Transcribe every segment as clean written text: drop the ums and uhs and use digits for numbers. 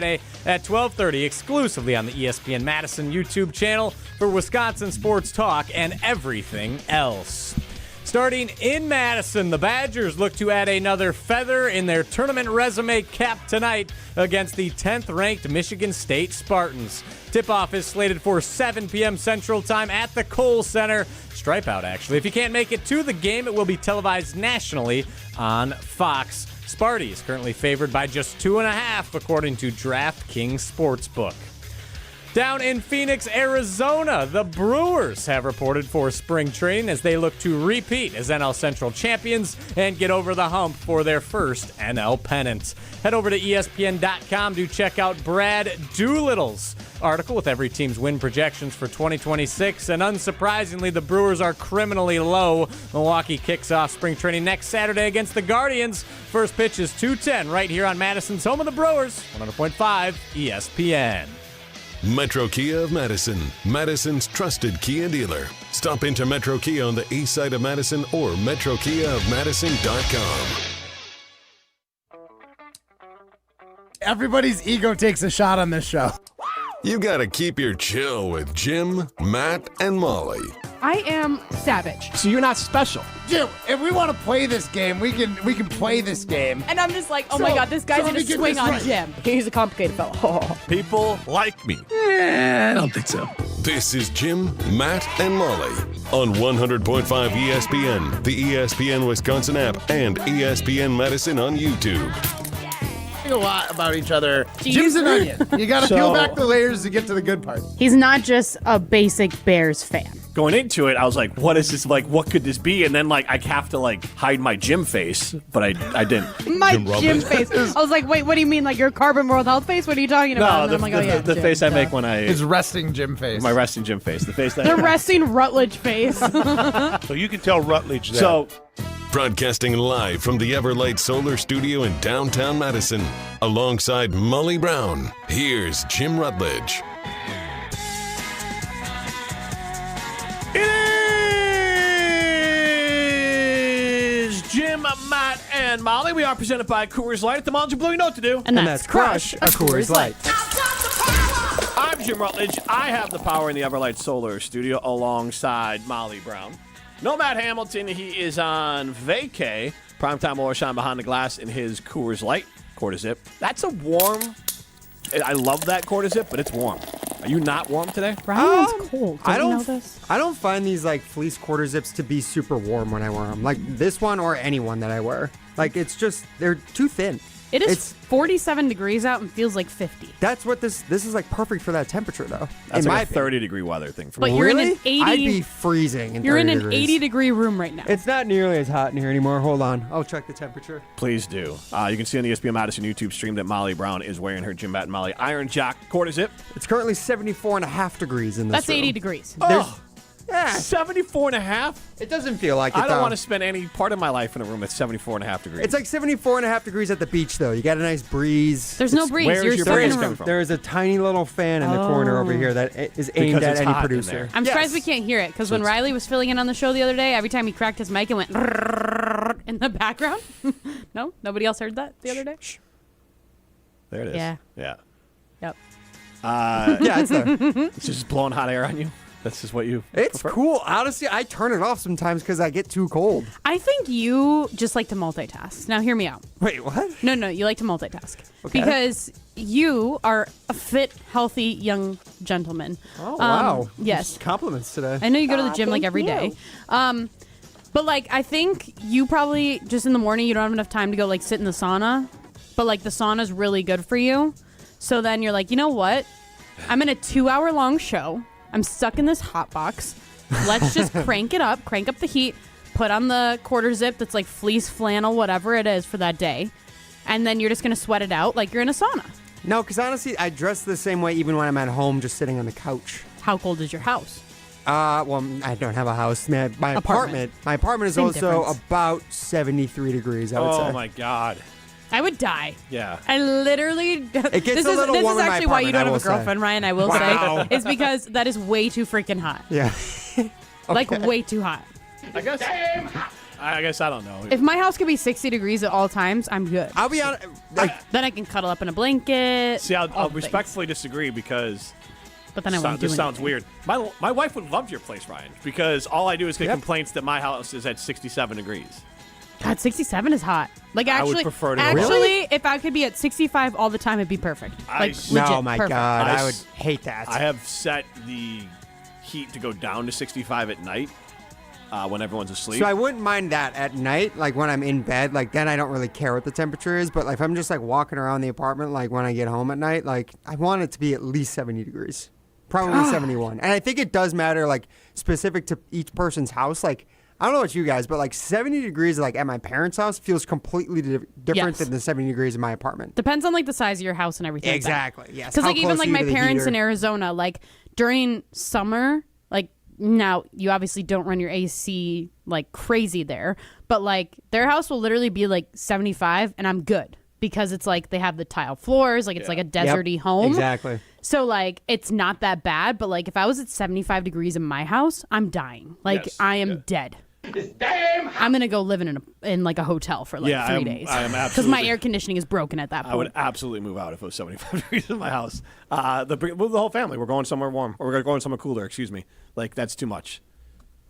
at 12:30 exclusively on the ESPN Madison YouTube channel for Wisconsin sports talk and everything else. Starting in Madison, the Badgers look to add another feather in their tournament resume cap tonight against the 10th-ranked Michigan State Spartans. Tip-off is slated for 7 p.m. Central Time at the Kohl Center. Stripe out, actually. If you can't make it to the game, it will be televised nationally on Fox. Sparty is currently favored by just 2.5, according to DraftKings Sportsbook. Down in Phoenix, Arizona, the Brewers have reported for spring training as they look to repeat as NL Central champions and get over the hump for their first NL pennant. Head over to ESPN.com to check out Brad Doolittle's article with every team's win projections for 2026. And unsurprisingly, the Brewers are criminally low. Milwaukee kicks off spring training next Saturday against the Guardians. First pitch is 2:10 right here on Madison's home of the Brewers, 100.5 ESPN. Metro Kia of Madison, Madison's trusted Kia dealer. Stop into Metro Kia on the east side of Madison or metrokiaofmadison.com. Everybody's ego takes a shot on this show. You gotta keep your chill with Jim, Matt, and Molly. I am savage. So you're not special. Jim, if we want to play this game, we can play this game. And I'm just like, oh my God, this guy's gonna swing on Jim. He's a complicated fellow. People like me. I don't think so. This is Jim, Matt, and Molly on 100.5 ESPN, the ESPN Wisconsin app, and ESPN Madison on YouTube. A lot about each other. Jim's an onion. You got to peel back the layers to get to the good part. He's not just a basic Bears fan. Going into it, I was like, what is this? Like, what could this be? And then, like, I have to, like, hide my Jim face, but I didn't. My Jim face. I was like, wait, what do you mean? Like your Carbon World Health face? What are you talking about? No, I'm like, oh, yeah, the Jim, face I make when I... His resting Jim face. My resting Jim face. The face that The resting Rutledge face. So you can tell Rutledge that. So... Broadcasting live from the Everlight Solar Studio in downtown Madison, alongside Molly Brown, here's Jim Rutledge. It is Jim, Matt, and Molly. We are presented by Coors Light. At the Mountain Blue, you know what to do. And that's Crush a Coors Light. I'm Jim Rutledge. I have the power in the Everlight Solar Studio alongside Molly Brown. No Matt Hamilton. He is on vacay. Primetime Laura Shine behind the glass in his Coors Light quarter zip. That's a warm. I love that quarter zip, but it's warm. Are you not warm today? Ryan's cold. I Know this? don't find these like fleece quarter zips to be super warm when I wear them. Like this one or any one that I wear. Like it's just they're too thin. It's 47 degrees out and feels like 50. That's what this is like perfect for that temperature though. That's like a 30-degree weather thing for me. But you're in an 80. I'd be freezing in 30 You're in an degrees. 80-degree room right now. It's not nearly as hot in here anymore. Hold on. I'll check the temperature. Please do. You can see on the ESPN Madison YouTube stream that Molly Brown is wearing her Jim, Matt, and Molly Iron Jock quarter zip. It's currently 74.5 degrees in this That's room. 80 degrees. Oh, Yeah. 74.5? It doesn't feel like it, I don't though. want to spend any part of my life in a room that's 74.5 degrees. It's like 74.5 degrees at the beach, though. You got a nice breeze. There's no breeze. Where is You're your stuck in breeze a coming room. from? There is a tiny little fan in the corner over here that is aimed Because at it's any hot in producer. there. I'm surprised we can't hear it, because when Riley was filling in on the show the other day, every time he cracked his mic, it went in the background. No? Nobody else heard that the other day? There it is. Yeah. Yeah. Yep. Yeah, it's there. It's just blowing hot air on you. That's just what you It's prefer? cool. Honestly, I turn it off sometimes because I get too cold. I think you just like to multitask. Now, hear me out. Wait, what? No, you like to multitask. Okay. Because you are a fit, healthy young gentleman. Oh, wow. Yes. Compliments today. I know you go to the gym like every day. But like, I think you probably just in the morning, you don't have enough time to go like sit in the sauna. But like the sauna's really good for you. So then you're like, you know what? I'm in a 2-hour long show. I'm stuck in this hot box. Let's just crank it up, crank up the heat, put on the quarter zip that's like fleece, flannel, whatever it is for that day. And then you're just going to sweat it out like you're in a sauna. No, because honestly, I dress the same way even when I'm at home just sitting on the couch. How cold is your house? Well, I don't have a house. My apartment is Same also difference. about 73 degrees, I would say. Oh, my God. I would die. Yeah. I literally. It gets this a little is warm in my actually why you apartment, don't I have will a say. girlfriend, Ryan. I will Wow. say, is because that is way too freaking hot. Yeah. Like way too hot. I guess. I guess I don't know. If my house could be 60 degrees at all times, I'm good. I'll be honest. Then I can cuddle up in a blanket. See, I'll all respectfully disagree because But then I won't do this sounds anything. weird. My wife would love your place, Ryan, because all I do is get complaints that my house is at 67 degrees. God, 67 is hot. Like I would actually, prefer to go actually, if I could be at 65 all the time, it'd be perfect. Like legit No, my perfect. God, I I would s- hate that. I have set the heat to go down to 65 at night when everyone's asleep. So I wouldn't mind that at night, like when I'm in bed, like then I don't really care what the temperature is. But like if I'm just like walking around the apartment, like when I get home at night, like I want it to be at least 70 degrees, probably 71. And I think it does matter, like specific to each person's house. Like I don't know about you guys, but like 70 degrees, like at my parents' house, feels completely different Yes. than the 70 degrees in my apartment. Depends on like the size of your house and everything. Exactly. Yes. Because How like even close like are you my to the parents heater? in Arizona, like during summer, like now you obviously don't run your AC like crazy there, but like their house will literally be like 75, and I'm good because it's like they have the tile floors, like it's like a deserty home. Exactly. So like it's not that bad, but like if I was at 75 degrees in my house, I'm dying. Like Yes. I am dead. I'm gonna go live in like a hotel for like 3 days. I am because my absolutely- air conditioning is broken at that point. I would absolutely move out if it was 75 degrees in my house. Move the whole family. We're going somewhere warm, or we're going somewhere cooler. Excuse me. Like that's too much.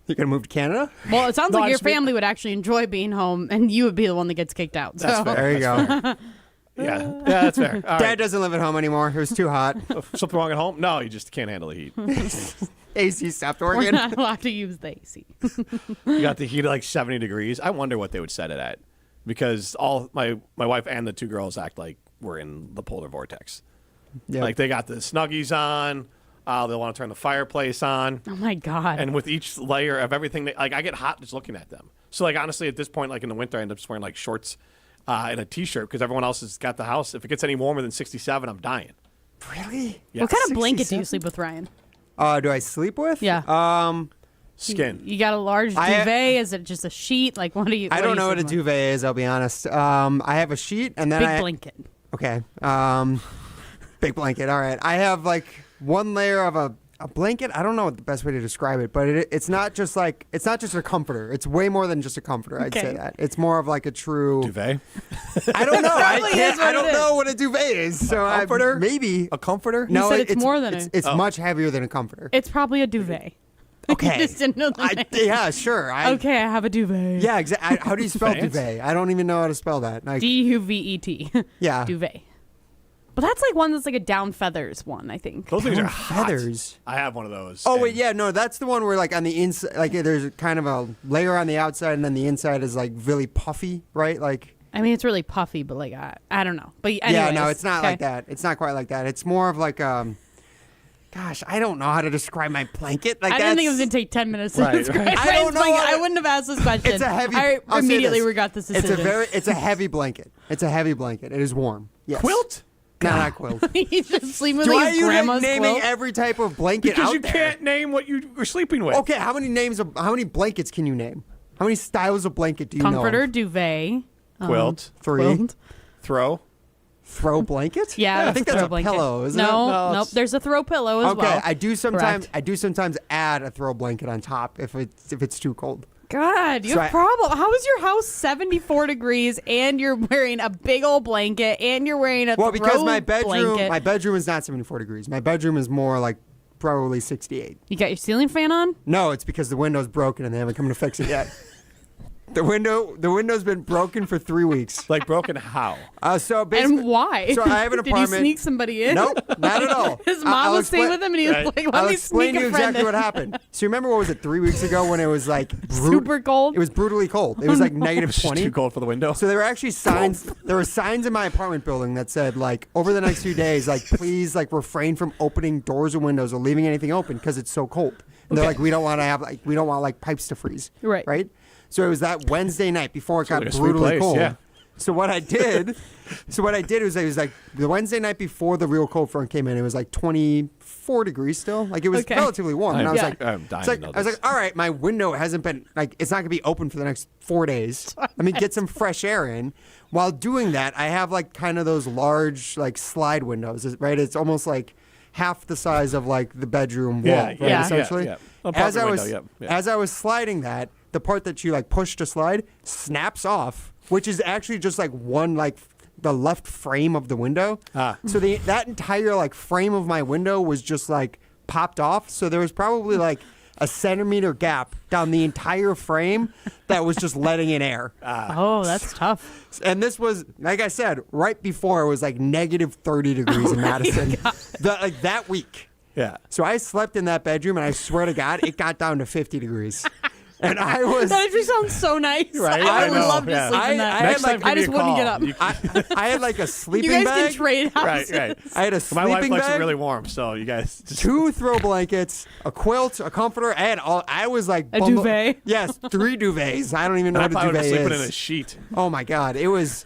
You're gonna move to Canada? Well, it sounds No, like I your just mean- family would actually enjoy being home, and you would be the one that gets kicked out. So. That's fair. There you go. Yeah, that's fair. All Dad right. doesn't live at home anymore. It was too hot. Something wrong at home? No, you just can't handle the heat. AC stopped We're working. not allowed to use the AC. You got the heat at like 70 degrees. I wonder what they would set it at, because all my wife and the two girls act like we're in the polar vortex. Yeah. Like they got the Snuggies on. They want to turn the fireplace on. Oh my god! And with each layer of everything, like I get hot just looking at them. So like honestly, at this point, like in the winter, I end up just wearing like shorts and a t-shirt because everyone else has got the house. If it gets any warmer than 67, I'm dying. Really? Yeah. What kind of blanket do 67? you sleep with, Ryan? Do I sleep with? Yeah. Skin. You got a large duvet? Is it just a sheet? Like what do you? I don't know what a sleeping with? duvet is. I'll be honest. I have a sheet and then Big blanket. Okay. Big blanket. All right. I have like one layer of a blanket. I don't know what the best way to describe it, but it's not just a comforter. It's way more than just a comforter. I'd say Okay. that. It's more of like a true Duvet. I don't know. Probably is what I it don't is. know what a duvet is. So comforter? maybe A comforter? No, said it's more than it's much heavier than a comforter. It's probably a duvet. Okay. You just didn't know the name. Yeah, sure. Okay, I have a duvet. Yeah, exactly. How do you spell Fancy. duvet? I don't even know how to spell that. Like, DUVET. yeah. Duvet. But that's like one that's like a down feathers one, I think. Those things are hot. feathers. I have one of those. Oh and wait, yeah, no, that's the one where like on the inside, like there's kind of a layer on the outside, and then the inside is like really puffy, right? Like, I mean, it's really puffy, but like I don't know. But anyways, yeah, no, it's not okay. like that. It's not quite like that. It's more of like gosh, I don't know how to describe my blanket. Like I didn't think it was that's- gonna take 10 minutes to Right, describe right. I Ryan's don't know blanket. what- I wouldn't have asked this question. It's a heavy. I I'll say immediately this. regret this decision. It's a heavy blanket. It's a heavy blanket. It is warm. Yes. Quilt? No, not quilt. He's just sleeping with Do like I his you like grandma's naming quilt. every type of blanket Because out you there? can't name what you were sleeping with. Okay, how many blankets can you name? How many styles of blanket do you know? Comforter, of? duvet, Quilt. 3. quilt. Throw. Throw blanket? Yeah, I think a that's throw a blanket. pillow, isn't no, it? No, nope. it's- There's a throw pillow as Okay, well. I do Correct. sometimes add a throw blanket on top if it's too cold. God, you So have a problem. How is your house 74 degrees and you're wearing a big old blanket and you're wearing a Well, because throw my bedroom blanket? is not 74 degrees. My bedroom is more like probably 68. You got your ceiling fan on? No, it's because the window's broken and they haven't come to fix it yet. The window's been broken for 3 weeks. Like broken how? So basically, And why? So I have an Did apartment. you sneak somebody in? Nope, not at all. His mom I'll was staying explain- with him and he was Right. like, let I'll me explain sneak to you a friend exactly in. what happened. So you remember what was it 3 weeks ago when it was like Super cold? It was brutally cold. It was like negative It's 20. too cold for the window. So there were actually signs. There were signs in my apartment building that said like over the next few days, like please like refrain from opening doors or windows or leaving anything open because it's so cold. And they're like we don't want like pipes to freeze. Right. Right. So it was that Wednesday night before it got like a sweet brutally place, cold. yeah. So what I did was it was like the Wednesday night before the real cold front came in. It was like 24 degrees still. Like it was Okay. relatively warm. And I was Yeah. like, I'm dying it's like to know I was this. like, all right, my window hasn't been like it's not gonna be open for the next 4 days. Let me get some fresh air in. While doing that, I have like kind of those large like slide windows, right? It's almost like half the size of like the bedroom wall, Yeah, right? yeah, essentially. yeah. Apartment As I was window, yeah. as I was sliding that, the part that you like push to slide snaps off, which is actually just like one like the left frame of the window. So that entire like frame of my window was just like popped off. So there was probably like a centimeter gap down the entire frame that was just letting in air. Oh, that's tough. And this was, like I said, right before it was like negative 30 degrees in Madison. Like that week. Yeah. So I slept in that bedroom, and I swear to God, it got down to 50 degrees. And I was. That actually sounds so nice. Right? I I would know, love to yeah. sleep in that. Next time, I give just me a wouldn't call. get up. I had like a sleeping You guys bag. can trade houses. Right. I had a My wife sleeping likes it bag, really warm, so you guys just 2 throw blankets, a quilt, a comforter, and I was like A duvet? Yes, 3 duvets. I don't even know I what a probably would duvet have sleeping is. in a sheet. Oh my God, it was.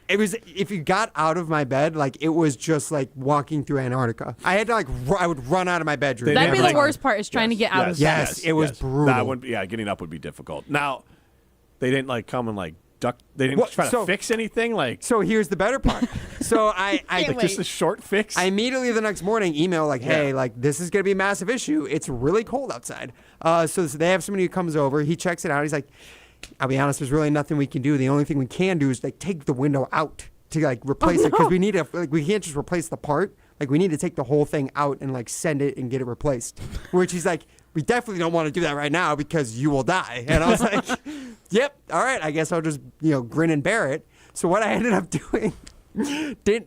If you got out of my bed, like it was just like walking through Antarctica. I had to like I would run out of my bedroom. That'd be have, the like- worst part is trying to get out of bed. Yes, it was brutal. That would, getting up would be difficult. Now, they didn't like come and like duck. They didn't What? try to So- fix anything. Like So here's the better part. So I Can't just a short fix. I immediately the next morning email like, hey, Yeah. like this is gonna be a massive issue. It's really cold outside. So they have somebody who comes over. He checks it out. He's like, I'll be honest, there's really nothing we can do. The only thing we can do is like take the window out to like replace it because we need to. Like we can't just replace the part. Like we need to take the whole thing out and like send it and get it replaced. Which he's like, we definitely don't want to do that right now because you will die. And I was like, yep, all right. I guess I'll just grin and bear it. So what I ended up doing,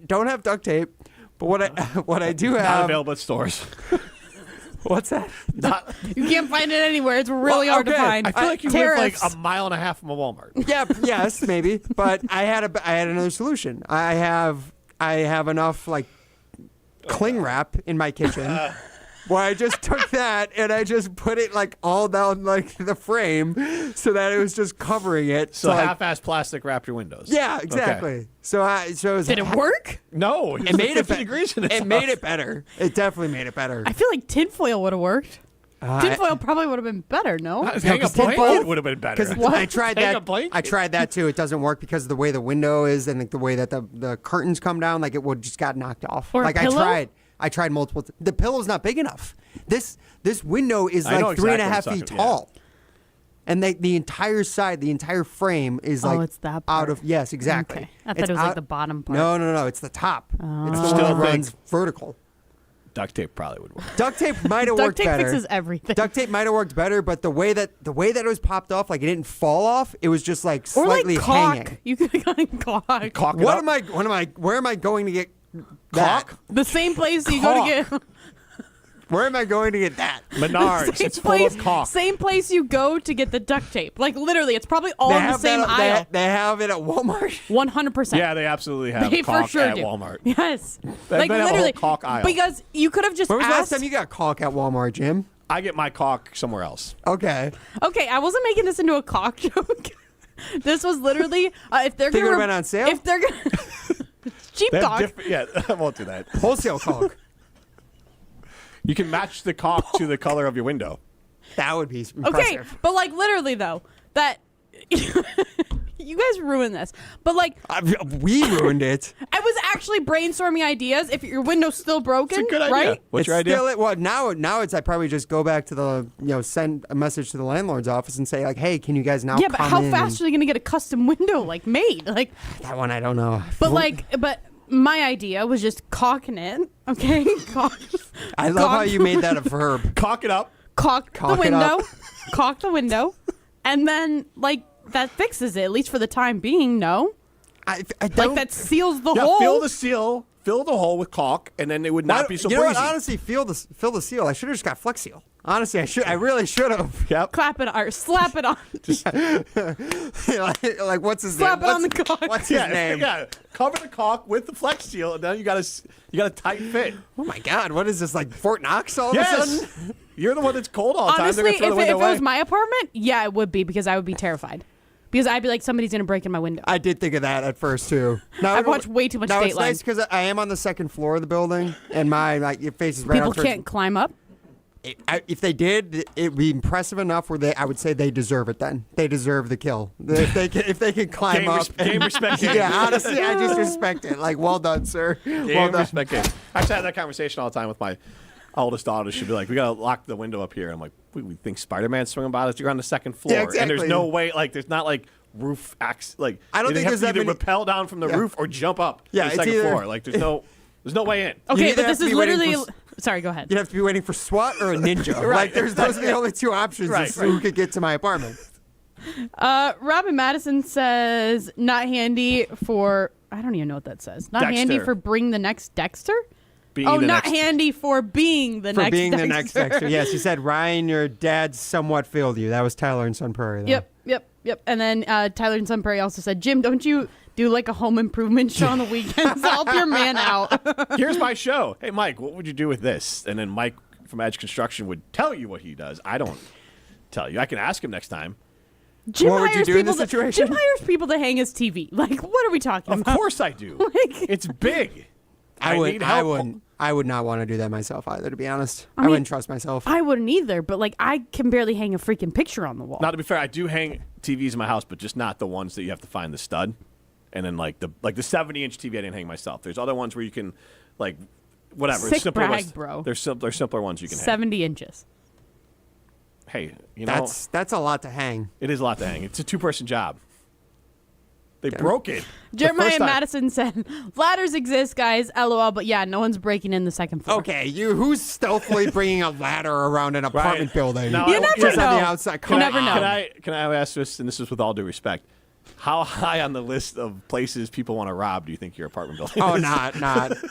don't have duct tape, but what I do Not have. available at stores. What's that? You can't find it anywhere. It's really hard to okay. find. I feel like you Tariffs. live like a mile and a half from a Walmart. Yeah, yes, maybe. But I had another solution. I have enough like cling wrap in my kitchen. Where I just took that and I just put it like all down like the frame so that it was just covering it. So like, half-ass plastic wrapped your windows. yeah, exactly. Okay. So it was Did it work? No, It made it 50 degrees in It made it better. It definitely made it better. I feel like tinfoil would have worked. Tinfoil probably would have been better, no? Hang a 'cause tinfoil- blanket would have been better. Because I tried Hang a that. blanket? I tried that too. It doesn't work because of the way the window is and like the way that the curtains come down. Like it would just got knocked off. Or a like pillow? I tried multiple. The pillow's not big enough. This window is I know like 3.5 exactly what feet I'm talking- yeah. tall, and the entire side, the entire frame is like it's that out part. of yes, exactly. Okay. I thought It's it was like out- the bottom part. No, it's the top. It's the Still one that think- runs vertical. Duct tape probably would work. Duct tape might have Duct worked tape better. fixes everything. Duct tape might have worked better, but the way that it was popped off, like it didn't fall off. It was just like Or slightly like caulk. hanging. You could have gotten caulk. Caulk it What up. where am I going to get Caulk? that? The same place you go to get. Where am I going to get that? Menards. Same It's full place, of caulk. same place you go to get the duct tape. Like literally, it's probably all in the same aisle. They have it at Walmart. 100%. Yeah, they absolutely have They caulk for sure at do. Walmart. Yes. They Like have a whole literally, caulk aisle. because you could have just When was the last asked. time you got caulk at Walmart, Jim? I get my caulk somewhere else. Okay. Okay, I wasn't making this into a caulk joke. This was literally if they're Think it gonna would've been on sale? If they're gonna cheap They have caulk. different, yeah, I won't do that. Wholesale caulk. You can match the caulk to the color of your window. That would be Okay, impressive. but like literally though, that you guys ruined this. But like We ruined it. I was actually brainstorming ideas if your window's still broken, It's a good idea. right? What's It's your idea? Still, well, now it's I probably just go back to the send a message to the landlord's office and say like, hey, can you guys now? Yeah, but come how in fast are they gonna get a custom window like made? Like, That one I don't know. but my idea was just caulking it. Okay, caulk. I love how you made that a verb. Caulk it up. Caulk Caulk the it window, up. caulk the window, and then like that fixes it at least for the time being. No, I like don't. that seals the Yeah, hole. fill the seal, fill the hole with caulk, and then it would not be so you know breezy. what? Honestly, fill the seal. I should have just got Flex Seal. Honestly, I really should have. Yep. Clap it or slap it on. like what's his Slap name? it on the caulk. What's his name? Yeah. Cover the caulk with the Flex Seal, and then you got a tight fit. Oh my God! What is this like Fort Knox all of a Yes. sudden? You're the one that's cold all the time. Honestly, They're if gonna throw the it window away. was my apartment, yeah, it would be because I would be terrified. Because I'd be like, somebody's gonna break in my window. I did think of that at first too. Now, I've watched way too much Now it's Dateline. nice because I am on the second floor of the building, and my it faces right People out towards- can't climb up. If they did, it'd be impressive enough where I would say they deserve it. Then they deserve the kill if they can climb Game up. game respect game. Yeah, honestly, I just respect it. Like, well done, sir. Game Well done. respect game. I actually have that conversation all the time with my oldest daughter should be like, we got to lock the window up here. I'm like, we think Spider-Man's swinging by us. You're on the second floor. Yeah, exactly. And there's no way, like, there's not, like, roof acts. Like, I don't think have there's to that either many- rappel down from the roof or jump up Yeah, to it's the second either- floor. Like, there's no way in. Okay, either but have this to is be waiting literally. for Sorry, go ahead. You'd have to be waiting for SWAT or a ninja. Like, those are the only two options as to who could get to my apartment. Robin Madison says not handy for. I don't even know what that says. Not handy Dexter. for bring the next Dexter. Being Oh, the not next- handy for being the For next being Dexter. the next Dexter. Yes, he said, Ryan, your dad somewhat failed you. That was Tyler and Sun Prairie, though. Yep. And then Tyler and Sun Prairie also said, Jim, don't you do like a home improvement show on the weekends to help your man out? Here's my show. Hey, Mike, what would you do with this? And then Mike from Edge Construction would tell you what he does. I don't tell you. I can ask him next time. Jim What would you hires do in people this situation? Jim hires people to hang his TV. Like, what are we talking Of about? course I do. Like- It's big. I need help. would not want to do that myself either, to be honest. I mean, wouldn't trust myself. I wouldn't either, but like I can barely hang a freaking picture on the wall. Now, to be fair, I do hang TVs in my house, but just not the ones that you have to find the stud. And then like the 70-inch TV I didn't hang myself. There's other ones where you can like whatever. Sick simpler brag, ones. bro. There's simpler ones you can hang. 70 inches. Hey, you know That's a lot to hang. it is a lot to hang. It's a 2-person job. They broke it. the Jeremiah first time. Madison said, ladders exist, guys. LOL, but yeah, no one's breaking in the second floor. Okay, who's stealthily bringing a ladder around an apartment building? Now, You never Just on the know. outside. You Come never on. know. Can I ask this, and this is with all due respect, how high on the list of places people want to rob do you think your apartment building Oh, is? not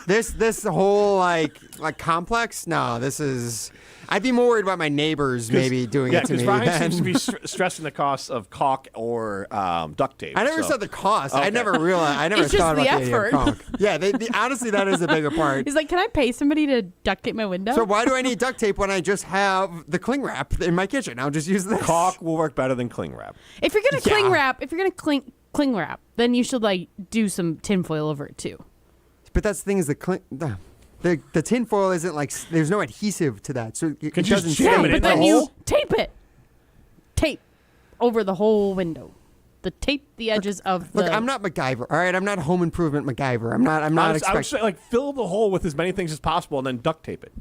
this whole like complex. No, this is. I'd be more worried about my neighbors maybe doing it to me. because Ryan than- seems to be stressing the cost of caulk or duct tape. I never so. said the cost. Okay. I never realized. I never It's just thought the about the idea of effort. caulk. Yeah, honestly, that is a bigger part. He's like, can I pay somebody to duct tape my window? So why do I need duct tape when I just have the cling wrap in my kitchen? I'll just use this. Caulk will work better than cling wrap. if you're gonna cling wrap, then you should like do some tinfoil over it too. But that's the thing is the tin foil isn't like there's no adhesive to that, so it Could you doesn't just jam stay. it in But then the you hole? tape it. Tape over the whole window. Tape the edges of the. Look, I'm not MacGyver. All right, I'm not home improvement MacGyver. I'm not I would expecting. say, like, fill the hole with as many things as possible and then duct tape it.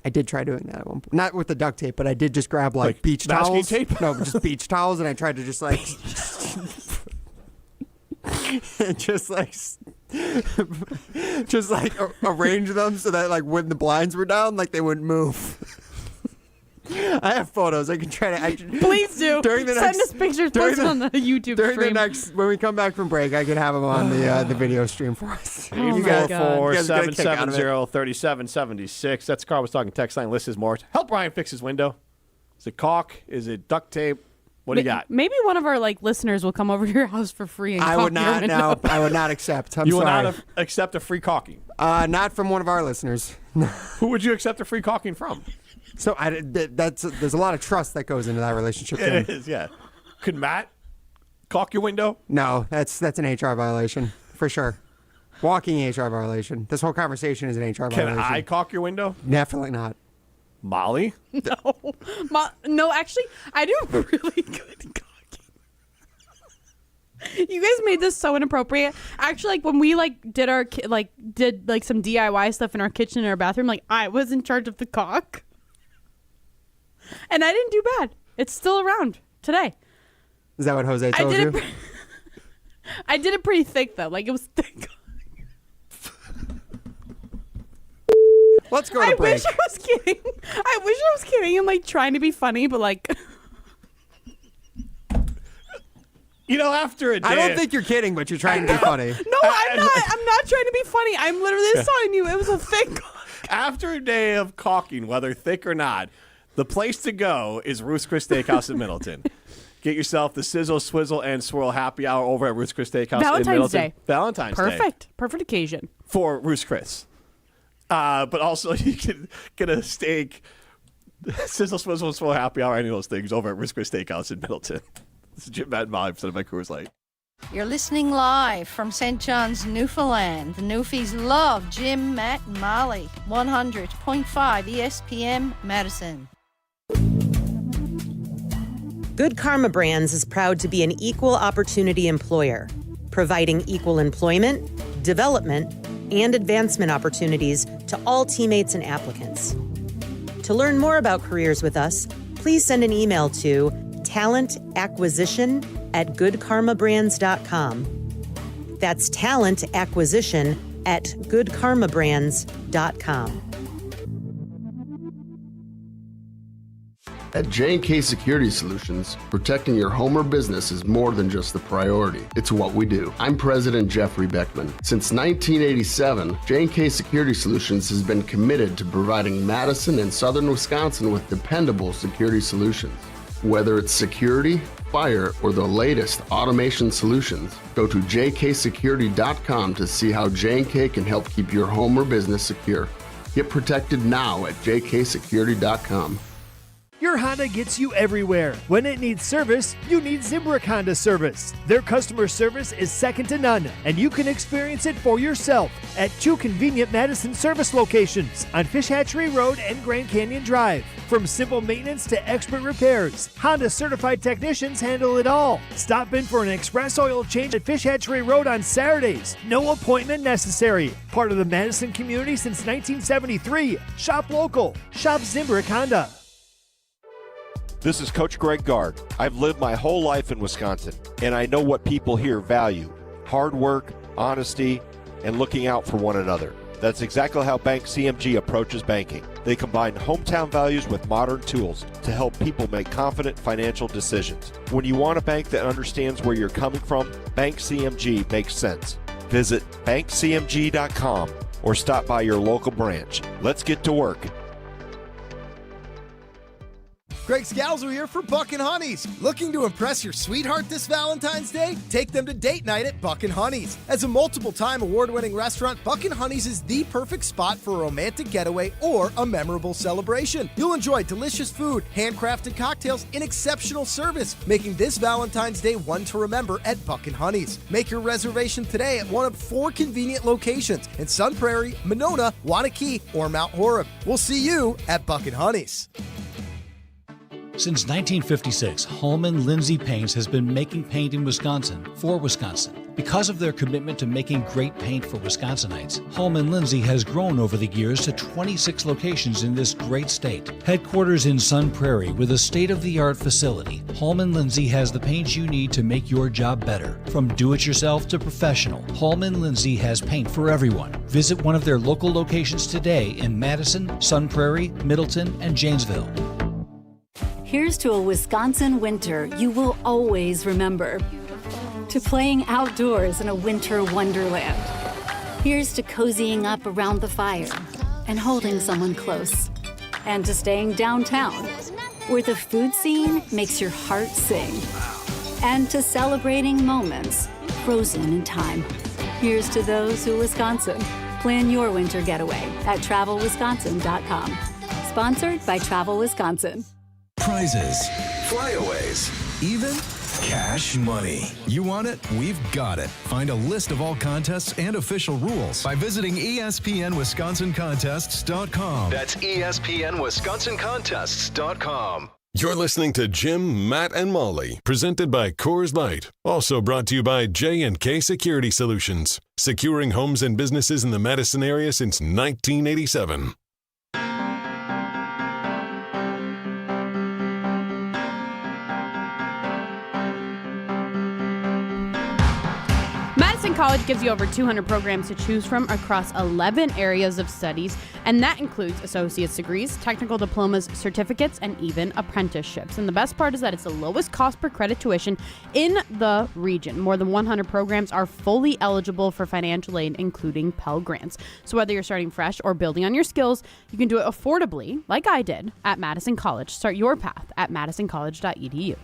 I did try doing that at one point. Not with the duct tape, but I did just grab like beach masking towels. tape? No, just beach towels, and I tried to just like, just like arrange them so that like when the blinds were down, like they wouldn't move. I have photos. I can try to. Please do. During the Send next- us pictures. during Post them on the YouTube During stream. the next, when we come back from break, I could have them on the video stream for us. Oh my God. 844-770-3776. That's Carl was talking text line. List is more. Help Ryan fix his window. Is it caulk? Is it duct tape? What do you got? Maybe one of our like listeners will come over to your house for free and I caulk would not. your No, window. I would not accept. I'm You will sorry. not accept a free caulking. Not from one of our listeners. Who would you accept a free caulking from? So there's a lot of trust that goes into that relationship. It Tim. is, yeah. Could Matt caulk your window? No, that's an HR violation for sure. Walking HR violation. This whole conversation is an HR Can violation. I caulk your window? Definitely not. Molly? No, actually, I do really good caulking. You guys made this so inappropriate. Actually, like when we like did some DIY stuff in our kitchen and our bathroom, like I was in charge of the caulk, and I didn't do bad. It's still around today. Is that what Jose told you? I did it pretty thick though. Like it was thick. Let's go to I break. wish I was kidding. And like trying to be funny, but like You know, after a day. I don't think you're kidding, but you're trying to be funny. no, I'm not. I'm not trying to be funny. I'm literally just telling you it was a thick caulk. After a day of caulking, whether thick or not, the place to go is Ruth's Chris Steakhouse in Middleton. Get yourself the Sizzle, Swizzle, and Swirl happy hour over at Ruth's Chris Steakhouse in Valentine's Middleton. Day. Valentine's Day. Perfect occasion. For Ruth's Chris. But also you can get a steak, Sizzle, Swizzle, and Swirl happy hour, any of those things over at Ruth's Chris Steakhouse in Middleton. This is Jim, Matt, and Molly presented by Coors Light. You're listening live from St. John's, Newfoundland. The Newfies love Jim, Matt, and Molly. 100.5 ESPN Madison. Good Karma Brands is proud to be an equal opportunity employer, providing equal employment, development, and advancement opportunities to all teammates and applicants. To learn more about careers with us, please send an email to talentacquisition@goodkarmabrands.com. That's talentacquisition@goodkarmabrands.com. At J&K Security Solutions, protecting your home or business is more than just a priority. It's what we do. I'm President Jeffrey Beckman. Since 1987, J&K Security Solutions has been committed to providing Madison and southern Wisconsin with dependable security solutions. Whether it's security, fire, or the latest automation solutions, go to jksecurity.com to see how J&K can help keep your home or business secure. Get protected now at jksecurity.com. Your Honda gets you everywhere. When it needs service, you need Zimbrick Honda service. Their customer service is second to none, and you can experience it for yourself at 2 convenient Madison service locations on Fish Hatchery Road and Grand Canyon Drive. From simple maintenance to expert repairs, Honda certified technicians handle it all. Stop in for an express oil change at Fish Hatchery Road on Saturdays. No appointment necessary. Part of the Madison community since 1973. Shop local. Shop Zimbrick Honda. This is Coach Greg Gard. I've lived my whole life in Wisconsin, and I know what people here value: hard work, honesty, and looking out for one another. That's exactly how Bank CMG approaches banking. They combine hometown values with modern tools to help people make confident financial decisions. When you want a bank that understands where you're coming from, Bank CMG makes sense. Visit bankcmg.com or stop by your local branch. Let's get to work. Greg Scalzo here for Buck and Honey's. Looking to impress your sweetheart this Valentine's Day? Take them to date night at Buck and Honey's. As a multiple-time award-winning restaurant, Buck and Honey's is the perfect spot for a romantic getaway or a memorable celebration. You'll enjoy delicious food, handcrafted cocktails, and exceptional service, making this Valentine's Day one to remember at Buck and Honey's. Make your reservation today at one of 4 convenient locations in Sun Prairie, Monona, Wanakee, or Mount Horeb. We'll see you at Buck and Honey's. Since 1956, Holman Lindsay Paints has been making paint in Wisconsin for Wisconsin. Because of their commitment to making great paint for Wisconsinites, Holman Lindsay has grown over the years to 26 locations in this great state. Headquarters in Sun Prairie with a state-of-the-art facility, Holman Lindsay has the paint you need to make your job better. From do-it-yourself to professional, Holman Lindsay has paint for everyone. Visit one of their local locations today in Madison, Sun Prairie, Middleton, and Janesville. Here's to a Wisconsin winter you will always remember. To playing outdoors in a winter wonderland. Here's to cozying up around the fire and holding someone close. And to staying downtown, where the food scene makes your heart sing. And to celebrating moments frozen in time. Here's to those who Wisconsin. Plan your winter getaway at travelwisconsin.com. Sponsored by Travel Wisconsin. Prizes, flyaways, even cash money. You want it? We've got it. Find a list of all contests and official rules by visiting ESPNWisconsinContests.com. That's ESPNWisconsinContests.com. You're listening to Jim, Matt, and Molly, presented by Coors Light. Also brought to you by J&K Security Solutions, securing homes and businesses in the Madison area since 1987. College gives you over 200 programs to choose from across 11 areas of studies, and that includes associate's degrees, technical diplomas, certificates, and even apprenticeships. And the best part is that it's the lowest cost per credit tuition in the region. More than 100 programs are fully eligible for financial aid, including Pell Grants. So whether you're starting fresh or building on your skills, you can do it affordably, like I did, at Madison College. Start your path at madisoncollege.edu.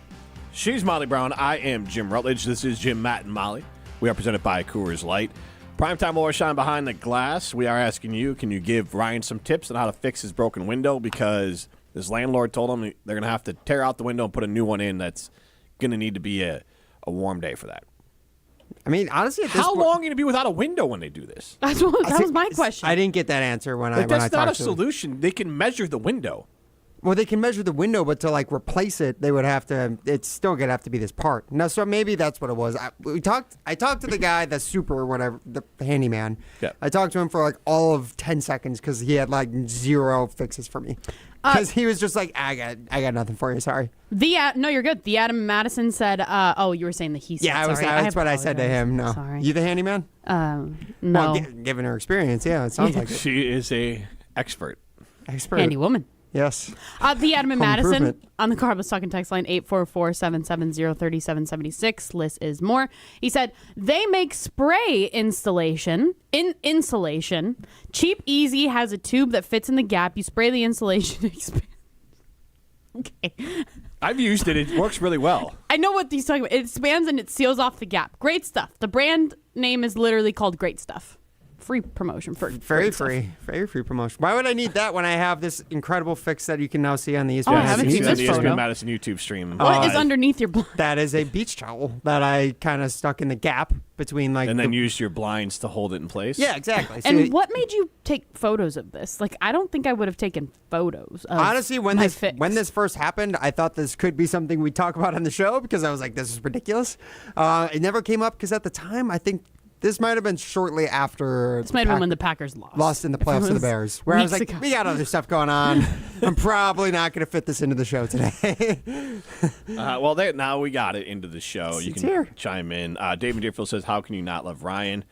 She's Molly Brown. I am Jim Rutledge. This is Jim, Matt, and Molly. We are presented by Coors Light. Primetime Laura Shine behind the glass. We are asking you, can you give Ryan some tips on how to fix his broken window? Because his landlord told him they're going to have to tear out the window and put a new one in. That's going to need to be a warm day for that. I mean, honestly, at this how long are you going to be without a window when they do this? That was my question. I didn't get that answer when I That's talked not a to solution. They can measure the window. Well, they can measure the window, but to like replace it, they would have to. It's still gonna have to be this part. No, so maybe that's what it was. I talked to the guy, the super or whatever, the handyman. Yeah. I talked to him for like all of 10 seconds because he had like 0 fixes for me. Because he was just like, I got nothing for you. Sorry. No, you're good. The Adam Madison said, oh, you were saying the he said. Yeah, that's what I said to him. No, Sorry. You the handyman? No. Well, given her experience, yeah, it sounds like it. She is a expert. Handy woman. Yes. The Adam and Home Madison improvement. on the Carbos Talking text line 844-770-3776. List is more. He said they make spray insulation, cheap, easy, has a tube that fits in the gap. You spray the insulation. Okay. I've used it. It works really well. I know what he's talking about. It expands and it seals off the gap. Great stuff. The brand name is literally called Great Stuff. Free promotion for very free promotion. Why would I need that when I have this incredible fix that you can now see on the ESPN Madison ESPN Madison YouTube stream? What is underneath your blind? That is a beach towel that I kind of stuck in the gap between like. And then used your blinds to hold it in place. Yeah, exactly. And what made you take photos of this? Like, I don't think I would have taken photos. Of honestly, when my this fix. when this first happened, I thought this could be something we talk about on the show because I was like, this is ridiculous. It never came up because at the time, I think. This might have been shortly after. This might have been when the Packers lost. Lost in the playoffs to the Bears. Where I was like, we got other stuff going on. I'm probably not going to fit this into the show today. Well, now we got it into the show. You can chime in. David Deerfield says, how can you not love Ryan?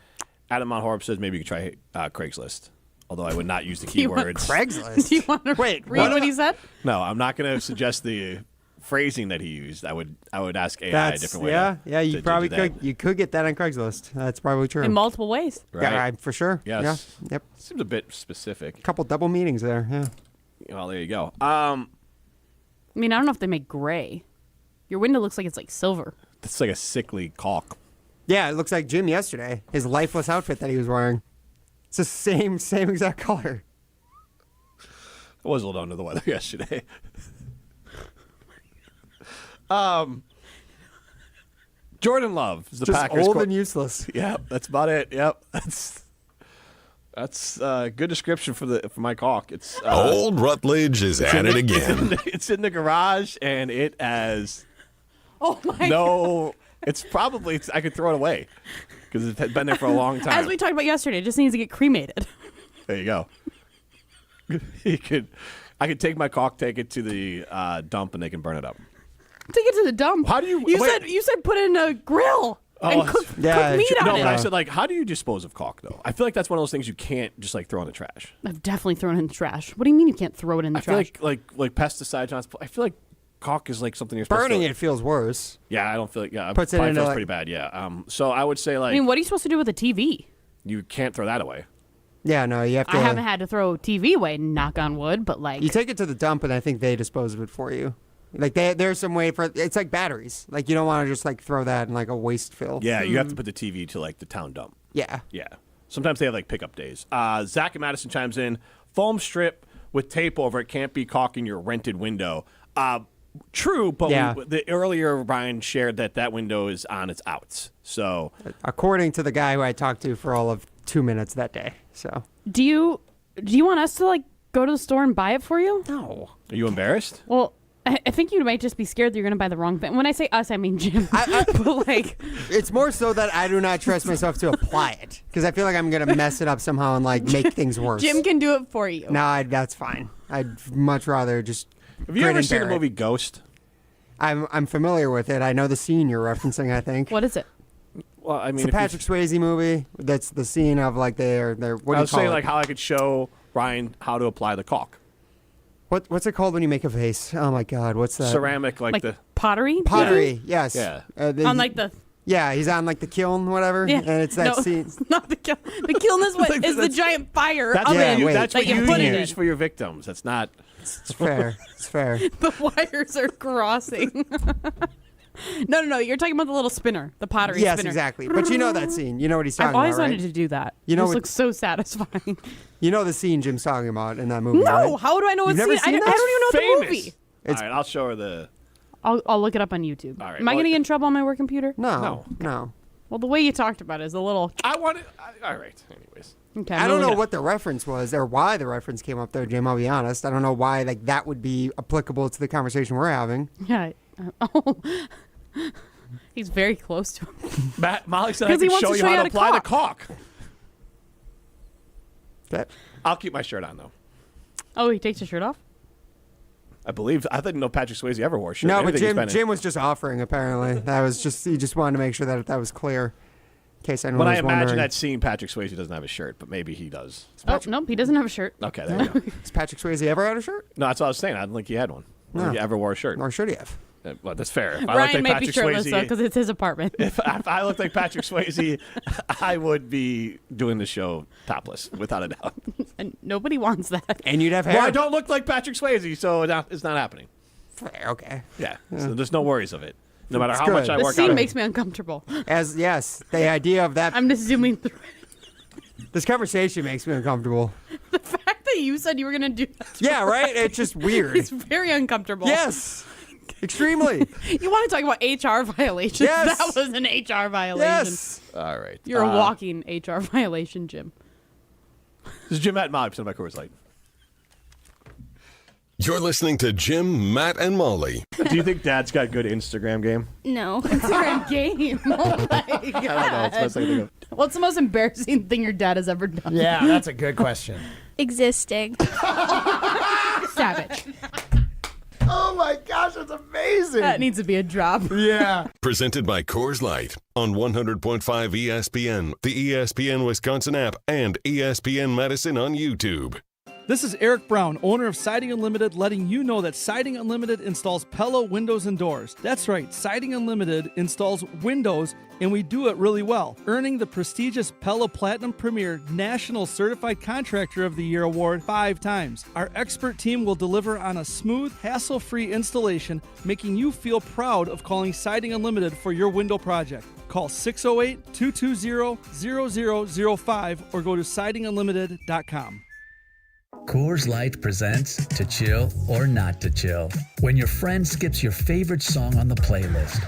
Adam Monhorb says, maybe you could try Craigslist. Although I would not use the keywords. Craigslist? Do you want to read what he said? No, I'm not going to suggest the phrasing that he used. I would ask AI a different way. Yeah, you probably could. You could get that on Craigslist. That's probably true. In multiple ways. Right. Yeah, for sure. Yes. Yeah. Yep. Seems a bit specific. A couple double meanings there. Yeah. Well, there you go. I mean, I don't know if they make gray. Your window looks like it's like silver. That's like a sickly caulk. Yeah, it looks like Jim yesterday. His lifeless outfit that he was wearing. It's the same exact color. I was a little under the weather yesterday. Jordan Love is the just Packers. Old and useless. Yep, that's about it. Yep, that's a good description for my caulk. It's Old Rutledge is at it again. It's in the garage, and it has It's probably I could throw it away because it's been there for a long time. As we talked about yesterday, it just needs to get cremated. There you go. I could take my caulk, take it to the dump, and they can burn it up. Take it to the dump. How do you? You said put it in a grill and cook meat on it. I said I do you dispose of caulk though? I feel like that's one of those things you can't just throw in the trash. I've definitely thrown it in the trash. What do you mean you can't throw it in the trash? I feel like pesticides. I feel like caulk is like something you're supposed burning to. it feels worse. Yeah, I don't feel like Puts it it into feels pretty bad. Yeah. So I would say I mean, what are you supposed to do with a TV? You can't throw that away. Yeah, no, you have to. I haven't had to throw TV away, knock on wood, but you take it to the dump, and I think they dispose of it for you. Like there's some way for it's like batteries. Like you don't want to just throw that in a waste fill. Yeah, you have to put the TV to the town dump. Yeah. Yeah. Sometimes they have pickup days. Zach and Madison chimes in. Foam strip with tape over it can't be caulking your rented window. True, but the earlier Ryan shared that window is on its outs. So according to the guy who I talked to for all of 2 minutes that day. So do you want us to go to the store and buy it for you? No. Are you embarrassed? Well, I think you might just be scared that you're going to buy the wrong thing. When I say us, I mean Jim. But it's more so that I do not trust myself to apply it because I feel like I'm going to mess it up somehow and make things worse. Jim can do it for you. No, that's fine. I'd much rather just. Have you ever seen the movie Ghost? I'm familiar with it. I know the scene you're referencing. I think. What is it? Well, I mean, it's a Patrick Swayze movie. That's the scene of they're. What do you call it? I was saying how I could show Ryan how to apply the caulk. What's it called when you make a vase? Oh my God, what's that? Ceramic, the pottery. Pottery, yes. Yeah. On the. Yeah, he's on the kiln, whatever. Yeah. And it's that scene. Not the kiln. The kiln is what is the giant fire oven that's what you use for your victims. That's not. It's fair. It's fair. The wires are crossing. No. You're talking about the little spinner, the pottery spinner. Yes, exactly. But you know that scene. You know what he's talking about, I've always right? wanted to do that. You know this looks so satisfying. You know the scene Jim's talking about in that movie, No, right? how do I know what You've never scene? seen I that? don't even know the movie. All right, I'll show her the. I'll look it up on YouTube. All right, Am I going to get in trouble on my work computer? No. Well, the way you talked about it is a little. I want it. All right. Anyways. Okay, I don't know what the reference was or why the reference came up there, Jim. I'll be honest. I don't know why that would be applicable to the conversation we're having. Yeah. He's very close to him. Molly said I can show you how to apply the caulk. I'll keep my shirt on, though. Oh, he takes his shirt off? I didn't know Patrick Swayze ever wore a shirt. No, but Jim was just offering, apparently. He just wanted to make sure that was clear. In case anyone was wondering. I imagine that scene, Patrick Swayze doesn't have a shirt, but maybe he does. Nope, he doesn't have a shirt. Okay, there you go. Has Patrick Swayze ever had a shirt? No, that's what I was saying. I don't think he had one. I don't think he ever wore a shirt. Or should he have? Well, that's fair. If Ryan might be shirtless, though, because it's his apartment. If I looked like Patrick Swayze, I would be doing the show topless, without a doubt. And nobody wants that. And you'd have hair. Well, I don't look like Patrick Swayze, so it's not happening. Fair, okay. Yeah, so there's no worries of it. No matter how good. much I work out. The scene makes me uncomfortable. Yes, the idea of that. I'm just zooming through it. This conversation makes me uncomfortable. The fact that you said you were going to do that. Yeah, right? It's just weird. It's very uncomfortable. Yes. Extremely. You want to talk about HR violations? Yes. That was an HR violation. Yes. All right. You're a walking HR violation, Jim. This is Jim, Matt, and Molly, presented by Coors Light. You're listening to Jim, Matt, and Molly. Do you think Dad's got good Instagram game? No. Instagram game. Oh, my God. I don't know. It's the best I can think of. What's the most embarrassing thing your dad has ever done? Yeah, that's a good question. Existing. Savage. Oh my gosh, that's amazing. That needs to be a drop. Yeah. Presented by Coors Light on 100.5 ESPN, the ESPN Wisconsin app, and ESPN Madison on YouTube. This is Eric Brown, owner of Siding Unlimited, letting you know that Siding Unlimited installs Pella windows and doors. That's right, Siding Unlimited installs windows, and we do it really well, earning the prestigious Pella Platinum Premier National Certified Contractor of the Year award 5 times. Our expert team will deliver on a smooth, hassle-free installation, making you feel proud of calling Siding Unlimited for your window project. Call 608-220-0005 or go to sidingunlimited.com. Coors Light presents To Chill or Not to Chill. When your friend skips your favorite song on the playlist.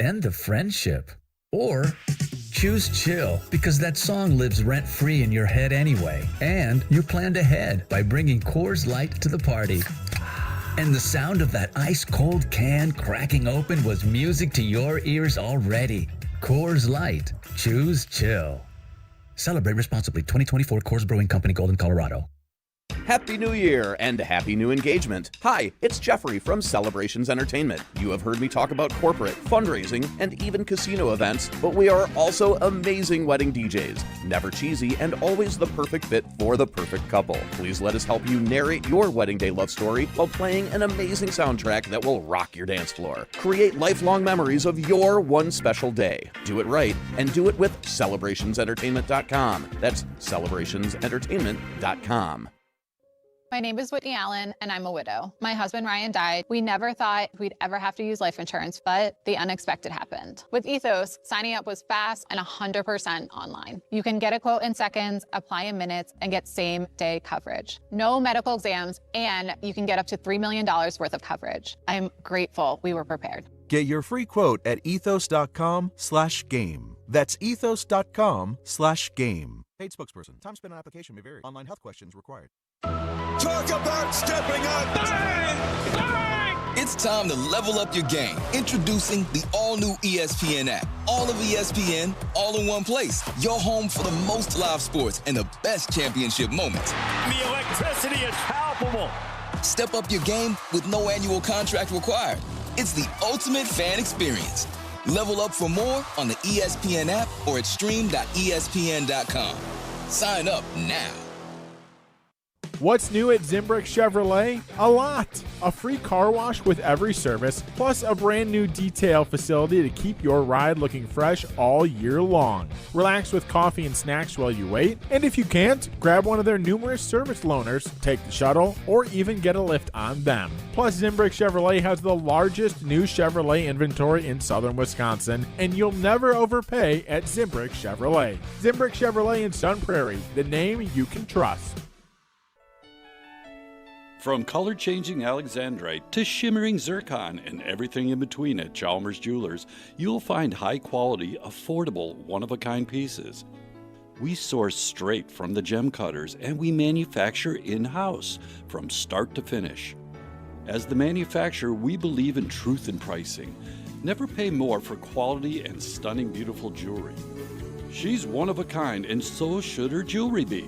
End the friendship. Or choose chill because that song lives rent-free in your head anyway. And you planned ahead by bringing Coors Light to the party. And the sound of that ice-cold can cracking open was music to your ears already. Coors Light. Choose chill. Celebrate responsibly. 2024 Coors Brewing Company, Golden, Colorado. Happy New Year and happy new engagement. Hi, it's Jeffrey from Celebrations Entertainment. You have heard me talk about corporate, fundraising, and even casino events, but we are also amazing wedding DJs. Never cheesy and always the perfect fit for the perfect couple. Please let us help you narrate your wedding day love story while playing an amazing soundtrack that will rock your dance floor. Create lifelong memories of your one special day. Do it right and do it with celebrationsentertainment.com. That's celebrationsentertainment.com. My name is Whitney Allen, and I'm a widow. My husband, Ryan, died. We never thought we'd ever have to use life insurance, but the unexpected happened. With Ethos, signing up was fast and 100% online. You can get a quote in seconds, apply in minutes, and get same-day coverage. No medical exams, and you can get up to $3 million worth of coverage. I'm grateful we were prepared. Get your free quote at ethos.com/game. That's ethos.com/game. Paid spokesperson. Time spent on application may vary. Online health questions required. Talk about stepping up. Bang! Bang! It's time to level up your game. Introducing the all-new ESPN app. All of ESPN, all in one place. Your home for the most live sports and the best championship moments. The electricity is palpable. Step up your game with no annual contract required. It's the ultimate fan experience. Level up for more on the ESPN app or at stream.espn.com. Sign up now. What's new at Zimbrick Chevrolet? A lot. A free car wash with every service, plus a brand new detail facility to keep your ride looking fresh all year long. Relax with coffee and snacks while you wait, and if you can't, grab one of their numerous service loaners, take the shuttle, or even get a lift on them. Plus, Zimbrick Chevrolet has the largest new Chevrolet inventory in southern Wisconsin, and you'll never overpay at Zimbrick Chevrolet. Zimbrick Chevrolet in Sun Prairie, the name you can trust. From color-changing alexandrite to shimmering zircon and everything in between at Chalmers Jewelers, you'll find high-quality, affordable, one-of-a-kind pieces. We source straight from the gem cutters, and we manufacture in-house from start to finish. As the manufacturer, we believe in truth in pricing. Never pay more for quality and stunning, beautiful jewelry. She's one of a kind, and so should her jewelry be.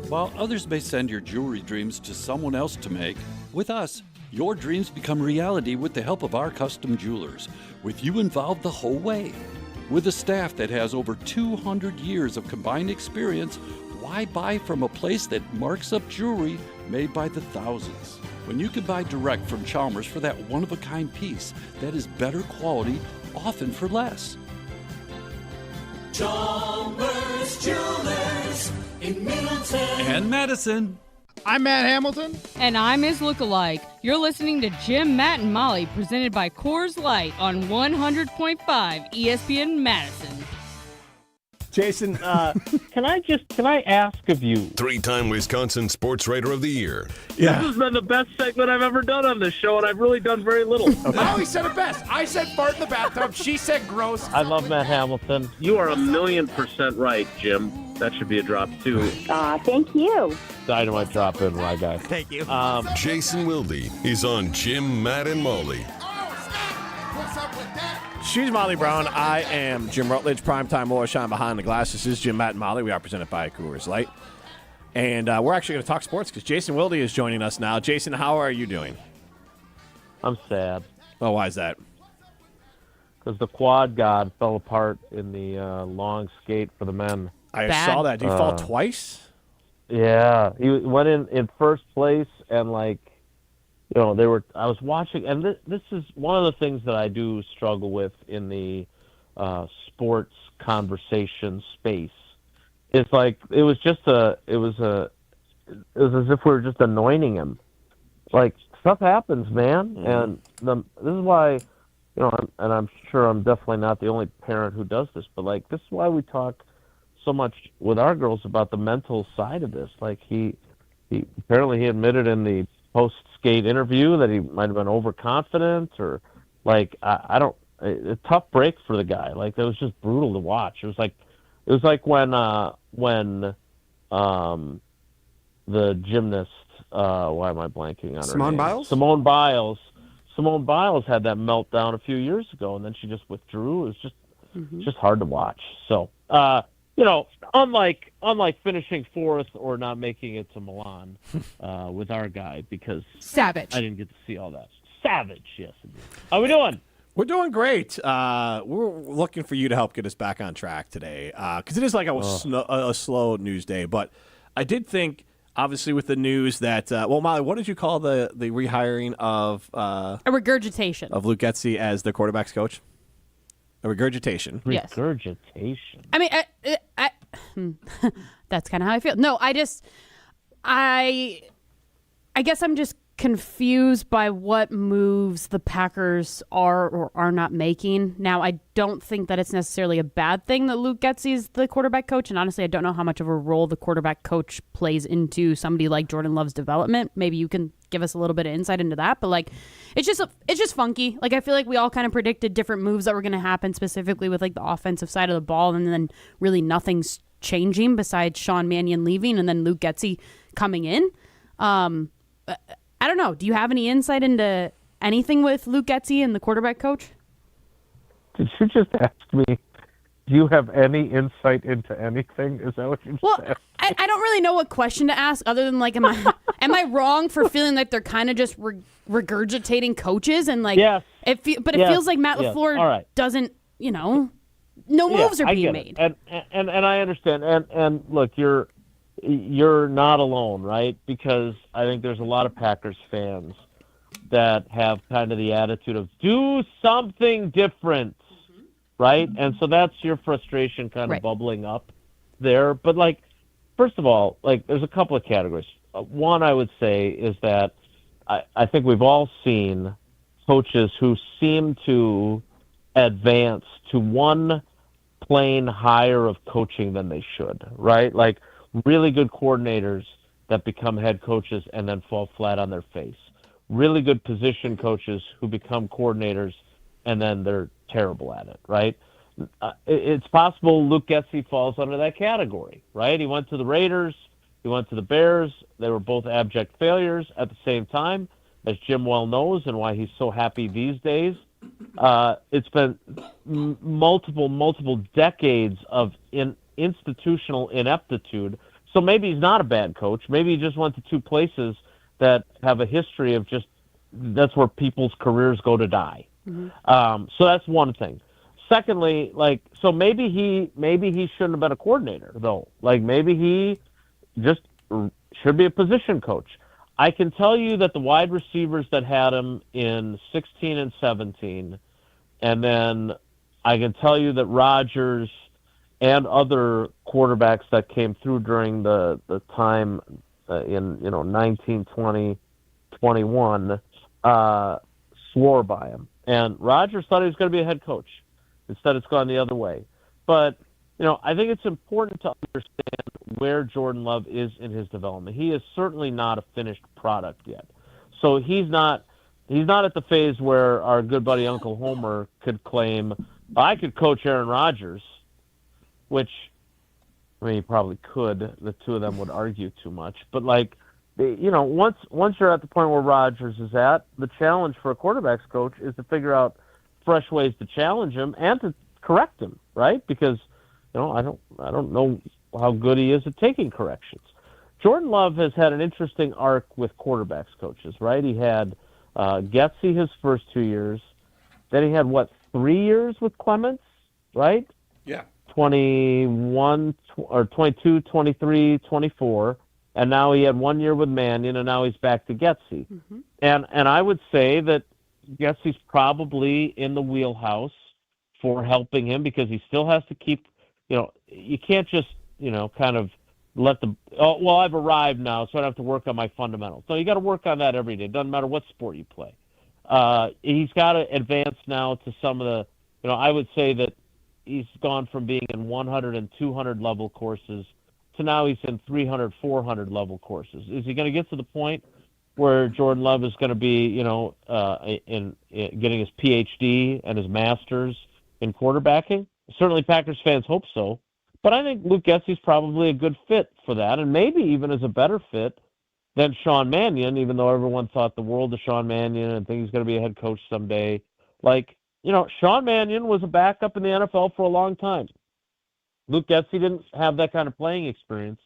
While others may send your jewelry dreams to someone else to make, with us, your dreams become reality with the help of our custom jewelers, with you involved the whole way. With a staff that has over 200 years of combined experience, why buy from a place that marks up jewelry made by the thousands? When you can buy direct from Chalmers for that one-of-a-kind piece that is better quality, often for less. Chalmers Jewelers in Middleton And Madison. I'm Matt Hamilton. And I'm his lookalike. You're listening to Jim, Matt, and Molly, presented by Coors Light on 100.5 ESPN Madison. Jason, can I ask of you? Three-time Wisconsin Sports Writer of the Year. This has been the best segment I've ever done on this show, and I've really done very little. Molly said it best. I said fart in the bathtub. She said gross. I love Matt Hamilton. You are 1,000,000% right, Jim. That should be a drop, too. Thank you. Dynamite drop in, my guy. Thank you. Jason Wilde is on Jim, Matt, and Molly. She's Molly Brown. I am Jim Rutledge. Primetime more shine behind the glass. This is Jim, Matt, and Molly. We are presented by Coors Light. And we're actually going to talk sports because Jason Wilde is joining us now. Jason, how are you doing? I'm sad. Oh, why is that? Because the quad god fell apart in the long skate for the men. I saw that. Did he fall twice? Yeah. He went in first place, and I was watching, and this is one of the things that I do struggle with in the sports conversation space. It's like it was as if we were just anointing him. Like, stuff happens, man, and this is why, and I'm sure I'm definitely not the only parent who does this, but like this is why we talk so much with our girls about the mental side of this. Like he apparently admitted in the post-skate interview that he might have been overconfident, or like a tough break for the guy. Like, it was just brutal to watch. It was like when the gymnast, why am I blanking on her Simone name? Biles? Simone Biles had that meltdown a few years ago, and then she just withdrew. It was just hard to watch. So unlike finishing fourth or not making it to Milan with our guy, because Savage. I didn't get to see all that. Savage, yes. Indeed. How we doing? We're doing great. We're looking for you to help get us back on track today, because it is like a slow news day. But I did think, obviously, with the news that Molly, what did you call the rehiring of a regurgitation of Luke Getsy as the quarterback's coach? A regurgitation. Yes. Regurgitation. I mean, that's kind of how I feel. No, I guess I'm just confused by what moves the Packers are or are not making. Now, I don't think that it's necessarily a bad thing that Luke Getsy is the quarterback coach, and honestly, I don't know how much of a role the quarterback coach plays into somebody like Jordan Love's development. Maybe you can give us a little bit of insight into that, but like, it's just funky. Like, I feel like we all kind of predicted different moves that were going to happen, specifically with like the offensive side of the ball, and then really nothing's changing besides Sean Mannion leaving and then Luke Getsy coming in. I don't know. Do you have any insight into anything with Luke Getsy and the quarterback coach? Did you just ask me, do you have any insight into anything? Is that what you just asked? I don't really know what question to ask other than like, am I wrong for feeling like they're kind of just regurgitating coaches and like, yes. It feels like Matt LaFleur doesn't, no moves are being made. And I understand. And look, you're not alone, right? Because I think there's a lot of Packers fans that have kind of the attitude of do something different, right? And so that's your frustration kind of bubbling up there. But like, first of all, like, there's a couple of categories. One, I would say, is that I think we've all seen coaches who seem to advance to one plane higher of coaching than they should, right? Like, really good coordinators that become head coaches and then fall flat on their face. Really good position coaches who become coordinators and then they're terrible at it, right? it's possible Luke Getsy falls under that category, right? He went to the Raiders. He went to the Bears. They were both abject failures at the same time, as Jim well knows, and why he's so happy these days. It's been multiple decades of institutional ineptitude. So maybe he's not a bad coach. Maybe he just went to two places that have a history of that's where people's careers go to die. So that's one thing. Secondly, so maybe he shouldn't have been a coordinator, though. Like, maybe he just should be a position coach. I can tell you that the wide receivers that had him in 16 and 17, and then I can tell you that Rodgers and other quarterbacks that came through during the time in 19, 20, 21 swore by him. And Rodgers thought he was going to be a head coach. Instead, it's gone the other way. But, I think it's important to understand where Jordan Love is in his development. He is certainly not a finished product yet. So he's not at the phase where our good buddy Uncle Homer could claim, I could coach Aaron Rodgers, which, he probably could. The two of them would argue too much. But, once you're at the point where Rodgers is at, the challenge for a quarterback's coach is to figure out fresh ways to challenge him and to correct him, right? Because, I don't know how good he is at taking corrections. Jordan Love has had an interesting arc with quarterbacks coaches, right? He had Getsy his first 2 years. Then he had, 3 years with Clements, right? Yeah. 21 or 22, 23, 24. And now he had 1 year with Mannion, and now he's back to Getsy. And I would say that Getsy's probably in the wheelhouse for helping him because he still has to keep, you can't just, kind of let I've arrived now, so I don't have to work on my fundamentals. So you got to work on that every day. It doesn't matter what sport you play. He's got to advance now to some of the, I would say that he's gone from being in 100 and 200 level courses to now he's in 300, 400 level courses. Is he going to get to the point where Jordan Love is going to be, in getting his PhD and his master's in quarterbacking? Certainly Packers fans hope so. But I think Luke Getsy's probably a good fit for that, and maybe even as a better fit than Sean Mannion, even though everyone thought the world of Sean Mannion and think he's going to be a head coach someday. Sean Mannion was a backup in the NFL for a long time. Luke Getsy didn't have that kind of playing experience,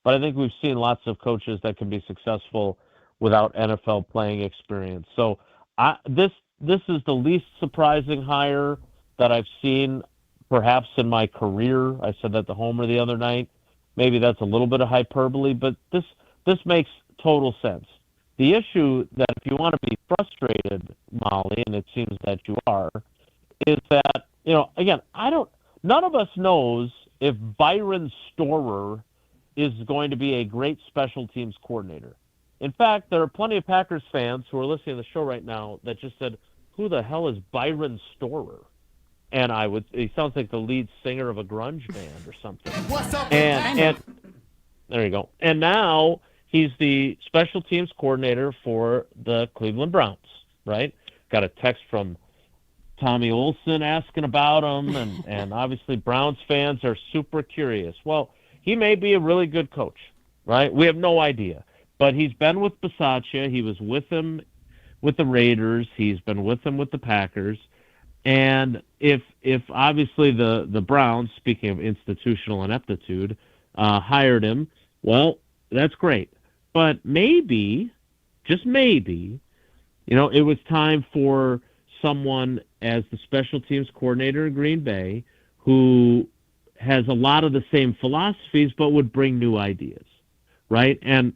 but I think we've seen lots of coaches that can be successful without NFL playing experience. So this is the least surprising hire that I've seen perhaps in my career. I said that to Homer the other night. Maybe that's a little bit of hyperbole, but this makes total sense. The issue that if you want to be frustrated, Molly, and it seems that you are, is that, again, none of us knows if Byron Storer is going to be a great special teams coordinator. In fact, there are plenty of Packers fans who are listening to the show right now that just said, who the hell is Byron Storer? And he sounds like the lead singer of a grunge band or something. What's up? And there you go. And now he's the special teams coordinator for the Cleveland Browns, right? Got a text from Tommy Olson asking about him, and obviously Browns fans are super curious. Well, he may be a really good coach, right? We have no idea. But he's been with Bisaccia. He was with him with the Raiders. He's been with him with the Packers. And if obviously the Browns, speaking of institutional ineptitude, hired him, well, that's great. But maybe, just maybe, it was time for someone as the special teams coordinator in Green Bay who has a lot of the same philosophies but would bring new ideas, right? And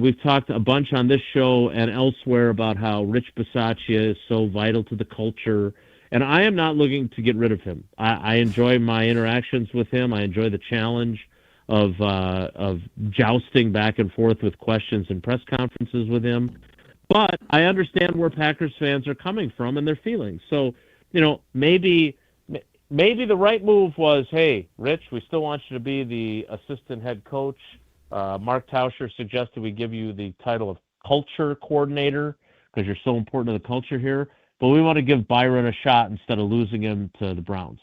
we've talked a bunch on this show and elsewhere about how Rich Bisaccia is so vital to the culture. And I am not looking to get rid of him. I enjoy my interactions with him. I enjoy the challenge of jousting back and forth with questions and press conferences with him. But I understand where Packers fans are coming from and their feelings. So, maybe the right move was, hey, Rich, we still want you to be the assistant head coach. Mark Tauscher suggested we give you the title of culture coordinator because you're so important to the culture here. But we want to give Byron a shot instead of losing him to the Browns.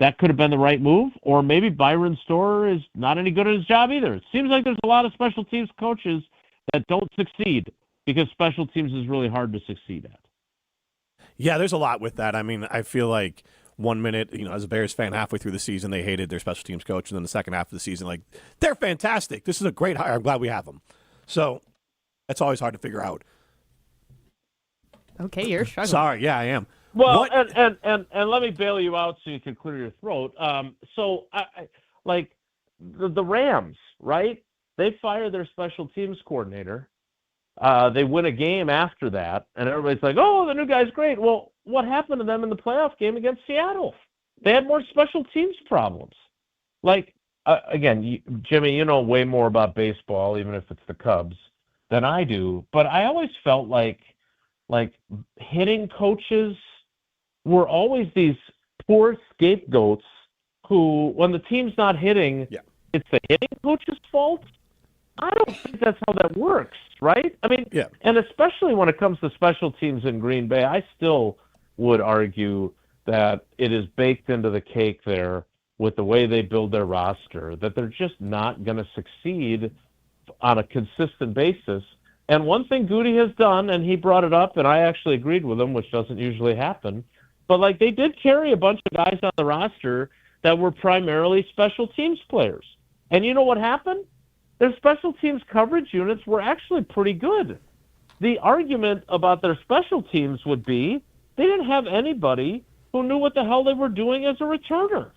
that could have been the right move, or maybe Byron Storer is not any good at his job either. It seems like there's a lot of special teams coaches that don't succeed because special teams is really hard to succeed at. Yeah, there's a lot with that. I mean, I feel like 1 minute, as a Bears fan, halfway through the season, they hated their special teams coach, and then the second half of the season, like, they're fantastic. This is a great hire. I'm glad we have them. So that's always hard to figure out. Okay, you're struggling. Sorry, yeah, I am. Well, and let me bail you out so you can clear your throat. So, the Rams, right? They fire their special teams coordinator. They win a game after that, and everybody's like, oh, the new guy's great. Well, what happened to them in the playoff game against Seattle? They had more special teams problems. Again, Jimmy, you know way more about baseball, even if it's the Cubs, than I do. But I always felt like hitting coaches were always these poor scapegoats who, when the team's not hitting, it's the hitting coach's fault. I don't think that's how that works, right? I mean, and especially when it comes to special teams in Green Bay, I still would argue that it is baked into the cake there with the way they build their roster, that they're just not going to succeed on a consistent basis. And one thing Goody has done, and he brought it up, and I actually agreed with him, which doesn't usually happen, but they did carry a bunch of guys on the roster that were primarily special teams players. And you know what happened? Their special teams coverage units were actually pretty good. The argument about their special teams would be they didn't have anybody who knew what the hell they were doing as a returner.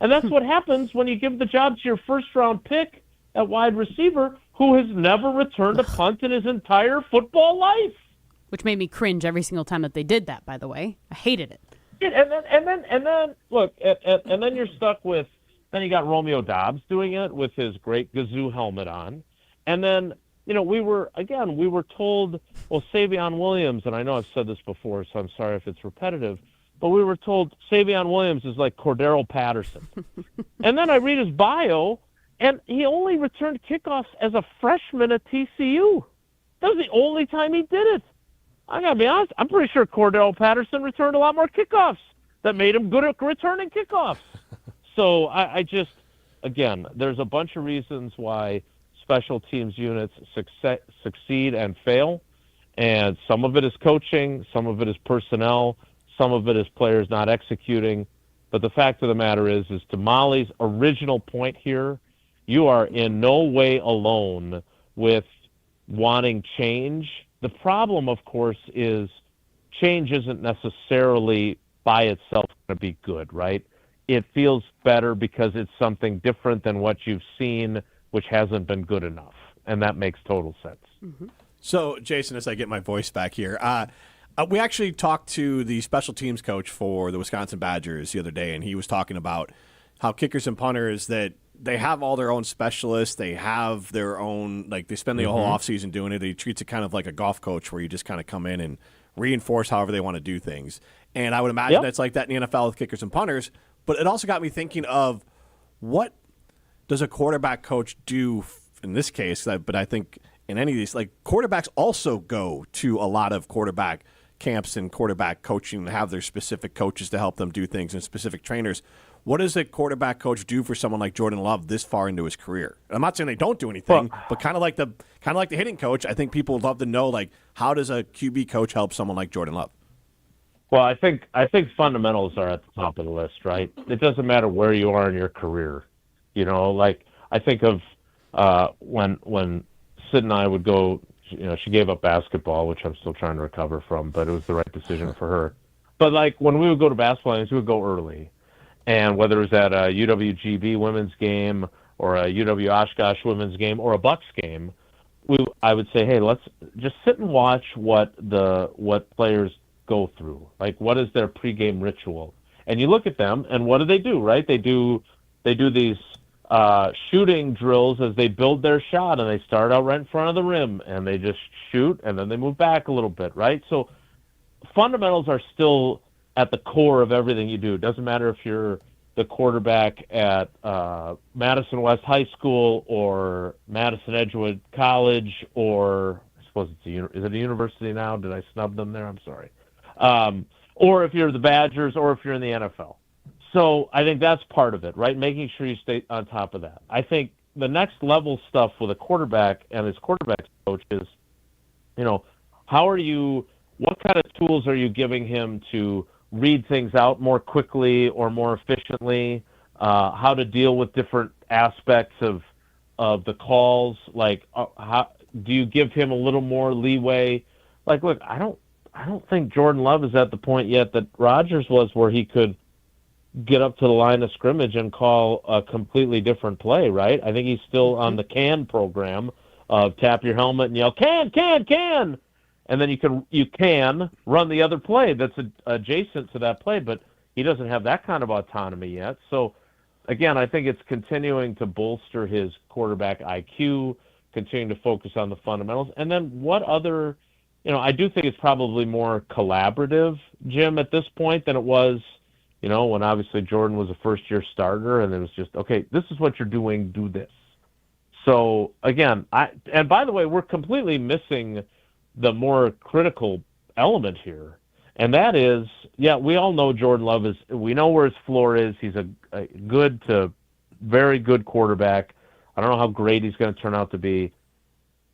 And that's what happens when you give the job to your first-round pick at wide receiver who has never returned a punt in his entire football life. Which made me cringe every single time that they did that, by the way. I hated it. And then look, and then you're stuck with, then you got Romeo Dobbs doing it with his great Gazoo helmet on. And then, we were told, well, Savion Williams, and I know I've said this before, so I'm sorry if it's repetitive, but we were told Savion Williams is like Cordero Patterson. And then I read his bio, and he only returned kickoffs as a freshman at TCU. That was the only time he did it. I got to be honest, I'm pretty sure Cordero Patterson returned a lot more kickoffs that made him good at returning kickoffs. So I just, again, there's a bunch of reasons why special teams units succeed and fail, and some of it is coaching, some of it is personnel, some of it is players not executing. But the fact of the matter is to Molly's original point here, you are in no way alone with wanting change. The problem, of course, is change isn't necessarily by itself going to be good, right? It feels better because it's something different than what you've seen, which hasn't been good enough. And that makes total sense. Mm-hmm. So, Jason, as I get my voice back here, we actually talked to the special teams coach for the Wisconsin Badgers the other day, and he was talking about how kickers and punters, that they have all their own specialists. They have their own, they spend the whole offseason doing it. He treats it kind of like a golf coach where you just kind of come in and reinforce however they want to do things. And I would imagine that's like that in the NFL with kickers and punters. But it also got me thinking of what does a quarterback coach do in this case? But I think in any of these, quarterbacks also go to a lot of quarterback camps and quarterback coaching and have their specific coaches to help them do things and specific trainers. What does a quarterback coach do for someone like Jordan Love this far into his career? And I'm not saying they don't do anything, but kind of like the hitting coach, I think people would love to know, how does a QB coach help someone like Jordan Love? Well, I think fundamentals are at the top of the list, right? It doesn't matter where you are in your career. I think of when Sid and I would go, she gave up basketball, which I'm still trying to recover from, but it was the right decision for her. But when we would go to basketball games, we would go early. And whether it was at a UWGB women's game or a UW Oshkosh women's game or a Bucks game, I would say, hey, let's just sit and watch what players go through. What is their pregame ritual? And you look at them, and what do, right? They do these shooting drills as they build their shot, and they start out right in front of the rim, and they just shoot, and then they move back a little bit, right? So fundamentals are still at the core of everything you do. It doesn't matter if you're the quarterback at Madison West High School or Madison Edgewood College, or I suppose is it a university now? Did I snub them there? I'm sorry. Or if you're the Badgers, or if you're in the NFL. So I think that's part of it, right? Making sure you stay on top of that. I think the next level stuff with a quarterback and his quarterback coach is, what kind of tools are you giving him to read things out more quickly or more efficiently? How to deal with different aspects of the calls? Like, how do you give him a little more leeway? Like, look, I don't think Jordan Love is at the point yet that Rodgers was, where he could get up to the line of scrimmage and call a completely different play, right? I think he's still on the can program of tap your helmet and yell, can, and then you can run the other play that's adjacent to that play, but he doesn't have that kind of autonomy yet. So, again, I think it's continuing to bolster his quarterback IQ, continuing to focus on the fundamentals, and then what other, I do think it's probably more collaborative, Jim, at this point than it was, when obviously Jordan was a first-year starter, and it was just, okay, this is what you're doing, do this. So, again, and by the way, we're completely missing the more critical element here, and that is, we all know Jordan Love we know where his floor is. He's a good to very good quarterback. I don't know how great he's going to turn out to be,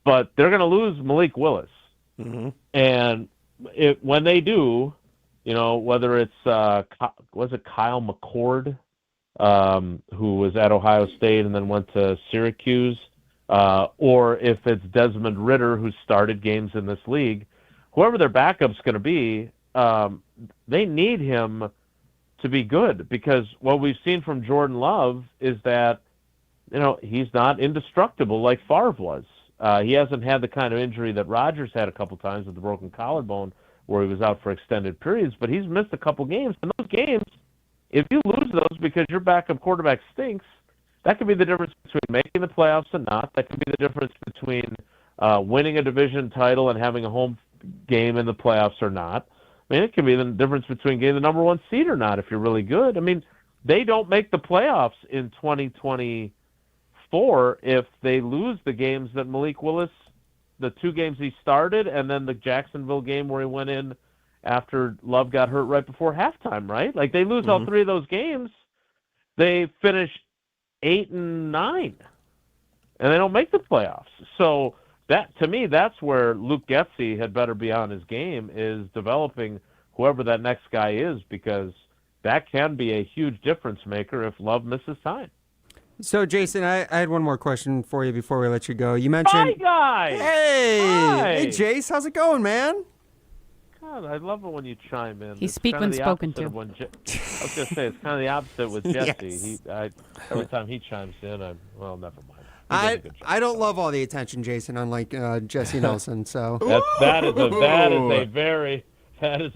but they're going to lose Malik Willis. Mm-hmm. And when they do, whether it's was it Kyle McCord, who was at Ohio State and then went to Syracuse, or if it's Desmond Ridder, who started games in this league, whoever their backup's going to be, they need him to be good, because what we've seen from Jordan Love is that, he's not indestructible like Favre was. He hasn't had the kind of injury that Rodgers had a couple times with the broken collarbone, where he was out for extended periods, but he's missed a couple games. And those games, if you lose those because your backup quarterback stinks, that could be the difference between making the playoffs and not. That could be the difference between winning a division title and having a home game in the playoffs or not. I mean, it could be the difference between getting the number one seed or not if you're really good. I mean, they don't make the playoffs in 2024 if they lose the games that Malik Willis, the 2 games he started, and then the Jacksonville game where he went in after Love got hurt right before halftime, right? Like, they lose all 3 of those games, they finish 8-9, and they don't make the playoffs. So that, to me, that's where Luke Getsy had better be on his game, is developing whoever that next guy is, because that can be a huge difference maker if Love misses time. So, Jason, I had one more question for you before we let you go. You mentioned... Hi, guys! Hey! Hi. Hey, Jace, how's it going, man? God, I love it when you chime in. He speaks when spoken to. I was going to say, it's kind of the opposite with Jesse. Yes. Every time he chimes in, never mind. I don't love all the attention, Jason, unlike Jesse Nelson. So that is a very fair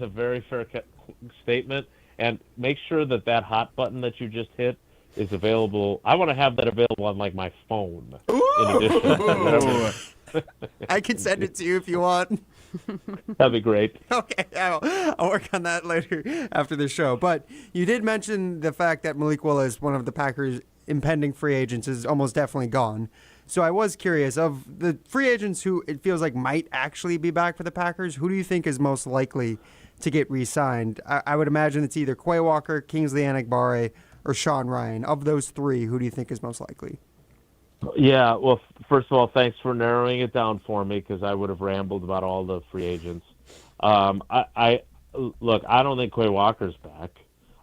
statement. And make sure that hot button that you just hit is available. I want to have that available on my phone. In addition, I can send it to you if you want. That'd be great. Okay, I'll work on that later after the show. But you did mention the fact that Malik Willis, one of the Packers' impending free agents, is almost definitely gone. So I was curious, of the free agents who it feels like might actually be back for the Packers, who do you think is most likely to get re-signed? I would imagine it's either Quay Walker, Kingsley Enagbare, or Sean Ryan. Of those 3, who do you think is most likely? Yeah, well, first of all, thanks for narrowing it down for me, because I would have rambled about all the free agents. Look, I don't think Quay Walker's back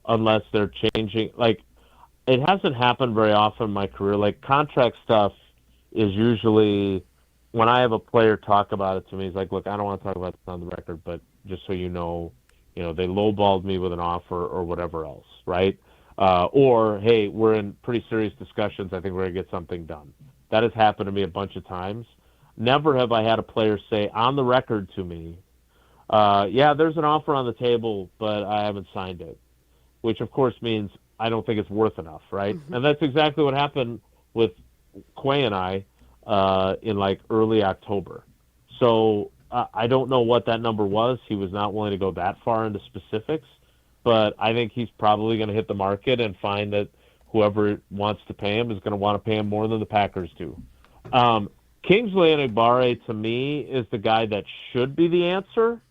unless they're changing. It hasn't happened very often in my career. Contract stuff is usually, when I have a player talk about it to me, he's like, look, I don't want to talk about this on the record, but just so you know, they lowballed me with an offer or whatever else, right? Or, hey, we're in pretty serious discussions. I think we're going to get something done. That has happened to me a bunch of times. Never have I had a player say on the record to me, there's an offer on the table, but I haven't signed it, which, of course, means I don't think it's worth enough, right? Mm-hmm. And that's exactly what happened with Quay and I in early October. So I don't know what that number was. He was not willing to go that far into specifics. But I think he's probably going to hit the market and find that whoever wants to pay him is going to want to pay him more than the Packers do. Kingsley Enagbare, to me, is the guy that should be the answer.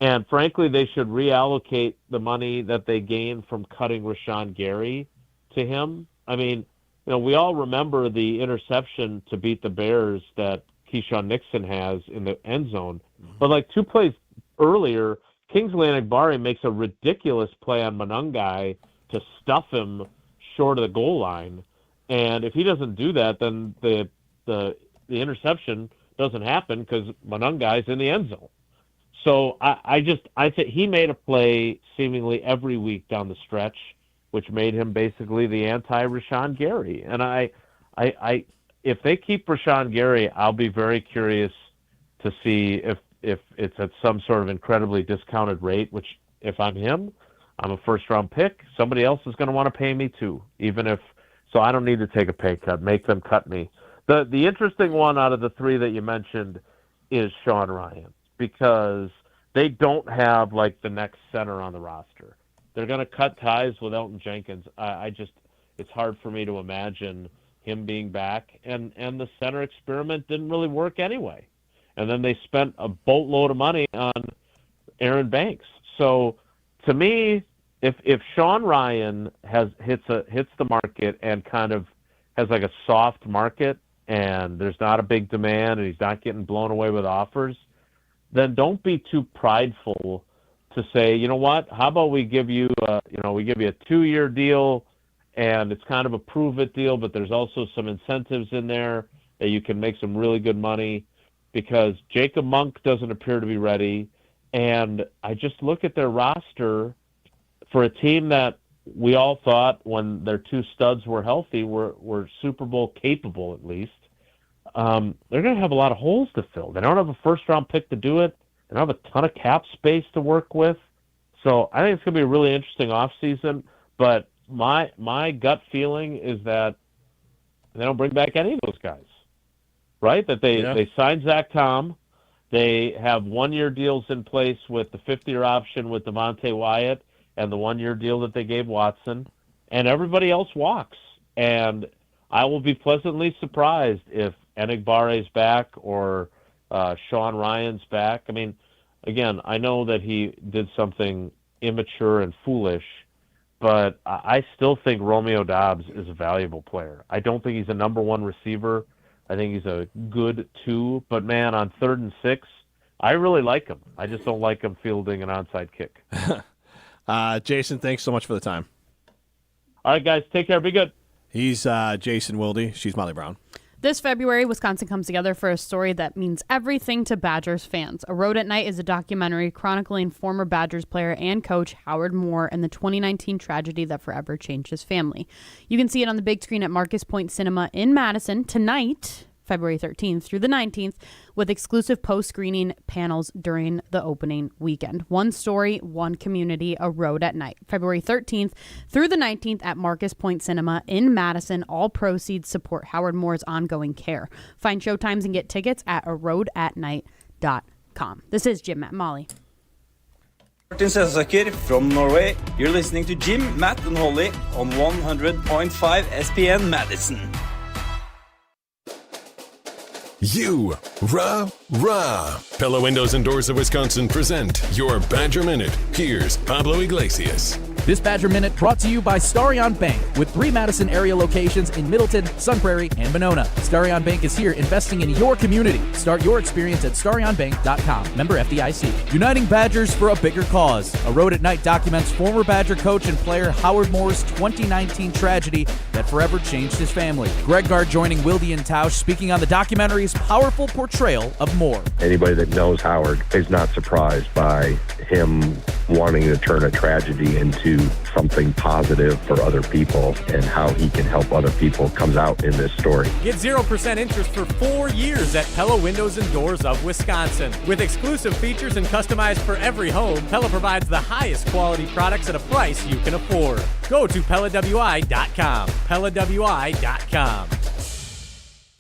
And frankly, they should reallocate the money that they gained from cutting Rashawn Gary to him. I mean, we all remember the interception to beat the Bears that Keyshawn Nixon has in the end zone. But like 2 plays earlier, Kingsley Enagbare makes a ridiculous play on Monangai to stuff him short of the goal line. And if he doesn't do that, then the interception doesn't happen because Monangai's in the end zone. So I think he made a play seemingly every week down the stretch, which made him basically the anti-Rashawn Gary. And I if they keep Rashawn Gary, I'll be very curious to see if it's at some sort of incredibly discounted rate, which if I'm him, I'm a first-round pick. Somebody else is going to want to pay me too, so I don't need to take a pay cut. Make them cut me. The interesting one out of the 3 that you mentioned is Sean Ryan, because they don't have like the next center on the roster. They're going to cut ties with Elton Jenkins. It's hard for me to imagine him being back, and the center experiment didn't really work anyway. And then they spent a boatload of money on Aaron Banks. So to me, if Sean Ryan hits the market and kind of has like a soft market, and there's not a big demand, and he's not getting blown away with offers, then don't be too prideful to say, you know what, how about we give you a 2-year deal, and it's kind of a prove-it deal, but there's also some incentives in there that you can make some really good money, because Jacob Monk doesn't appear to be ready. And I just look at their roster for a team that we all thought when their 2 studs were healthy were Super Bowl capable at least. They're going to have a lot of holes to fill. They don't have a first-round pick to do it. They don't have a ton of cap space to work with. So I think it's going to be a really interesting offseason. But my gut feeling is that they don't bring back any of those guys, right? That they signed Zach Tom. They have 1-year deals in place with the 5th-year option with Devontae Wyatt and the 1-year deal that they gave Watson. And everybody else walks. And I will be pleasantly surprised if Enigbare's back or Sean Ryan's back. I mean, again, I know that he did something immature and foolish, but I still think Romeo Doubs is a valuable player. I don't think he's a number 1 receiver. I think he's a good 2, but man, on 3rd and 6, I really like him. I just don't like him fielding an onside kick. Jason, thanks so much for the time. All right, guys, take care. Be good. He's Jason Wilde. She's Molly Brown. This February, Wisconsin comes together for a story that means everything to Badgers fans. A Road at Night is a documentary chronicling former Badgers player and coach Howard Moore and the 2019 tragedy that forever changed his family. You can see it on the big screen at Marcus Point Cinema in Madison tonight, February 13th through the 19th, with exclusive post-screening panels during the opening weekend. One story, one community, A Road at Night. February 13th through the 19th at Marcus Point Cinema in Madison. All proceeds support Howard Moore's ongoing care. Find showtimes and get tickets at aroadatnight.com. This is Jim, Matt, and Molly. Martin Sesaker from Norway. You're listening to Jim, Matt, and Holly on 100.5 ESPN Madison. You, rah, rah. Pella Windows and Doors of Wisconsin present your Badger Minute. Here's Pablo Iglesias. This Badger Minute brought to you by Starion Bank with 3 Madison area locations in Middleton, Sun Prairie, and Monona. Starion Bank is here investing in your community. Start your experience at starionbank.com. Member FDIC. Uniting Badgers for a bigger cause. A Road at Night documents former Badger coach and player Howard Moore's 2019 tragedy that forever changed his family. Greg Gard joining Wilde and Tausch speaking on the documentary's powerful portrayal of Moore. Anybody that knows Howard is not surprised by him wanting to turn a tragedy into something positive for other people, and how he can help other people comes out in this story. Get 0% interest for 4 years at Pella Windows and Doors of Wisconsin. With exclusive features and customized for every home, Pella provides the highest quality products at a price you can afford. Go to PellaWI.com. PellaWI.com.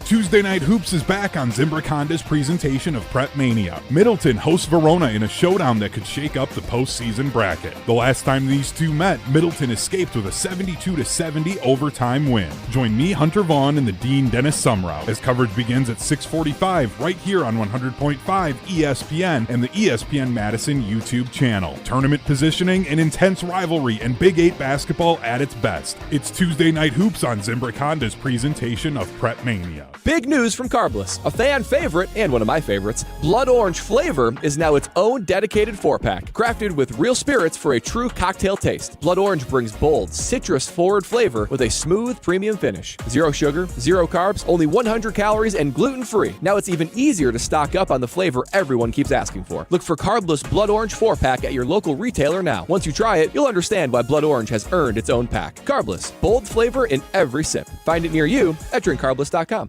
Tuesday Night Hoops is back on Zimbrick Honda's presentation of Prep Mania. Middleton hosts Verona in a showdown that could shake up the postseason bracket. The last time these two met, Middleton escaped with a 72-70 overtime win. Join me, Hunter Vaughn, and the Dean Dennis Sumrow as coverage begins at 6:45 right here on 100.5 ESPN and the ESPN Madison YouTube channel. Tournament positioning, an intense rivalry, and Big 8 basketball at its best. It's Tuesday Night Hoops on Zimbrick Honda's presentation of Prep Mania. Big news from Carbless. A fan favorite, and one of my favorites, Blood Orange flavor is now its own dedicated 4-pack. Crafted with real spirits for a true cocktail taste. Blood Orange brings bold, citrus-forward flavor with a smooth, premium finish. 0 sugar, 0 carbs, only 100 calories, and gluten-free. Now it's even easier to stock up on the flavor everyone keeps asking for. Look for Carbless Blood Orange 4-pack at your local retailer now. Once you try it, you'll understand why Blood Orange has earned its own pack. Carbless, bold flavor in every sip. Find it near you at drinkcarbless.com.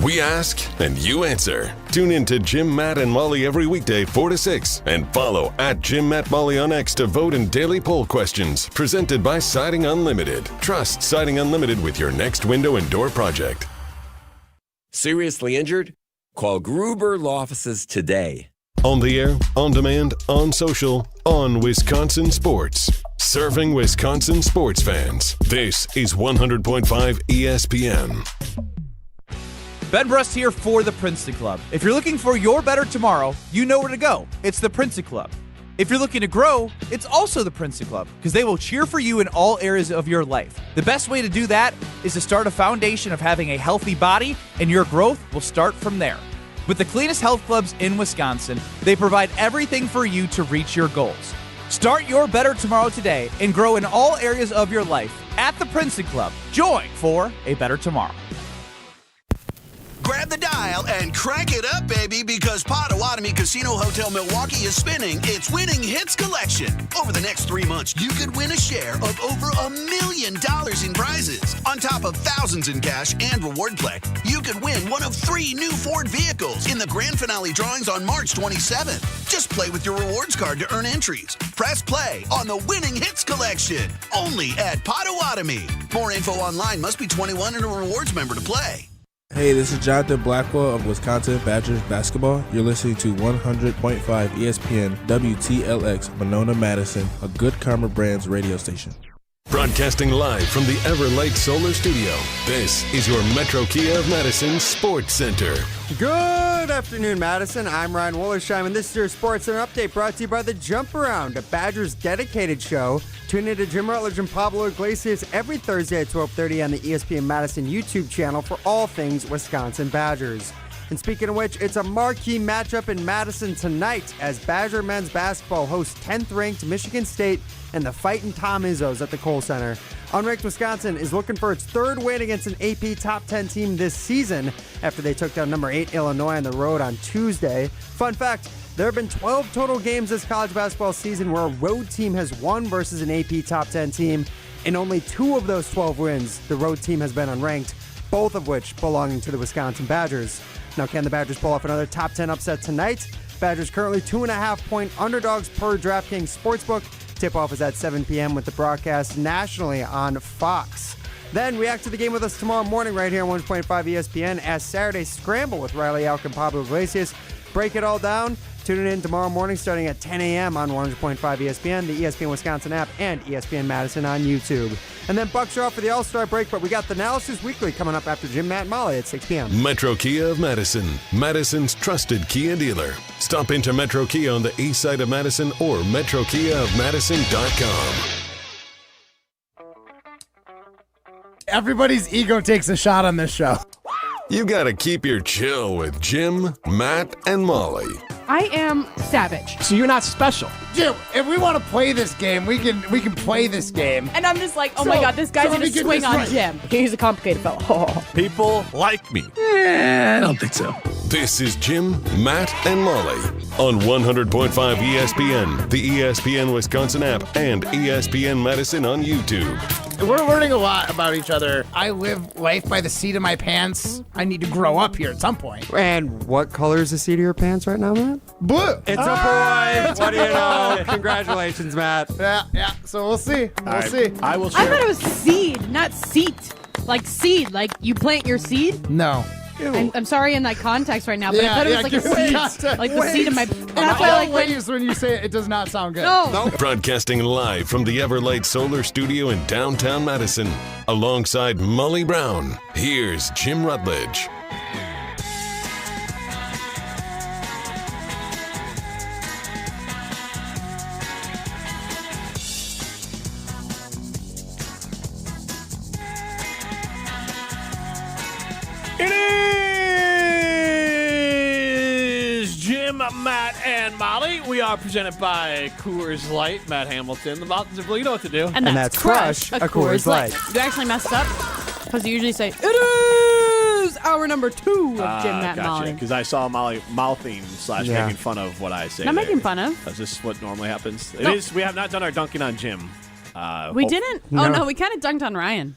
We ask and you answer. Tune in to Jim, Matt, and Molly every weekday 4 to 6 and follow at Jim, Matt, Molly on X to vote in daily poll questions presented by Siding Unlimited. Trust Siding Unlimited with your next window and door project. Seriously injured? Call Gruber Law Offices today. On the air, on demand, on social, on Wisconsin Sports. Serving Wisconsin sports fans. This is 100.5 ESPN. Ben Brust here for the Princeton Club. If you're looking for your better tomorrow, you know where to go. It's the Princeton Club. If you're looking to grow, it's also the Princeton Club, because they will cheer for you in all areas of your life. The best way to do that is to start a foundation of having a healthy body, and your growth will start from there. With the cleanest health clubs in Wisconsin, they provide everything for you to reach your goals. Start your better tomorrow today and grow in all areas of your life at the Princeton Club. Join for a better tomorrow. Grab the dial and crank it up, baby, because Potawatomi Casino Hotel Milwaukee is spinning its Winning Hits collection. Over the next 3 months, you could win a share of over $1 million in prizes. On top of thousands in cash and reward play, you could win one of 3 new Ford vehicles in the grand finale drawings on March 27th. Just play with your rewards card to earn entries. Press play on the Winning Hits collection, only at Potawatomi. More info online. Must be 21 and a rewards member to play. Hey, this is Jonathan Blackwell of Wisconsin Badgers basketball. You're listening to 100.5 ESPN WTLX Monona, Madison, a Good Karma Brands radio station. Broadcasting live from the Everlight Solar Studio, this is your Metro Kia of Madison Sports Center. Good afternoon, Madison. I'm Ryan Wollersheim, and this is your Sports Center update brought to you by the Jump Around, a Badgers dedicated show. Tune in to Jim Rutledge and Pablo Iglesias every Thursday at 12:30 on the ESPN Madison YouTube channel for all things Wisconsin Badgers. And speaking of which, it's a marquee matchup in Madison tonight as Badger men's basketball hosts 10th-ranked Michigan State and the Fightin' Tom Izzos at the Kohl Center. Unranked Wisconsin is looking for its 3rd win against an AP top 10 team this season after they took down number 8 Illinois on the road on Tuesday. Fun fact, there have been 12 total games this college basketball season where a road team has won versus an AP top 10 team. In only 2 of those 12 wins, the road team has been unranked, both of which belonging to the Wisconsin Badgers. Now, can the Badgers pull off another top 10 upset tonight? Badgers currently 2.5-point underdogs per DraftKings Sportsbook. Tip-off is at 7 p.m. with the broadcast nationally on Fox. Then react to the game with us tomorrow morning right here on 1.5 ESPN as Saturday Scramble with Riley Alk and Pablo Iglesias. Break it all down. Tune in tomorrow morning starting at 10 a.m. on 100.5 ESPN, the ESPN Wisconsin app, and ESPN Madison on YouTube. And then Bucks are off for the All-Star break, but we got the Analysis Weekly coming up after Jim, Matt, and Molly at 6 p.m. Metro Kia of Madison, Madison's trusted Kia dealer. Stop into Metro Kia on the east side of Madison or metrokiaofmadison.com. Everybody's ego takes a shot on this show. You gotta keep your chill with Jim, Matt, and Molly. I am savage. So you're not special. Jim, if we want to play this game, we can play this game. And I'm just like, oh my God, this guy's going to swing on Jim. He's a complicated fellow. People like me. I don't think so. This is Jim, Matt, and Molly on 100.5 ESPN, the ESPN Wisconsin app, and ESPN Madison on YouTube. We're learning a lot about each other. I live life by the seat of my pants. I need to grow up here at some point. And what color is the seat of your pants right now, Matt? Blue. It's a boy. What do you know? Congratulations, Matt. Yeah. So we'll see. We'll see. I will share. I thought it was seed, not seat. Like seed, like you plant your seed? No. I'm sorry in that context right now, but I thought it was like a seat. Like the seat of my... That's why I like when you say it does not sound good. No. Broadcasting live from the Everlight Solar Studio in downtown Madison, alongside Molly Brown, here's Jim Rutledge. It is Jim, Matt, and Molly. We are presented by Coors Light. Matt Hamilton, the Mountains of Blue. You know what to do. And that's Crush, a Coors Light. You actually messed up because you usually say, it is hour number 2 of Jim, Matt, and Molly. Because I saw Molly mouthing / making fun of what I say. Not making fun of. Is this what normally happens? It is. We have not done our dunking on Jim. We didn't? Oh, no, we kind of dunked on Ryan.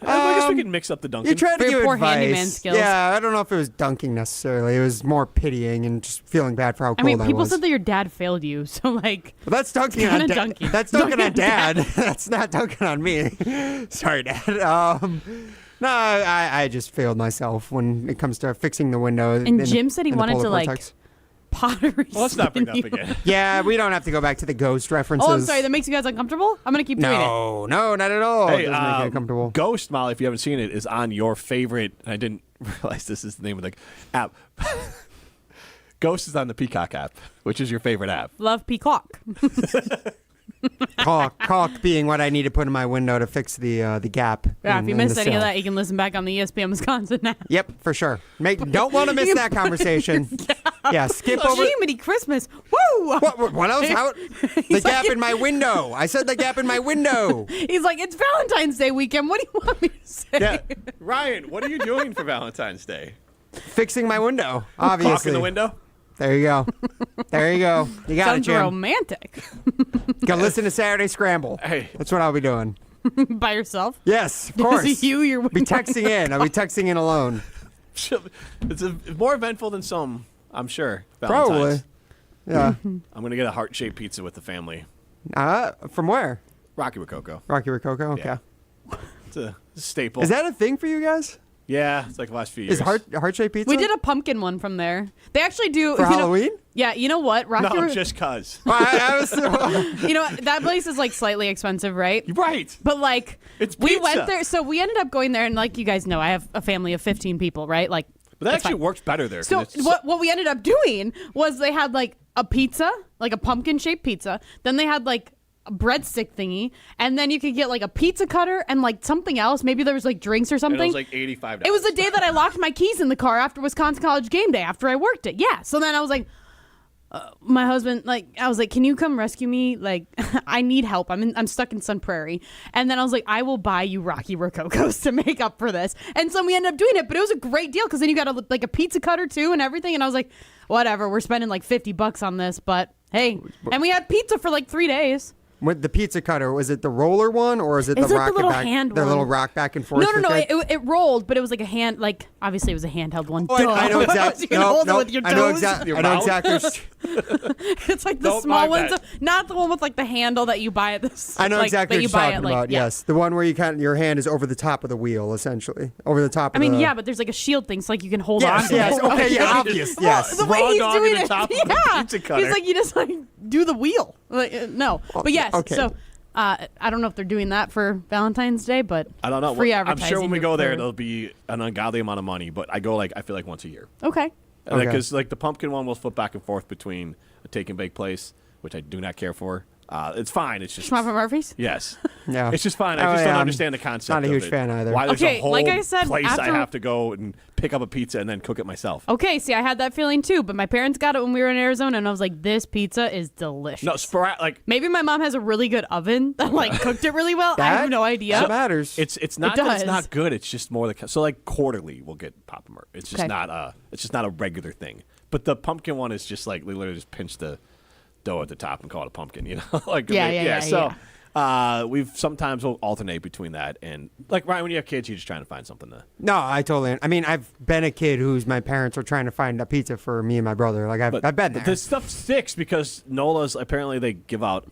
I guess we can mix up the dunking. You tried to give poor advice. handyman skills. Yeah, I don't know if it was dunking necessarily. It was more pitying and just feeling bad for how cold I was. People said that your dad failed you, so like... Well, that's dunking on Dad. That's dunking on Dad. That's not dunking on me. Sorry, Dad. No, I just failed myself when it comes to fixing the window. And Jim said he wanted to, like, pottery. Well, let's not bring that up again. Yeah, we don't have to go back to the ghost references. Oh, I'm sorry. That makes you guys uncomfortable? I'm going to keep doing it. No, not at all. Hey, it doesn't make it uncomfortable. Ghost, Molly, if you haven't seen it, is on your favorite. I didn't realize this is the name of the app. Ghost is on the Peacock app, which is your favorite app. Love Peacock. Caulk being what I need to put in my window to fix the gap. Yeah, if you missed any of that, you can listen back on the ESPN Wisconsin app. Yep, for sure. Don't want to miss that conversation. Yeah, skip over. Jiminy Christmas. Woo! What else? The gap in my window. I said the gap in my window. He's like, it's Valentine's Day weekend. What do you want me to say? Yeah. Ryan, what are you doing for Valentine's Day? Fixing my window, obviously. Caulking the window? There you go. There you go. You got Sounds it, Jim. romantic. Go listen to Saturday Scramble. Hey. That's what I'll be doing. By yourself? Yes, of course. Is it you? You're be texting in. I'll be texting in alone. It's more eventful than some, I'm sure. Valentine's. Probably. Yeah. I'm going to get a heart-shaped pizza with the family. From where? Rocky Rococo. Rocky Rococo? Okay. Yeah. It's a staple. Is that a thing for you guys? Yeah, it's like the last few years. Is heart-shaped pizza? We did a pumpkin one from there. They actually do. For Halloween? Yeah, you know what? No, just cuz. You know, that place is like slightly expensive, right? Right. But like, it's we pizza. went there. So we ended up going there, and like you guys know, I have a family of 15 people, right? Like, but that actually works better there. So what we ended up doing was they had like a pizza, like a pumpkin-shaped pizza. Then they had like a breadstick thingy, and then you could get like a pizza cutter and like something else. Maybe there was like drinks or something. And it was like $85. It was the day that I locked my keys in the car after Wisconsin College game day after I worked it. Yeah. So then I was like, my husband, like, I was like, can you come rescue me? Like, I need help. I'm stuck in Sun Prairie. And then I was like, I will buy you Rocky Rococos to make up for this. And so we ended up doing it, but it was a great deal because then you got a pizza cutter too and everything. And I was like, whatever, we're spending like $50 on this, but hey. And we had pizza for like 3 days. With the pizza cutter, was it the roller one or is it the rock little back, hand the one? little rock back and forth? No. It rolled, but it was like a hand. Like obviously, it was a handheld one. Oh, I know exactly. You can hold it with your toes. I know exactly. It's like the small ones, not the one with like the handle that you buy at this. I know like, exactly what you you're buy talking at, about. yeah. Yes, the one where your hand is over the top of the wheel, essentially, over the top. Yeah, but there's like a shield thing, so like you can hold on. to Yes. it. Okay. Yeah. Obvious. Yes. The way he's doing it, top of the pizza cutter. He's like, you just like do the wheel. Like, no, but yes. Okay. So. I don't know if they're doing that for Valentine's Day, but I don't know. Free I'm advertising. sure when we go there, it'll be an ungodly amount of money. But I go I feel like once a year. Okay. Because like the pumpkin one will flip back and forth between a take and bake place, which I do not care for. It's fine. It's just Schmapper Murphy's. Yes. Yeah. It's just fine. I just don't understand the concept. Not a huge of it. fan either. Why there's a whole like I said, place after- I have to go and pick up a pizza and then cook it myself. Okay, see, I had that feeling too, but my parents got it when we were in Arizona, and I was like, "This pizza is delicious." No, maybe my mom has a really good oven that like cooked it really well. I have no idea. That matters. It's not that it's not good. It's just more so like quarterly we'll get Papa Murphy. It's just not a regular thing. But the pumpkin one is just like they literally just pinch the dough at the top and call it a pumpkin. You know, like So we've sometimes we'll alternate between that and like Ryan, when you have kids, you're just trying to find something to. No, I totally. I mean, I've been a kid whose my parents were trying to find a pizza for me and my brother. Like I've been there. The stuff sticks because Nola's apparently they give out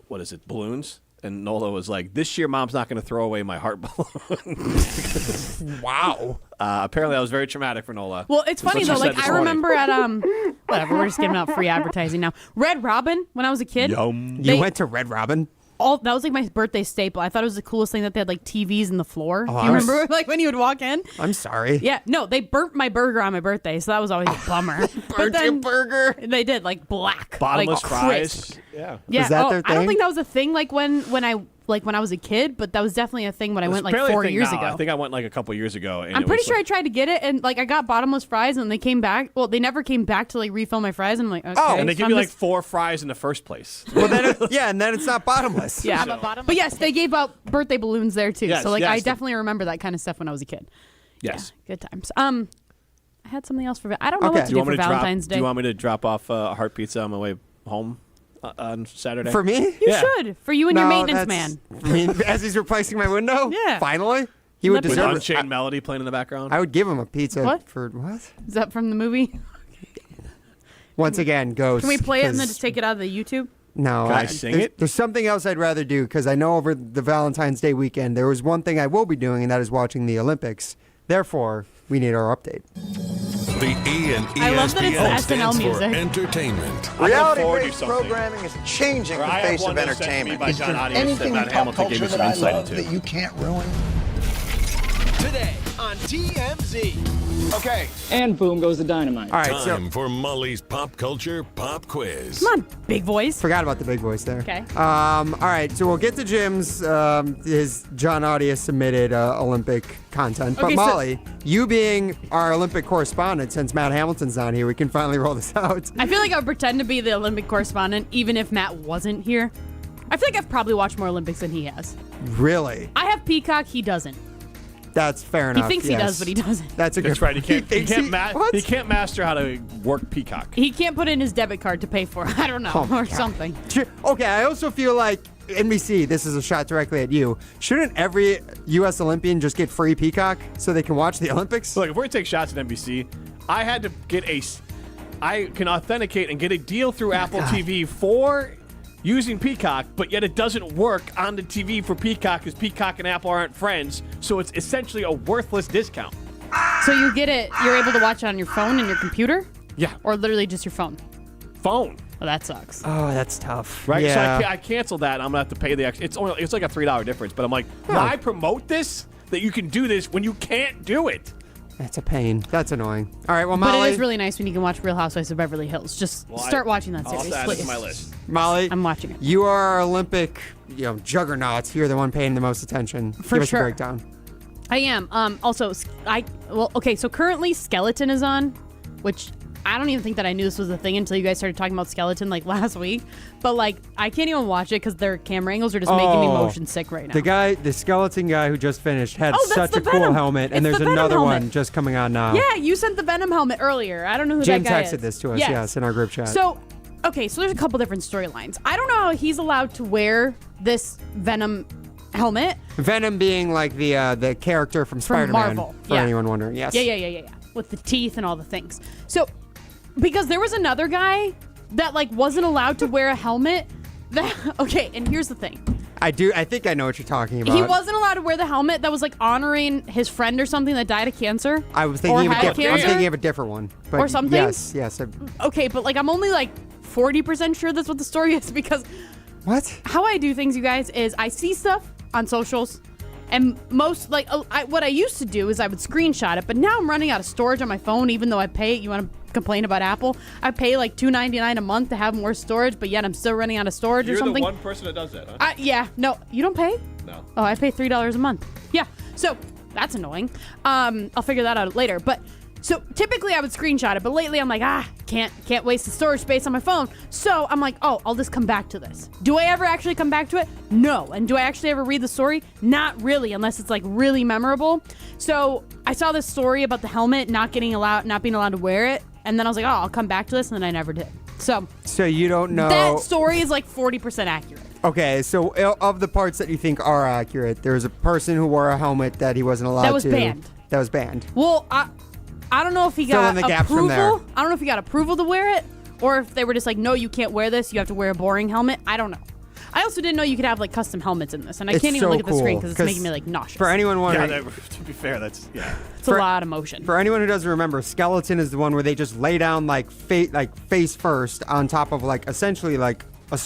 what is it, balloons. and Nola was like, "This year, Mom's not going to throw away my heart balloon." Wow. Apparently, that was very traumatic for Nola. Well, it's That's funny what though. she Like said this I morning. remember at whatever, we're just giving out free advertising now. Red Robin when I was a kid. You went to Red Robin? That was like my birthday staple. I thought it was the coolest thing that they had like TVs in the floor. Oh, Do I you was- remember like when you would walk in? I'm sorry. Yeah, no, they burnt my burger on my birthday, so that was always a bummer. Burnt your burger? They did, like black, Bottomless like fries. crisp. Yeah. Yeah, Was that their I don't thing? think that was a thing like when I was a kid, but that was definitely a thing when I went like Apparently a 4 thing years now. ago. I think I went like a couple years ago. And I'm it pretty was sure I like, tried to get it, and like I got bottomless fries, and they came back. Well, they never came back to like refill my fries, and I'm like, okay. and they so give I'm you like just- 4 fries in the first place. Well, then and then it's not bottomless. yeah. But yes, they gave out birthday balloons there too. Yes, so like yes, I the- definitely remember that kind of stuff when I was a kid. Yes. Good times. I had something else for. I don't know what to do for Valentine's Day. Do you want me to drop off a heart pizza on my way home on Saturday? For me? You should. For you and your maintenance man. I mean, as he's replacing my window? Yeah. Finally? He would With deserve it. Unchained Melody playing in the background? I would give him a pizza What? for what? Is that from the movie? Once again, Ghost. Can we play it and then 'cause- just take it out of the YouTube? No. Can I sing there's, it? There's something else I'd rather do because I know over the Valentine's Day weekend there was one thing I will be doing, and that is watching the Olympics. Therefore, we need our update. The E and ESPN I love that it's the SNL stands for music. entertainment. Reality-based programming is changing the I face have one of that's sent to me entertainment. by John Audience Anything that in Matt pop Hamilton gave culture me some that I insight love into. that you can't ruin? Today on TMZ. Okay. And boom goes the dynamite. All right, so Time for Molly's pop culture pop quiz. Come on, big voice. forgot about the big voice there. Okay. All right, so we'll get to Jim's his John Audius submitted Olympic content. But Okay, so- Molly, you being our Olympic correspondent, since Matt Hamilton's not here, we can finally roll this out. I feel like I would pretend to be the Olympic correspondent even if Matt wasn't here. I feel like I've probably watched more Olympics than he has. Really? I have Peacock, he doesn't. That's fair He enough. thinks he does, but he doesn't. That's a good That's right. He thinks what? can't master how to work Peacock. He can't put in his debit card to pay for it. I don't know. Oh my or God. something. Okay, I also feel like NBC, this is a shot directly at you. Shouldn't every U.S. Olympian just get free Peacock so they can watch the Olympics? Look, if we're going to take shots at NBC, I had to get I can authenticate and get a deal through Apple TV for using Peacock, but yet it doesn't work on the TV for Peacock because Peacock and Apple aren't friends, so it's essentially a worthless discount. So you get it, you're able to watch it on your phone and your computer? Yeah. Or literally just your phone? Phone. Well, that sucks. Oh, that's tough. Right? Yeah. So I canceled that. I'm going to have to pay the extra. It's like a $3 difference, but I'm like, why promote this? That you can do this when you can't do it. That's a pain. That's annoying. All right, well, But Molly. it is really nice when you can watch Real Housewives of Beverly Hills. Just start watching that I'll series, add it please. to my list. Molly, I'm watching it. you are our Olympic, juggernauts. You're the one paying the most attention. For Give us sure. a breakdown. I am. Also, so currently Skeleton is on, which I don't even think that I knew this was a thing until you guys started talking about Skeleton like last week. But like, I can't even watch it because their camera angles are just making me motion sick right now. The skeleton guy who just finished had Oh, that's such the a cool Venom. helmet, and It's there's the Venom another helmet. one just coming on now. Yeah, you sent the Venom helmet earlier. I don't know who Jim that guy texted is. this to us, yes, in our group chat. So, okay, so there's a couple different storylines. I don't know how he's allowed to wear this Venom helmet. Venom being like the character from Spider-Man, Marvel, for yeah. anyone wondering. Yes. Yeah. With the teeth and all the things. So, because there was another guy that like wasn't allowed to wear a helmet. Okay, and here's the thing. I think I know what you're talking about. He wasn't allowed to wear the helmet that was like honoring his friend or something that died of cancer. I was thinking or of had I'm cancer. thinking of a different one. But Or something? Yes. Okay, but like I'm only like 40% sure that's what the story is because what? How I do things, you guys, is I see stuff on socials, and most like what I used to do is I would screenshot it, but now I'm running out of storage on my phone. Even though I pay it, you want to complain about Apple? I pay like $2.99 a month to have more storage, but yet I'm still running out of storage or something. You're the one person that does that, huh? Yeah, no, you don't pay? No. Oh, I pay $3 a month. Yeah, so that's annoying. I'll figure that out later. But so typically I would screenshot it, but lately I'm like, can't waste the storage space on my phone. So I'm like, I'll just come back to this. Do I ever actually come back to it? No. And do I actually ever read the story? Not really, unless it's like really memorable. So I saw this story about the helmet not being allowed to wear it, and then I was like, I'll come back to this, and then I never did. So you don't know that story is like 40% accurate. Okay, so of the parts that you think are accurate, there's a person who wore a helmet that he wasn't allowed to. That was banned. That was banned. Well, I don't know if he Fill got in the gaps approval. from there. I don't know if he got approval to wear it, or if they were just like, no, you can't wear this. You have to wear a boring helmet. I don't know. I also didn't know you could have like custom helmets in this, and I It's can't even so look at the screen cool, because it's 'cause making me like nauseous. For anyone wondering, to be fair, that's it's a lot of motion. For anyone who doesn't remember, skeleton is the one where they just lay down like face first on top of like essentially like a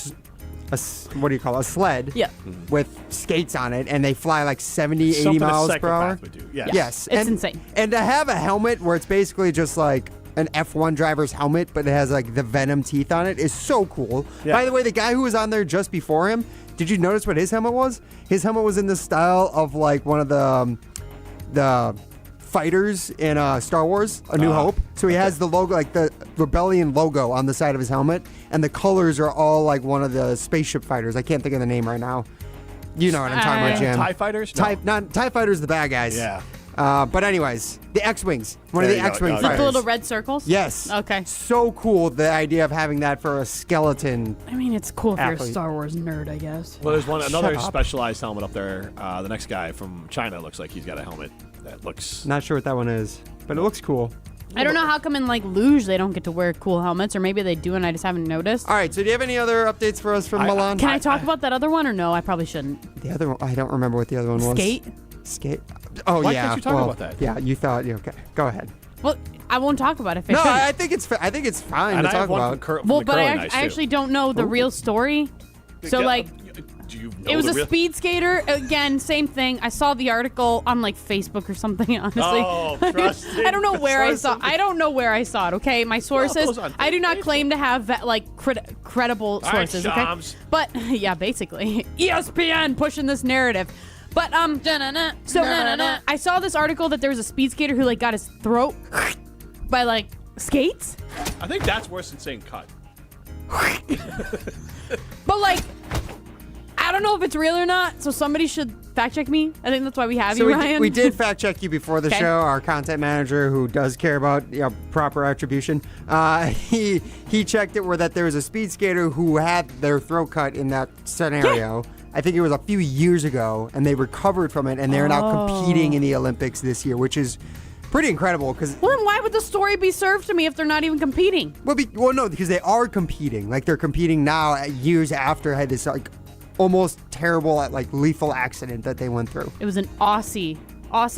what do you call it? A sled? Yeah. With skates on it, and they fly like 70, 80 Something a miles per hour. psychopath would do, yes. Yes. It's insane. And to have a helmet where it's basically just like an F1 driver's helmet, but it has like the Venom teeth on it is so cool. Yeah. By the way, the guy who was on there just before him, did you notice what his helmet was? His helmet was in the style of like one of the fighters in Star Wars, A New Hope. So he has the logo, like the Rebellion logo on the side of his helmet, and the colors are all like one of the spaceship fighters. I can't think of the name right now. You know what I'm talking about, Jim. TIE fighters? No. TIE fighters, the bad guys. Yeah. But anyways, the X-Wings. One of There the you go. X-Wing Got it. fighters. The little red circles? Yes. Okay. So cool, the idea of having that for a skeleton. I mean, it's cool if you're a athlete. Star Wars nerd, I guess. Well, there's another up. specialized helmet up there. The next guy from China looks like he's got a helmet that looks. Not sure what that one is, but it looks cool. I don't know how come in like luge they don't get to wear cool helmets, or maybe they do and I just haven't noticed. All right, so do you have any other updates for us from Milan? Can I talk about that other one or no? I probably shouldn't. The other one, I don't remember what the other one was. Skate? Oh, Why yeah. can't you talk about that? Yeah, you thought, okay, go ahead. Well, I won't talk about it if I No, shouldn't. I think it's fine And to I talk have one about. from Well, the but I, curling I ice, too. actually don't know the real story. So, Yeah, like, do you know it was the a real- speed skater. Again, same thing. I saw the article on, like, Facebook or something, honestly. Oh, trusting I don't know where I saw sources. I don't know where I saw it, okay? My sources, those on I do not claim to have, credible All right, sources, okay? Shams. But, yeah, basically. ESPN pushing this narrative. But, so, I saw this article that there was a speed skater who, like, got his throat by, like, skates. I think that's worse than saying cut. But, like, I don't know if it's real or not, so somebody should fact check me. I think that's why we have So you, Ryan. we did fact check you before the Okay. show. Our content manager, who does care about proper attribution, he checked it where that there was a speed skater who had their throat cut in that scenario. I think it was a few years ago, and they recovered from it, and they're now competing in the Olympics this year, which is pretty incredible. Because Well, then why would the story be served to me if they're not even competing? well, no, because they are competing. Like they're competing now, years after had this like almost terrible, like lethal accident that they went through. It was an Aussie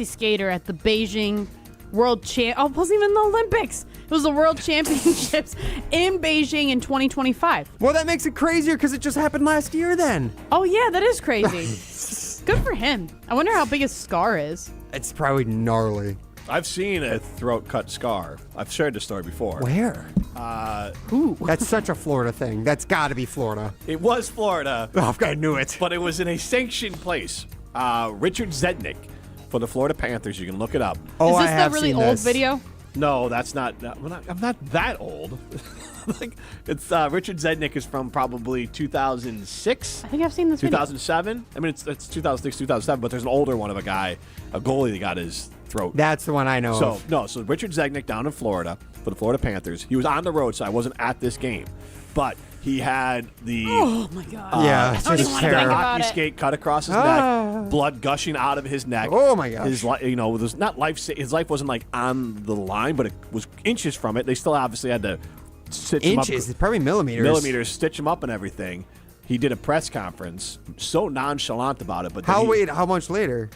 skater at the Beijing World Champ. Oh, it wasn't even the Olympics. It was the World Championships in Beijing in 2025. Well, that makes it crazier because it just happened last year. Then Oh yeah, that is crazy. Good for him. I wonder how big his scar is. it's probably gnarly. I've seen a throat cut scar. I've shared this story before. Where? Ooh. That's such a Florida thing. That's got to be Florida. It was Florida. Oh, I knew it. But it was in a sanctioned place. Richard Zednick for the Florida Panthers. You can look it up. Oh, is I this have the really seen old this. video? No, that's not. I'm not that old. Like it's Richard Zednick is from probably 2006. I think I've seen this video. 2007. I mean, it's 2006, 2007. But there's an older one of a guy, a goalie that got his throat. That's the one I know of. So Richard Zednick down in Florida for the Florida Panthers. He was on the road, so I wasn't at this game, but he had the Oh my god. Yeah, I it's don't just even want to think terrible. about hockey it. skate cut across his Ah. neck, blood gushing out of his neck. Oh, my gosh. His was not life. His life wasn't like on the line, but it was inches from it. They still obviously had to stitch him up. Inches, probably millimeters. Millimeters, stitch him up and everything. He did a press conference, so nonchalant about it. But then How much later?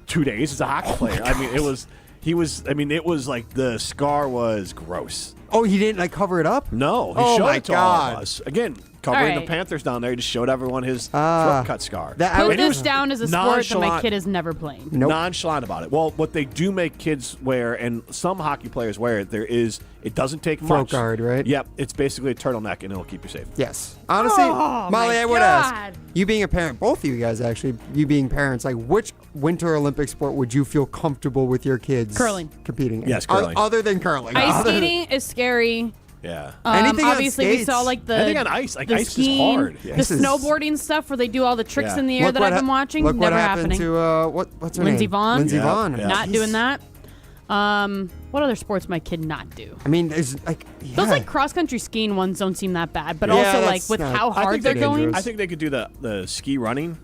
2 days as a hockey player. I mean, it was. He was. I mean, it was like the scar was gross. Oh, he didn't like cover it up? No, he Oh, showed my it to all of God. us. Again, covering All the right. Panthers down there, he just showed everyone his throat cut scar. that- I Put would- this down as a sport that my Nonchalant. kid is never playing. Nope. Nonchalant about it. Well, what they do make kids wear, and some hockey players wear it, it doesn't take Throat much. guard, right? Yep, it's basically a turtleneck, and it'll keep you safe. Yes. Honestly, Oh, Molly, my I would God. ask, you being a parent, both of you guys actually, you being parents, like which Winter Olympic sport would you feel comfortable with your kids Curling. competing in? Yes, curling. Other than curling. Ice Other- skating is scary. Yeah. Anything on Obviously, we skates. saw like the Anything on ice, like the ice is skiing, hard. Yeah. the This is- snowboarding stuff where they do all the tricks Yeah. in the air Look that what I've been hap- watching. Look Never what happened happening. to what's her Lindsey name? Vonn. Lindsey Yeah, Vonn. yeah. Not Jeez. doing that. What other sports might kid not do? I mean, there's like Those yeah. like cross country skiing ones don't seem that bad, but Yeah, also like that's with not- how I hard think they're they're going. dangerous. I think they could do the ski running.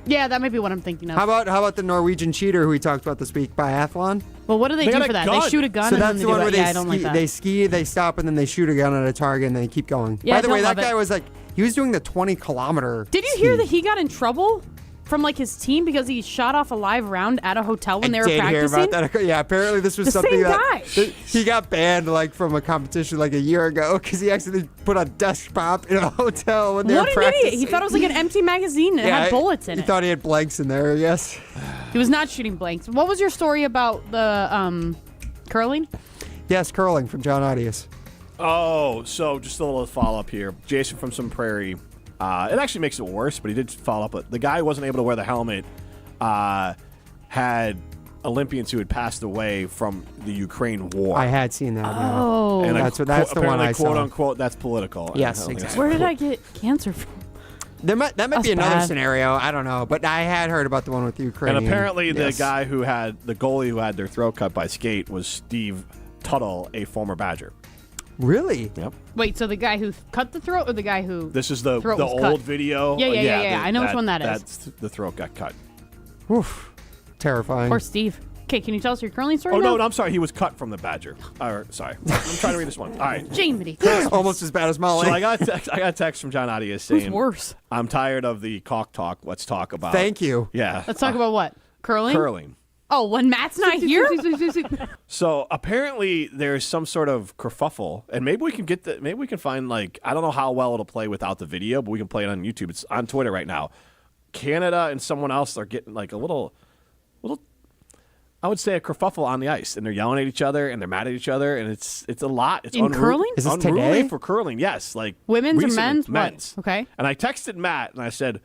Yeah, that might be what I'm thinking of. How about the Norwegian cheater who we talked about this week, biathlon? Well, what do they They do got for a that? gun. They shoot a gun So and that's then the they one do where it. Yeah, I don't like that. they ski, they stop, and then they shoot a gun at a target, and they keep going. Yeah, By the way, don't that love guy it. was like, He was doing the 20-kilometer. Did you hear that he got in trouble from like his team because he shot off a live round at a hotel when they were practicing? Hear about that. Yeah, apparently this was the something same that guy. He got banned like from a competition like a year ago because he accidentally put a desk pop in a hotel when they were practicing. What an idiot! He thought it was like an empty magazine and it had bullets in it. He thought he had blanks in there. Yes. He was not shooting blanks. What was your story about the curling? Yes, curling from John Audius. Oh, so just a little follow-up here. Jason from Some Prairie. It actually makes it worse, but he did follow up. The guy who wasn't able to wear the helmet had Olympians who had passed away from the Ukraine war. I had seen that. Oh. Yeah. And that's the one I saw. Quote unquote, that's political. Yes, exactly. Where did I get cancer from? That might That's be another bad. scenario. I don't know, but I had heard about the one with the Ukraine. And apparently, the guy who had the goalie who had their throat cut by skate was Steve Tuttle, a former Badger. Really? Yep. Wait, so the guy who cut the throat or the guy who This is the throat was old cut? video. Yeah. I know which one that is. That's the throat got cut. Oof. Terrifying. Poor Steve. Okay, can you tell us your curling story? Oh now? no, I'm sorry. He was cut from the Badger. Sorry, I'm trying to read this one. All right. Jamie. Almost as bad as Molly. So I got a text from John Audius saying, Who's worse? I'm tired of the cock talk. Let's talk about. Thank you. Yeah. Let's talk about what? Curling? Curling. Oh, when Matt's not here? So apparently there's some sort of kerfuffle, and maybe we can find like, I don't know how well it'll play without the video, but we can play it on YouTube. It's on Twitter right now. Canada and someone else are getting like a little, I would say a kerfuffle on the ice, and they're yelling at each other and they're mad at each other, and it's a lot. It's In curling? Is this unruly today? for curling. Yes, like Women's or recently, men's? What? Men's. Okay. And I texted Matt and I said,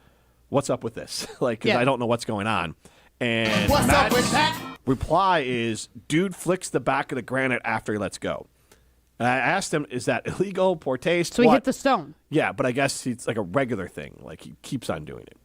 "What's up with this?" Like, because Yeah. I don't know what's going on. And What's Matt's up with that? reply is, "Dude flicks the back of the granite after he lets go." And I asked him, "Is that illegal, poor taste?" So he what? hit the stone. Yeah, but I guess it's like a regular thing. Like he keeps on doing it.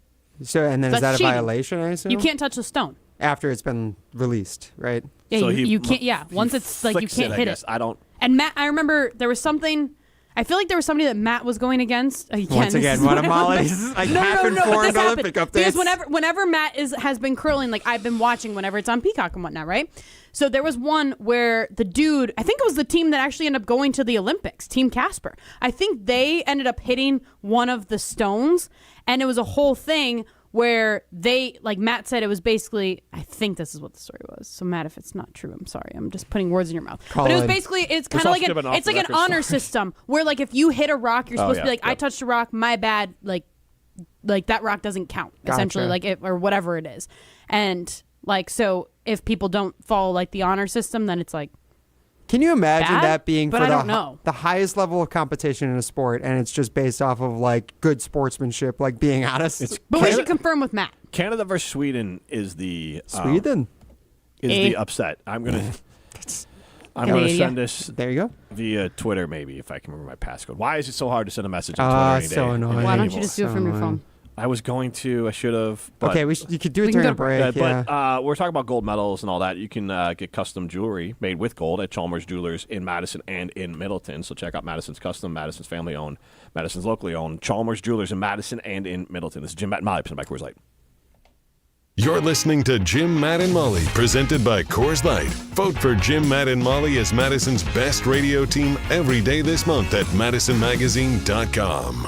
So, and then That's is that a cheating. violation, I assume? You can't touch the stone. After it's been released, right? Yeah, So you he can't. Yeah, he once it's like you flicks can't I hit guess. it. I don't. And Matt, I remember there was something. I feel like there was somebody that Matt was going against. Once again, one of Molly's like No, half-informed this happened. Olympic updates. Because whenever Matt has been curling, like I've been watching whenever it's on Peacock and whatnot, right? So there was one where the dude, I think it was the team that actually ended up going to the Olympics, Team Casper. I think they ended up hitting one of the stones, and it was a whole thing where they, like Matt said, it was basically, I think this is what the story was. So Matt, if it's not true, I'm sorry. I'm just putting words in your mouth. But it was basically, it's kind of like an honor system where like if you hit a rock, you're supposed to be like, I touched a rock, my bad, like that rock doesn't count, essentially, like it, or whatever it is. And like, so if people don't follow like the honor system, then it's like, Can you imagine bad? that being But for I don't know. the highest level of competition in a sport, and it's just based off of like good sportsmanship, like being honest? But we should confirm with Matt. Canada versus Sweden is the Sweden is the upset. I'm gonna send this. There you go. Via Twitter, maybe if I can remember my passcode. Why is it so hard to send a message on Twitter any day? So annoying. Why don't you just do it from your phone? I was going to. I should have. Okay, you could do it during a break. But we're talking about gold medals and all that. You can get custom jewelry made with gold at Chalmers Jewelers in Madison and in Middleton. So check out Madison's Custom, Madison's family owned, Madison's locally owned, Chalmers Jewelers in Madison and in Middleton. This is Jim, Matt, and Molly, presented by Coors Light. You're listening to Jim, Matt, and Molly, presented by Coors Light. Vote for Jim, Matt, and Molly as Madison's best radio team every day this month at MadisonMagazine.com.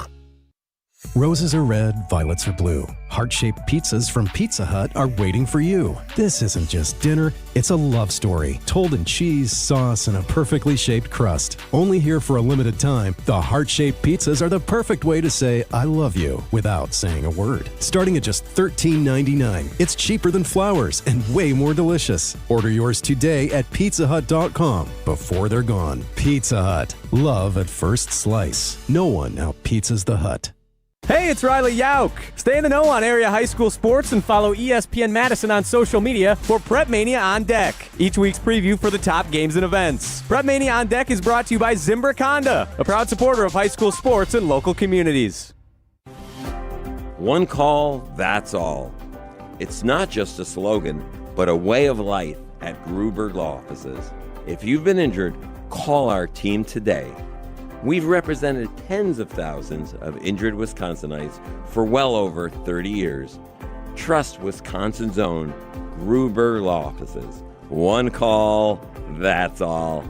Roses are red, violets are blue. Heart-shaped pizzas from Pizza Hut are waiting for you. This isn't just dinner, it's a love story, told in cheese, sauce, and a perfectly shaped crust. Only here for a limited time, the heart-shaped pizzas are the perfect way to say I love you without saying a word. Starting at just $13.99, it's cheaper than flowers and way more delicious. Order yours today at pizzahut.com before they're gone. Pizza Hut, love at first slice. No one out-pizzas the Hut. Hey, it's Riley Yauk. Stay in the know on area high school sports and follow ESPN Madison on social media for Prep Mania on Deck, each week's preview for the top games and events. Prep Mania on Deck is brought to you by Zimbrick Honda, a proud supporter of high school sports and local communities. One call, that's all. It's not just a slogan, but a way of life at Gruber Law Offices. If you've been injured, call our team today. We've represented tens of thousands of injured Wisconsinites for well over 30 years. Trust Wisconsin's own Gruber Law Offices. One call, that's all.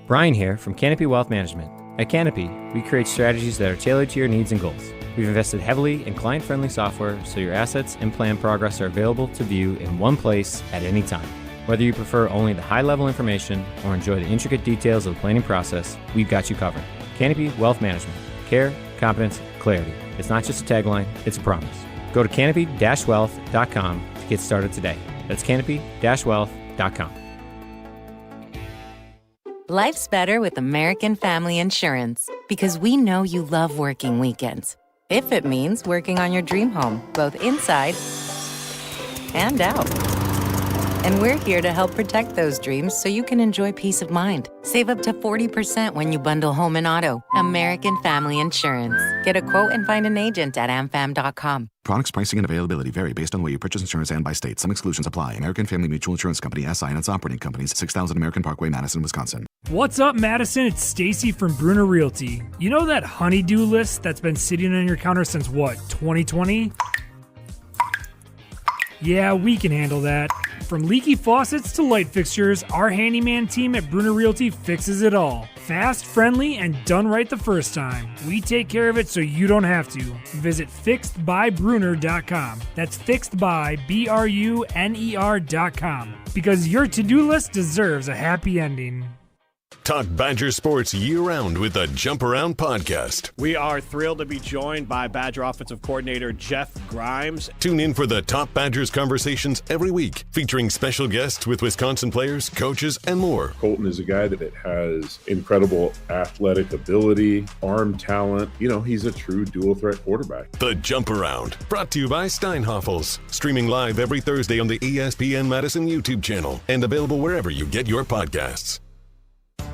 Brian here from Canopy Wealth Management. At Canopy, we create strategies that are tailored to your needs and goals. We've invested heavily in client-friendly software so your assets and plan progress are available to view in one place at any time. Whether you prefer only the high-level information or enjoy the intricate details of the planning process, we've got you covered. Canopy Wealth Management. Care, competence, clarity. It's not just a tagline, it's a promise. Go to canopy-wealth.com to get started today. That's canopy-wealth.com. Life's better with American Family Insurance because we know you love working weekends. If it means working on your dream home, both inside and out. And we're here to help protect those dreams so you can enjoy peace of mind. Save up to 40% when you bundle home and auto. American Family Insurance. Get a quote and find an agent at amfam.com. Products, pricing, and availability vary based on the way you purchase insurance and by state. Some exclusions apply. American Family Mutual Insurance Company, SI, and its operating companies, 6000 American Parkway, Madison, Wisconsin. What's up, Madison? It's Stacy from Bruner Realty. You know that honeydew list that's been sitting on your counter since what, 2020? Yeah, we can handle that. From leaky faucets to light fixtures, our handyman team at Bruner Realty fixes it all. Fast, friendly, and done right the first time. We take care of it so you don't have to. Visit fixedbybruner.com. That's fixedbybruner.com. Because your to-do list deserves a happy ending. Talk Badger sports year-round with the Jump Around podcast. We are thrilled to be joined by Badger offensive coordinator Jeff Grimes. Tune in for the Top Badgers conversations every week, featuring special guests with Wisconsin players, coaches, and more. Colton is a guy that has incredible athletic ability, arm talent. You know, he's a true dual-threat quarterback. The Jump Around, brought to you by Steinhoffels. Streaming live every Thursday on the ESPN Madison YouTube channel and available wherever you get your podcasts.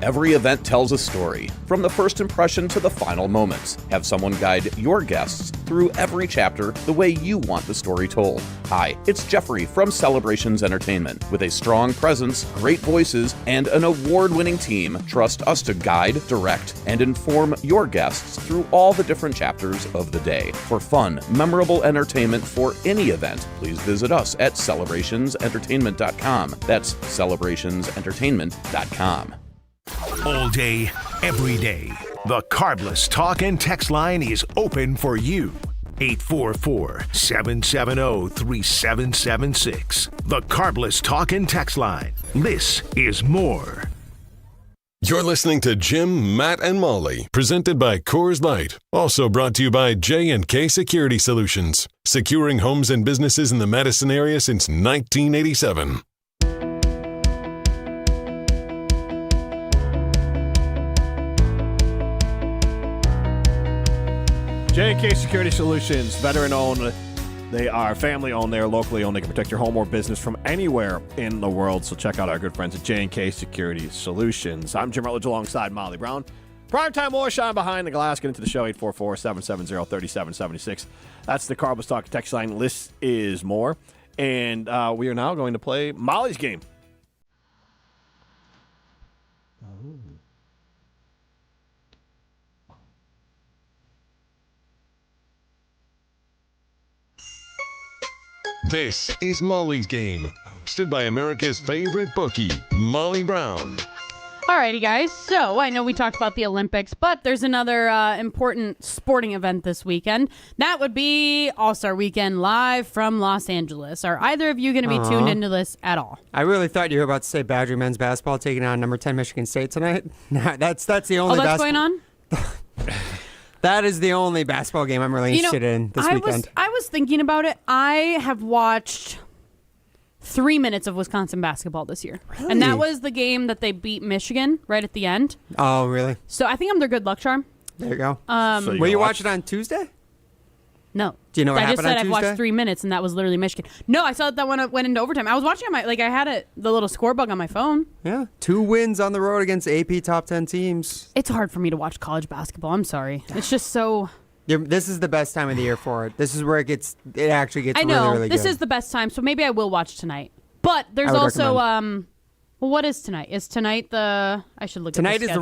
Every event tells a story, from the first impression to the final moments. Have someone guide your guests through every chapter the way you want the story told. Hi, it's Jeffrey from Celebrations Entertainment. With a strong presence, great voices, and an award-winning team, trust us to guide, direct, and inform your guests through all the different chapters of the day. For fun, memorable entertainment for any event, please visit us at celebrationsentertainment.com. That's celebrationsentertainment.com. All day, every day, the Carbless Talk and Text line is open for you. 844-770-3776. The Carbless Talk and Text line. This is more. You're listening to Jim, Matt, and Molly, presented by Coors Light. Also brought to you by J&K Security Solutions, securing homes and businesses in the Madison area since 1987. J&K Security Solutions, veteran-owned. They are family-owned. They are locally owned. They can protect your home or business from anywhere in the world. So check out our good friends at J&K Security Solutions. I'm Jim Rutledge alongside Molly Brown. Primetime Warshine behind the glass. Get into the show, 844-770-3776. That's the Carbless Talk text line. List is more. And we are now going to play Molly's game. This is Molly's Game, hosted by America's favorite bookie, Molly Brown. Alrighty, guys. So I know we talked about the Olympics, but there's another important sporting event this weekend. That would be All-Star Weekend live from Los Angeles. Are either of you going to be tuned into this at all? I really thought you were about to say Badger men's basketball taking on number 10 Michigan State tonight. That's the only. Oh, that's going on? That is the only basketball game I'm really interested in this weekend. I was thinking about it. I have watched 3 minutes of Wisconsin basketball this year. Really? And that was the game that they beat Michigan right at the end. Oh, really? So I think I'm their good luck charm. There you go. So Will you watch it on Tuesday? No. Do you know what I just happened said on I've Tuesday? watched 3 minutes, and that was literally Michigan. No, I saw that one went into overtime. I was watching on I had the little score bug on my phone. Yeah, 2 wins on the road against AP top 10 teams. It's hard for me to watch college basketball. I'm sorry. It's just so. This is the best time of the year for it. This is where it actually gets I know really, really this good. is the best time, so maybe I will watch tonight. But there's also Well, what is tonight? Is tonight the? I should look. Tonight at the is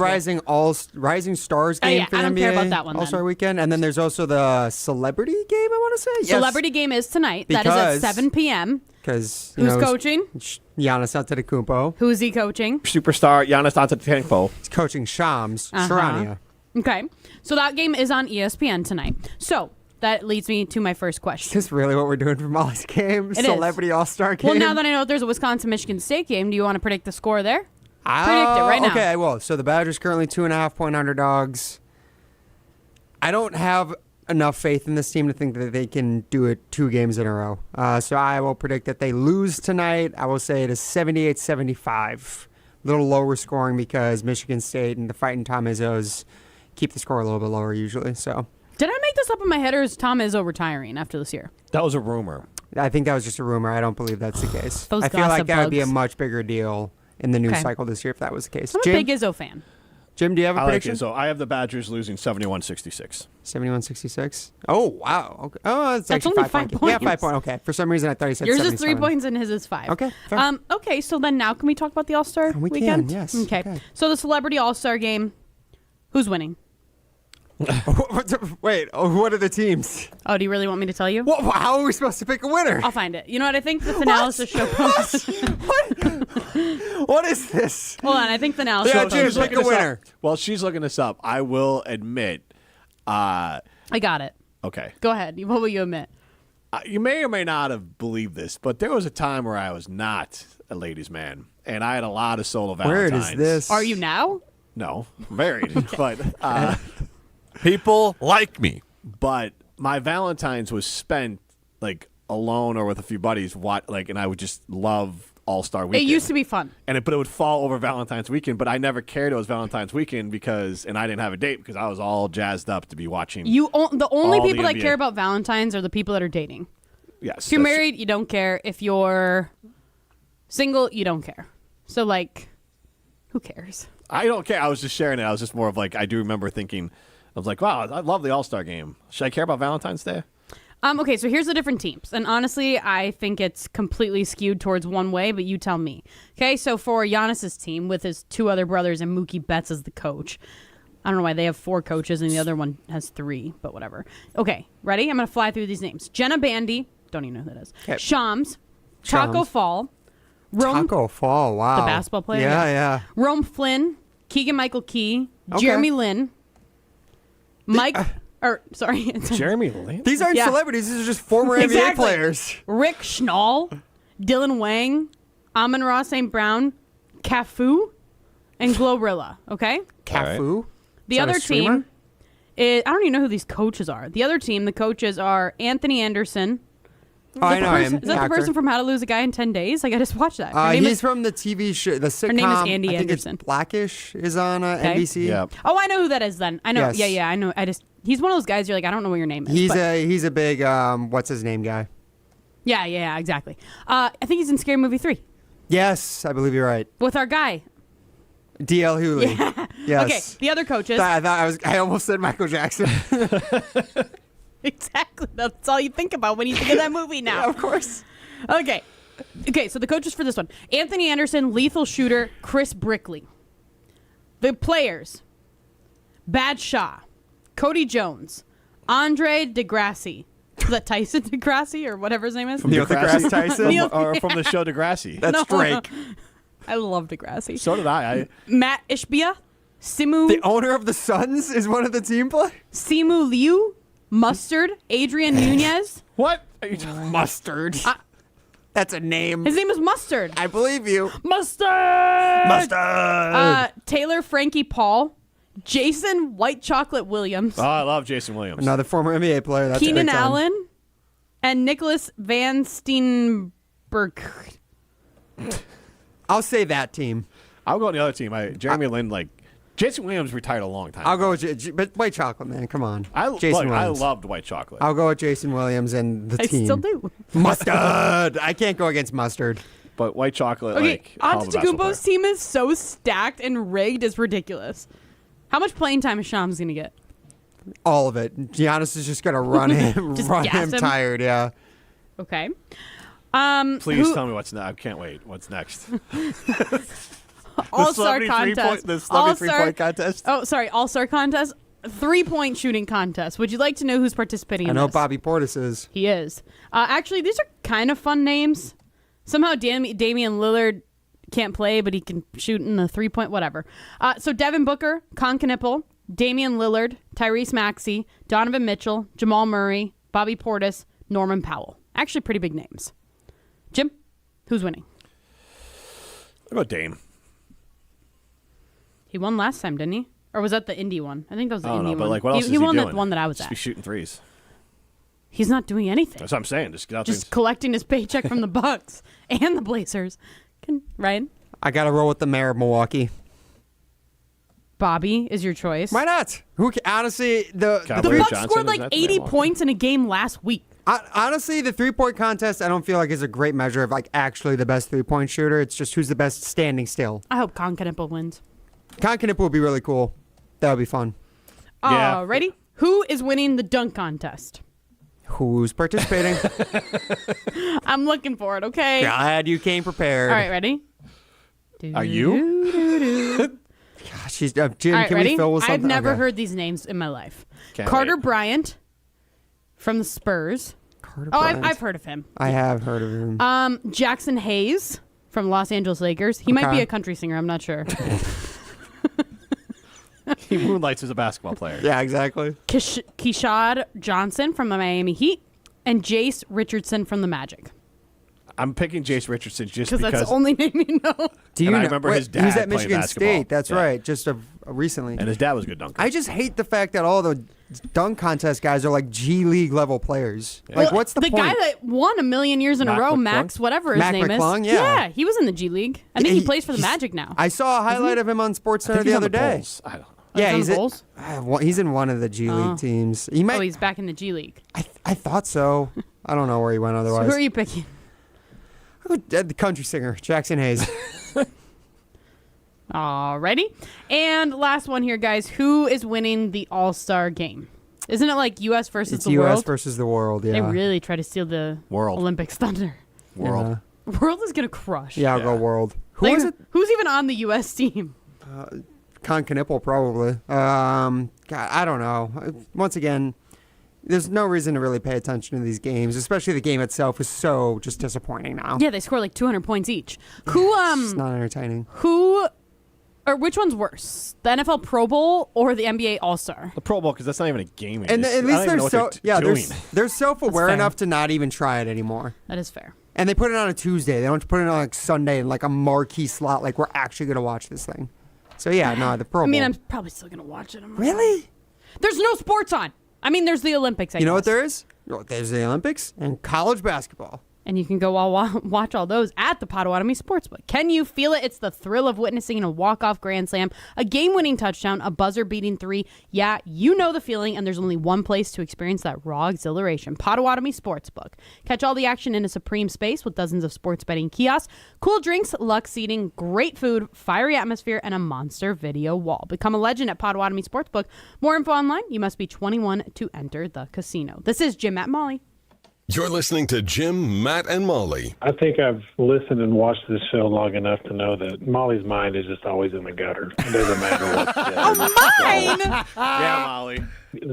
the Rising Stars game for the I don't NBA care about that one. All-Star Weekend, and then there's also the Celebrity game. I want to say Celebrity game is tonight. That is at 7 p.m. Because who's coaching? Giannis Antetokounmpo. Who is he coaching? Superstar Giannis Antetokounmpo. He's coaching Shams Charania. Okay, so that game is on ESPN tonight. So that leads me to my first question. Is this really what we're doing for Molly's game? It Celebrity is. All-Star game? Well, now that I know there's a Wisconsin-Michigan State game, do you want to predict the score there? Predict it right now. Okay, I will. So the Badgers currently 2.5-point underdogs. I don't have enough faith in this team to think that they can do it 2 games in a row. So I will predict that they lose tonight. I will say it is 78-75. A little lower scoring because Michigan State and the Fighting Tom Izzos keep the score a little bit lower usually. So did I make this up in my head, or is Tom Izzo retiring after this year? That was a rumor. I think that was just a rumor. I don't believe that's the case. Those I feel like gossip that would be a bugs. much bigger deal in the news Okay. cycle this year if that was the case. I'm a big Izzo fan. Jim, do you have a I like prediction? Izzo. I have the Badgers losing 71-66. 71-66. Oh, wow. Okay. Oh, that's actually only 5 5 points. Yeah, points. 5 points. Okay. For some reason, I thought you said Yours 77. is 3 points and his is 5. Okay, fair. Okay, so then now can we talk about the All-Star We weekend? can, yes. Okay. So the Celebrity All-Star game, who's winning? Wait, what are the teams? Oh, do you really want me to tell you? What, how are we supposed to pick a winner? I'll find it. You know what? I think the analysis show posted. What is this? Hold on, I think the analysis Yeah, show Jim, posted. pick a winner. Well, she's looking this up. I will admit. I got it. Okay. Go ahead. What will you admit? You may or may not have believed this, but there was a time where I was not a ladies' man, and I had a lot of solo Where Valentines. is this? Are you now? No, I'm married, but people like me. But my Valentine's was spent like alone or with a few buddies. And I would just love All-Star Weekend. It used to be fun. But it would fall over Valentine's weekend. But I never cared it was Valentine's weekend and I didn't have a date because I was all jazzed up to be watching. The only all the people that NBA. care about Valentine's are the people that are dating. Yes. If you're that's- married, you don't care. If you're single, you don't care. So, like, who cares? I don't care. I was just sharing it. I was just more of like, I do remember thinking, I was like, wow, I love the All-Star game. Should I care about Valentine's Day? Okay, so here's the different teams. And honestly, I think it's completely skewed towards one way, but you tell me. Okay, so for Giannis's team with his 2 other brothers and Mookie Betts as the coach. I don't know why they have 4 coaches and the other one has 3, but whatever. Okay, ready? I'm going to fly through these names. Jenna Bandy. Don't even know who that is. Okay. Shams. Taco Shams. Fall. Rome, Taco Fall, wow. the basketball player. Yeah. Rome Flynn. Keegan-Michael Key. Okay. Jeremy Lin. Mike. Sorry. Jeremy Lin? These aren't Yeah. celebrities. These are just former NBA Exactly. players. Rick Schnall, Dylan Wang, Amon-Ra St. Brown, Cafu, and Glorilla. Okay? Cafu? The Is that other a streamer? team is, I don't even know who these coaches are. The other team, the coaches are Anthony Anderson. Oh, I know him. Is that the Actor. person from How to Lose a Guy in 10 Days? Like, I just watched that. Her name He's is, from the TV show, the sitcom. her name is Andy I think Anderson. It's Blackish is on Okay. NBC. Yeah. oh, I know who that is then. I know. Yes. Yeah, I know. He's one of those guys you're like, I don't know what your name is. He's but- a big what's his name guy. Yeah, exactly. I think he's in Scary Movie 3 Yes, I believe you're right. with our guy. D.L. Hewley. Yeah. Yes. Okay, the other coaches. I almost said Michael Jackson. Exactly. That's all you think about when you think of that movie now. Yeah, of course. Okay, so the coaches for this one. Anthony Anderson, lethal shooter, Chris Brickley. The players. Bad Shaw, Cody Jones, Andre DeGrassi. Is that Tyson DeGrassi or whatever his name is? Neil deGrasse Tyson? Or from the show Degrassi. That's Drake. I love DeGrassi. So did I. Matt Ishbia, Simu. The owner of the Suns is one of the team players. Simu Liu, Mustard, Adrian Nunez. What are you talking about? Mustard. That's a name. His name is Mustard. I believe you. Mustard. Taylor Frankie Paul, Jason White Chocolate Williams, Oh, I love Jason Williams. Another former NBA player. That's Keenan big time. Allen, and Nicholas Van Steenberg. I'll say that team. I'll go on the other team. Jeremy Lin, Jason Williams retired a long time I'll ago. go with but White Chocolate, man. Come on. Jason Williams. I loved white chocolate. I'll go with Jason Williams and the I team. still do. Mustard. I can't go against Mustard. But white chocolate, Okay, hell of a basketball Antetokounmpo's team is so stacked and rigged, it's ridiculous. How much playing time is Shams going to get? All of it. Giannis is just gonna run him, Just run gas him him? tired. Yeah. Okay. Please tell me what's next. I can't wait. What's next? All-Star contest. The celebrity three-point contest? Oh, sorry. All-Star contest. 3-point shooting contest. Would you like to know who's participating in I know this? Bobby Portis is. He is. Actually, these are kind of fun names. Somehow Damian Lillard can't play, but he can shoot in the 3-point, whatever. So Devin Booker, Con Knippel, Damian Lillard, Tyrese Maxey, Donovan Mitchell, Jamal Murray, Bobby Portis, Norman Powell. Actually, pretty big names. Jim, who's winning? What about Dame? He won last time, didn't he? Or was that the Indy one? I think that was the Indy one. But like, what else is he won doing? that one that I was Just at. be shooting threes. He's not doing anything. That's what I'm saying. Just get out there. Just collecting his paycheck from the Bucks and the Blazers. Ryan? I got to roll with the mayor of Milwaukee. Bobby is your choice. Why not? Honestly, the Bucks scored like 80 points in a game last week. Honestly, the 3-point contest I don't feel like is a great measure of like actually the best 3-point shooter. It's just who's the best standing still. I hope Con Knippel wins. Con Knippel would be really cool. That would be fun. Yeah. Ready? Who is winning the dunk contest? Who's participating? I'm looking for it, okay? Glad you came prepared. All right, ready? Are you? Gosh, Jim, All right, can ready? we fill with something? I've never Okay. heard these names in my life. Can't Carter wait. Bryant from the Spurs. Carter I've Bryant. heard of him. I have heard of him. Jackson Hayes from Los Angeles Lakers. He might Okay. be a country singer. I'm not sure. He moonlights as a basketball player. Yeah, exactly. Keishad Johnson from the Miami Heat. And Jace Richardson from the Magic. I'm picking Jace Richardson just Because because. that's the only name you know. Do you And I know- remember his dad He was at playing Michigan basketball. State. That's Yeah. right. Just recently. And his dad was a good dunker. I just hate the fact that all the dunk contest guys are like G League level players. Like, what's the point? guy that won a million years in a Mac row, McClung? Max, whatever his Mac name McClung, is. yeah. He was in the G League. I think he plays for the Magic now. I saw a highlight of him on SportsCenter I think the he's other on the day. Bulls. I don't know. Yeah, He's on the Bulls? he's in one of the G League teams. He might. He's back in the G League. I thought so. I don't know where he went So otherwise. who are you picking? The country singer, Jackson Hayes. Alrighty. And last one here, guys. Who is winning the All-Star game? Isn't it like U.S. versus It's the U.S. world? versus the world, yeah. They really try to steal the World. Olympics thunder. World. World is going to crush. Yeah, I'll go world. Who Like, was it? Who's even on the U.S. team? Con Knippel, probably. God, I don't know. Once again, there's no reason to really pay attention to these games, especially the game itself is so just disappointing now. Yeah, they score like 200 points each. Who, It's not entertaining. or which one's worse? The NFL Pro Bowl or the NBA All-Star? The Pro Bowl, because that's not even a game. And at least doing. they're self-aware fair. enough to not even try it anymore. That is fair. And they put it on a Tuesday. They don't put it on like Sunday in like a marquee slot. Like we're actually gonna watch this thing. So yeah, no, the Pro Bowl. I mean, I'm probably still going to watch it. Really? There's no sports on. I mean, there's the Olympics, I You know guess. what there is? Well, there's the Olympics and college basketball. And you can go watch all those at the Potawatomi Sportsbook. Can you feel it? It's the thrill of witnessing a walk-off grand slam, a game-winning touchdown, a buzzer-beating three. Yeah, you know the feeling, and there's only one place to experience that raw exhilaration. Potawatomi Sportsbook. Catch all the action in a supreme space with dozens of sports betting kiosks, cool drinks, luxe seating, great food, fiery atmosphere, and a monster video wall. Become a legend at Potawatomi Sportsbook. More info online. You must be 21 to enter the casino. This is Jim, Matt, and Molly. You're listening to Jim, Matt, and Molly. I think I've listened and watched this show long enough to know that Molly's mind is just always in the gutter. It doesn't matter what's said. Mine! Yeah, Molly.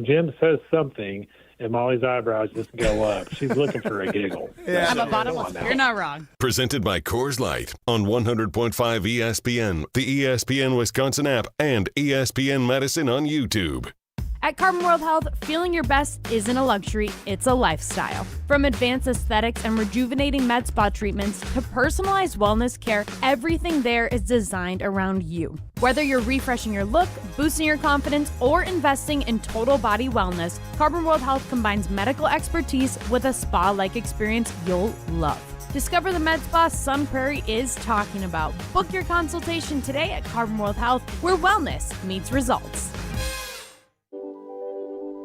Jim says something, and Molly's eyebrows just go up. She's looking for a giggle. I'm a bottomless. You're not wrong. Presented by Coors Light on 100.5 ESPN, the ESPN Wisconsin app, and ESPN Madison on YouTube. At Carbon World Health, feeling your best isn't a luxury, it's a lifestyle. From advanced aesthetics and rejuvenating med spa treatments to personalized wellness care, everything there is designed around you. Whether you're refreshing your look, boosting your confidence, or investing in total body wellness, Carbon World Health combines medical expertise with a spa-like experience you'll love. Discover the med spa Sun Prairie is talking about. Book your consultation today at Carbon World Health, where wellness meets results.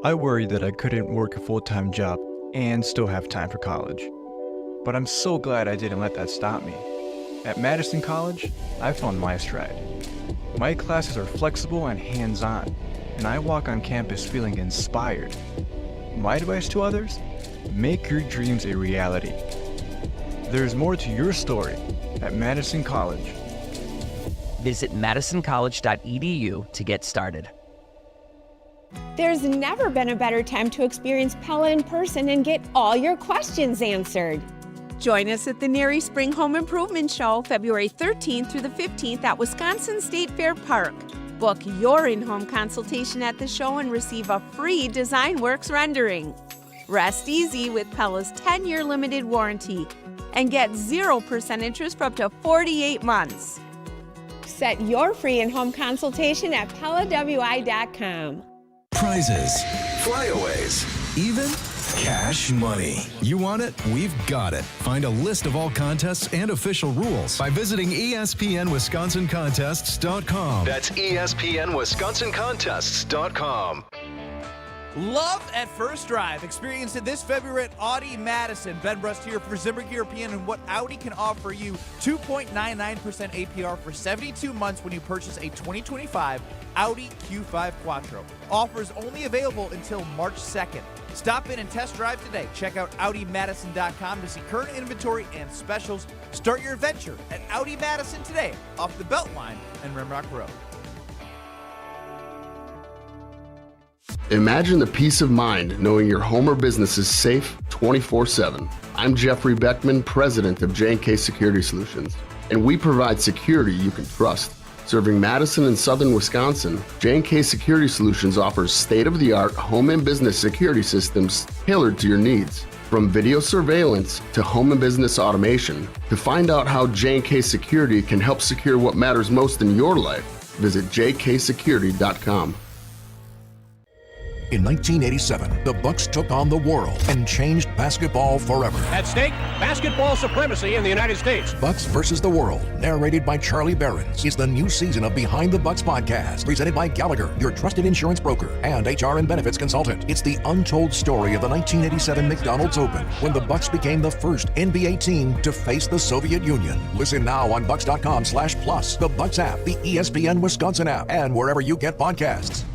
I worried that I couldn't work a full-time job and still have time for college. But I'm so glad I didn't let that stop me. At Madison College, I found my stride. My classes are flexible and hands-on, and I walk on campus feeling inspired. My advice to others? Make your dreams a reality. There's more to your story at Madison College. Visit madisoncollege.edu to get started. There's never been a better time to experience Pella in person and get all your questions answered. Join us at the Neri Spring Home Improvement Show, February 13th through the 15th at Wisconsin State Fair Park. Book your in-home consultation at the show and receive a free DesignWorks rendering. Rest easy with Pella's 10-year limited warranty and get 0% interest for up to 48 months. Set your free in-home consultation at PellaWI.com. Prizes, flyaways, even cash money. You want it? We've got it. Find a list of all contests and official rules by visiting ESPNWisconsinContests.com. That's ESPNWisconsinContests.com. Love at First Drive. Experience it this February at Audi Madison. Ben Brust here for Zimbrick European and what Audi can offer you. 2.99% APR for 72 months when you purchase a 2025 Audi Q5 Quattro. Offers only available until March 2nd. Stop in and test drive today. Check out AudiMadison.com to see current inventory and specials. Start your adventure at Audi Madison today off the Beltline and Rimrock Road. Imagine the peace of mind knowing your home or business is safe 24/7. I'm Jeffrey Beckman, president of J&K Security Solutions, and we provide security you can trust. Serving Madison and southern Wisconsin, J&K Security Solutions offers state-of-the-art home and business security systems tailored to your needs. From video surveillance to home and business automation, to find out how J&K Security can help secure what matters most in your life, visit jksecurity.com. In 1987, the Bucks took on the world and changed basketball forever. At stake, basketball supremacy in the United States. Bucks versus the World, narrated by Charlie Behrens, is the new season of Behind the Bucks podcast, presented by Gallagher, your trusted insurance broker and HR and benefits consultant. It's the untold story of the 1987 McDonald's Open, when the Bucks became the first NBA team to face the Soviet Union. Listen now on bucks.com/plus, the Bucks app, the ESPN Wisconsin app, and wherever you get podcasts.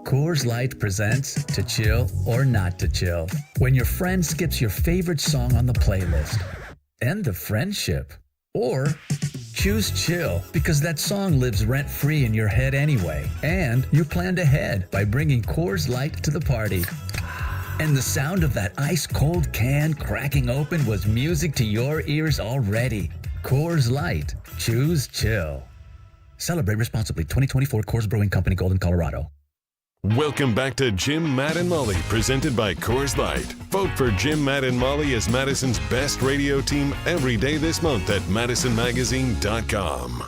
Coors Light presents To Chill or Not to Chill. When your friend skips your favorite song on the playlist. End the friendship. Or choose chill because that song lives rent-free in your head anyway. And you planned ahead by bringing Coors Light to the party. And the sound of that ice-cold can cracking open was music to your ears already. Coors Light. Choose chill. Celebrate responsibly. 2024 Coors Brewing Company, Golden, Colorado. Welcome back to Jim, Matt, and Molly, presented by Coors Light. Vote for Jim, Matt, and Molly as Madison's best radio team every day this month at MadisonMagazine.com.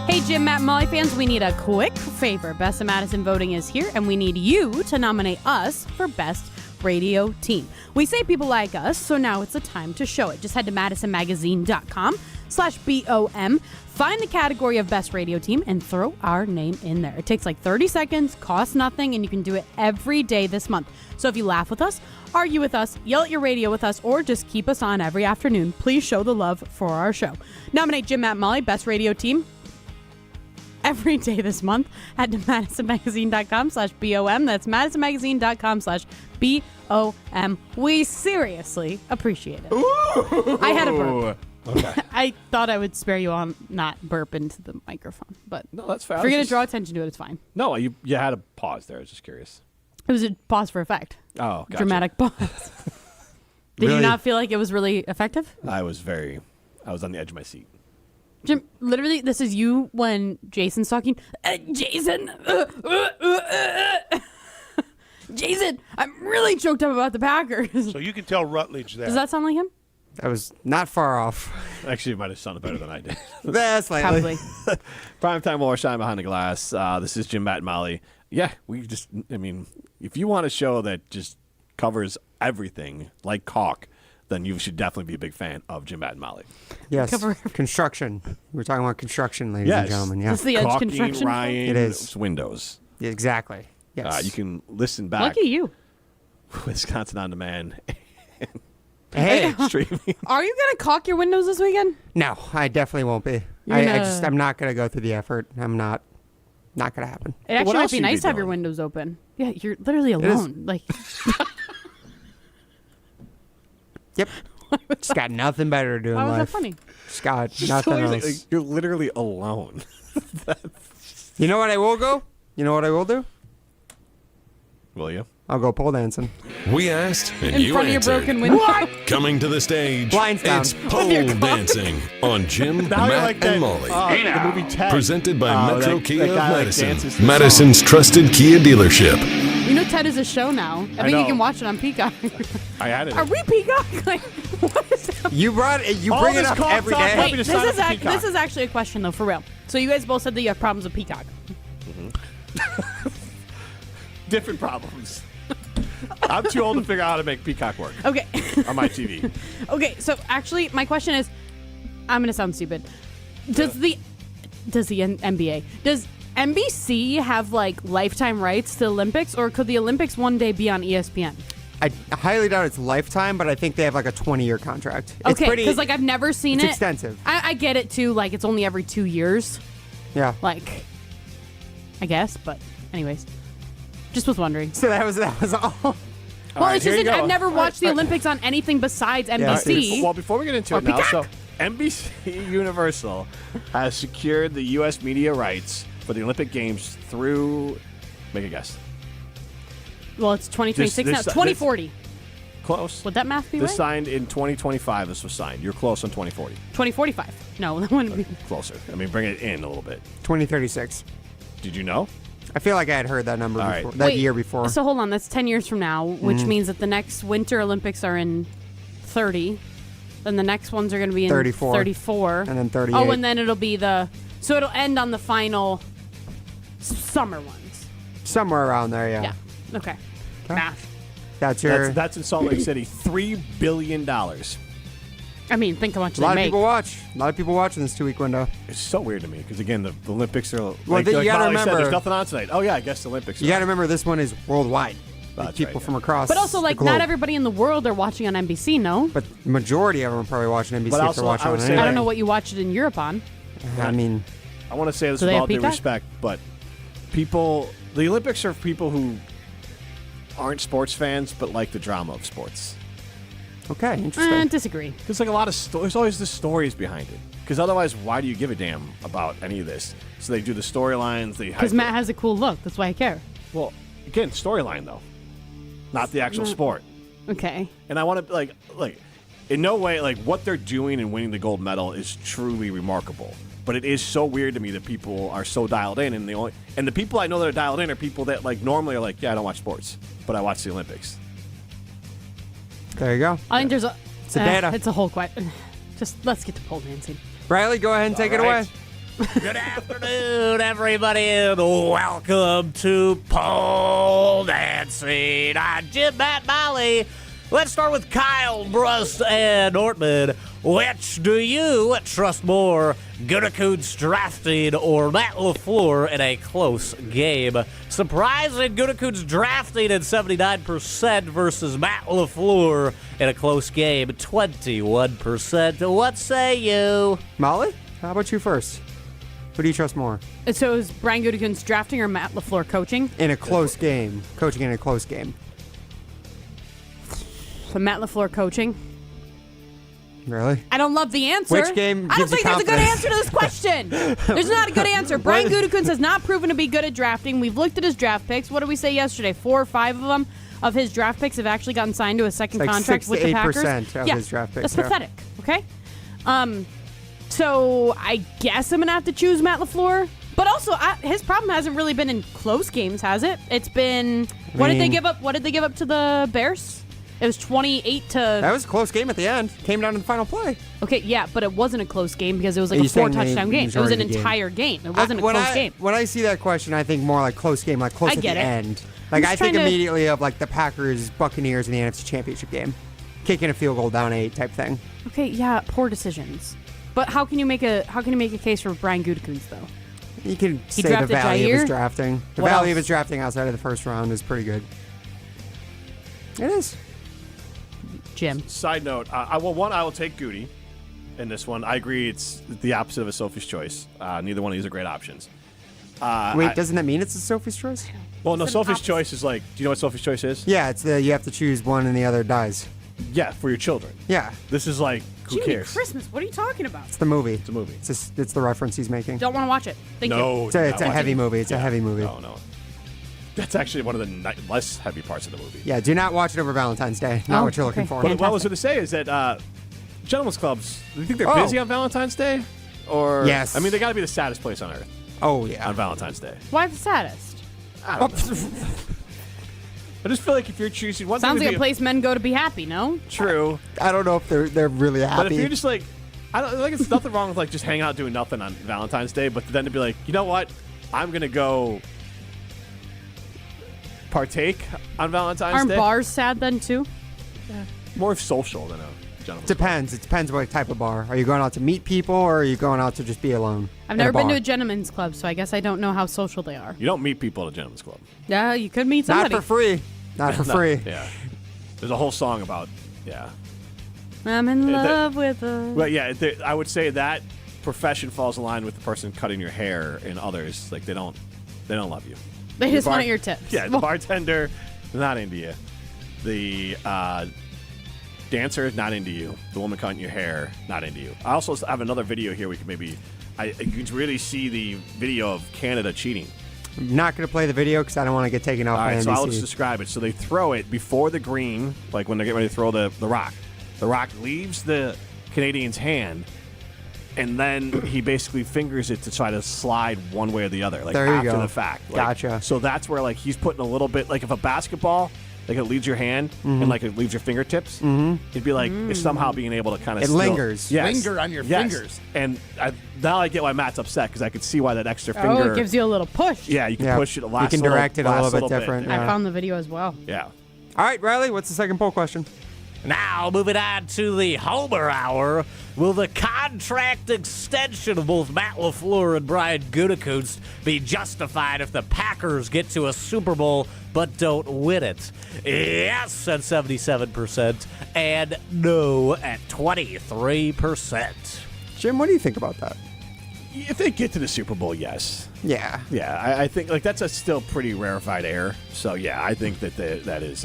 Hey, Jim, Matt, and Molly fans, we need a quick favor. Best of Madison voting is here, and we need you to nominate us for Best Radio Team. We say people like us, so now it's the time to show it. Just head to MadisonMagazine.com/BOM, find the category of Best Radio Team, and throw our name in there. It takes like 30 seconds, costs nothing, and you can do it every day this month. So if you laugh with us, argue with us, yell at your radio with us, or just keep us on every afternoon, please show the love for our show. Nominate Jim, Matt, and Molly, Best Radio Team, every day this month at MadisonMagazine.com/BOM. That's MadisonMagazine.com/BOM. We seriously appreciate it. Ooh. I had a burp. Okay. I thought I would spare you on not burp into the microphone, but no, that's fair. If you're going to draw attention to it, it's fine. No, you had a pause there. I was just curious. It was a pause for effect. Oh, gotcha. Dramatic pause. Did you not feel like it was really effective? I was on the edge of my seat. Jim, literally, this is you when Jason's talking. Jason, Jason, I'm really choked up about the Packers. So you can tell Rutledge that. Does that sound like him? That was not far off. Actually, it might have sounded better than I did. That's Probably. Primetime More Shine Behind the Glass. This is Jim, Matt, and Molly. Yeah, if you want a show that just covers everything like caulk, then you should definitely be a big fan of Jim, Matt, and Molly. Yes, construction. We're talking about construction, ladies and gentlemen. Yeah. Is this the Edge Caulking, Construction? Ryan, It is. Windows. Yeah, exactly. Yes. You can listen back. Lucky you. Wisconsin On Demand. Hey. Streaming. Are you going to caulk your windows this weekend? No, I definitely won't be. I'm not gonna go through the effort. I'm not gonna happen. It actually might be nice to have your windows open. Yeah, you're literally alone. Like, yep. Just got nothing better to do in life. Why was that funny? Just got nothing else. Like, you're literally alone. You know what I will go? You know what I will do? Will you? I'll go pole dancing. We asked, and In you front of your answered. broken window. What? Coming to the stage, Blinds down. it's pole dancing on Jim, Now you're Matt, like that, and Molly. the movie Ted. Presented by Metro that Kia of guy, like, Madison, dances to the Madison's trusted Kia dealership. You know, Ted is a show now. I think know. you can watch it on Peacock. I added Are it. we Peacock? Like, what is that? You brought it. You All bring it this up talk every talk day. about- Wait, to sign up for Peacock. this is actually a question, though, for real. So you guys both said that you have problems with Peacock. Different problems. I'm too old to figure out how to make Peacock work Okay. on my TV. Okay, so actually, my question is, I'm gonna sound stupid. Does the NBA, does NBC have like lifetime rights to the Olympics, or could the Olympics one day be on ESPN? I highly doubt it's lifetime, but I think they have like a 20-year contract. It's Okay, pretty. because like I've never seen It's it. extensive. I get it too. Like it's only every 2 years. Yeah. Like, I guess, but anyways, just was wondering. So that was all. Well, right, it's here just you I've go. never watched the Olympics on anything besides NBC. Well, before we get into it now, so NBC Universal has secured the U.S. media rights for the Olympic Games through, make a guess. Well, it's 2026 now. This- 2040. Close. Would that math be This right? signed in 2025. This was signed. You're close on 2040. 2045. No, that wouldn't be. Closer. I mean, bring it in a little bit. 2036. Did you know? I feel like I had heard that number All before, right. that Wait, year before. So hold on, that's 10 years from now, which means that the next Winter Olympics are in 30. Then the next ones are going to be in 34. And then 38. Oh, and then it'll be so it'll end on the final summer ones. Somewhere around there, yeah. Yeah. Okay. Math. That's in Salt Lake City. $3 billion. I mean, think how much A they lot of make. people watch. A lot of people watch in this 2-week window. It's so weird to me because, again, the Olympics are Well, like you gotta Molly said, remember- there's nothing on tonight. Oh, yeah, I guess the Olympics You are got on. to remember this one is worldwide. Like, That's people right, from across. But also, the like, globe. not everybody in the world are watching on NBC, no? But the majority of them are probably watching NBC But if also, they're watching I would on say, I anything. don't know what you watch it in Europe on. I mean, I want to say this Do with they have all due Peacock? respect, but the Olympics are for people who aren't sports fans but like the drama of sports. okay, interesting. Disagree. There's like a lot of there's always the stories behind it. Because otherwise, why do you give a damn about any of this? So they do the storylines. Because Matt has a cool look. That's why I care. Well, again, storyline though, not the actual sport. Okay. And I want to like in no way like what they're doing and winning the gold medal is truly remarkable. But it is so weird to me that people are so dialed in, and the people I know that are dialed in are people that like normally are like, yeah, I don't watch sports, but I watch the Olympics. There you go. I think there's It's a data. It's a whole question. Just let's get to pole dancing. Riley, go ahead and take it away. Good afternoon, everybody, and welcome to Pole Dancing. I'm Jim, Matt, Molly. Let's start with Kyle, Brust, and Ortman. Which do you trust more, Gutekunst drafting or Matt LaFleur in a close game? Surprising Gutekunst drafting at 79% versus Matt LaFleur in a close game, 21%. What say you? Molly, how about you first? Who do you trust more? So is Brian Gutekunst drafting or Matt LaFleur coaching? In a close game. Coaching in a close game. So Matt LaFleur coaching. Really? I don't love the answer. Which game I don't gives you think there's a good confidence? answer to this question. There's not a good answer. Brian Gutekunst has not proven to be good at drafting. We've looked at his draft picks. What did we say yesterday? 4 or 5 of them of his draft picks have actually gotten signed to a second It's like contract 6 with to the Packers. 8% of his draft picks. That's yeah. pathetic. Okay. So I guess I'm gonna have to choose Matt LaFleur. But also, his problem hasn't really been in close games, has it? It's been what did they give up? What did they give up to the Bears? It was 28 to. That was a close game at the end. Came down to the final play. Okay, yeah, but it wasn't a close game because it was like Are a you saying 4-touchdown the game. It was majority an of the game? entire game. It wasn't a When close game. When I see that question, I think more like close game, like close I at get the it. end. Like just I think trying to- immediately of like the Packers Buccaneers in the NFC Championship game, kicking a field goal down 8 type thing. Okay, yeah, poor decisions. But how can you make a case for Brian Gutekunst though? You can He say the drafted value of his Jair? drafting. The What value else? of his drafting outside of the first round is pretty good. It is. Jim. Side note, I will take Goody. in this one. I agree. It's the opposite of a Sophie's Choice. Neither one of these are great options. Wait, doesn't that mean it's a Sophie's Choice? Well, no. Sophie's Choice is like. Do you know what Sophie's Choice is? Yeah, it's you have to choose one and the other dies. Yeah, for your children. Yeah. This is like, who Jiminy cares? Christmas, what are you talking about? It's the movie. It's a movie. It's the reference he's making. Don't want to watch it. Thank you. It's a heavy movie. It's a heavy movie. No. That's actually one of the less heavy parts of the movie. Yeah, do not watch it over Valentine's Day. Not what you're looking for. But what I was going to say is that gentlemen's clubs, do you think they're busy on Valentine's Day? Or Yes. I mean, they got to be the saddest place on earth. Oh, yeah. On Valentine's Day. Why the saddest? I don't know. I just feel like if you're choosing one Sounds thing like a place men go to be happy, no? True. I don't know if they're really happy. But if you're just like, I don't like, it's nothing wrong with like just hanging out doing nothing on Valentine's Day, but then to be like, you know what, I'm gonna go partake on Valentine's Aren't Day. bars sad then too? More social than a gentleman's Depends. It depends what type of bar. Are you going out to meet people or are you going out to just be alone? I've never been to a gentleman's club, so I guess I don't know how social they are. You don't meet people at a gentleman's club. Yeah, you could meet somebody. Not for free. Not for free. Yeah. There's a whole song about, I'm in love with a... Well, yeah, I would say that profession falls in line with the person cutting your hair and others. Like, they don't love you. They just want your tips. Yeah, the bartender, not into you. The dancer, not into you. The woman cutting your hair, not into you. I also have another video here we can maybe... you can really see the video of Canada cheating. I'm not going to play the video because I don't want to get taken off All by right, NBC. so I'll just describe it. So they throw it before the green, like when they get ready to throw the rock. The rock leaves the Canadian's hand, and then he basically fingers it to try to slide one way or the other, like There you after go. the fact. Like, Gotcha. So that's where like he's putting a little bit, like if a basketball, like it leaves your hand and like it leaves your fingertips, it'd be like it's somehow being able to kind of It lingers. Linger on your fingers. And now I get why Matt's upset because I could see why that extra finger. Oh, it gives you a little push. Yeah, you can push it. You can direct it a little bit different. I found the video as well. Yeah. All right, Riley, what's the second poll question? Now, moving on to the Homer Hour. Will the contract extension of both Matt LaFleur and Brian Gutekunst be justified if the Packers get to a Super Bowl but don't win it? Yes at 77% and no at 23%. Jim, what do you think about that? If they get to the Super Bowl, yes. Yeah. Yeah, I think like that's a still pretty rarefied air. So, yeah, I think that that is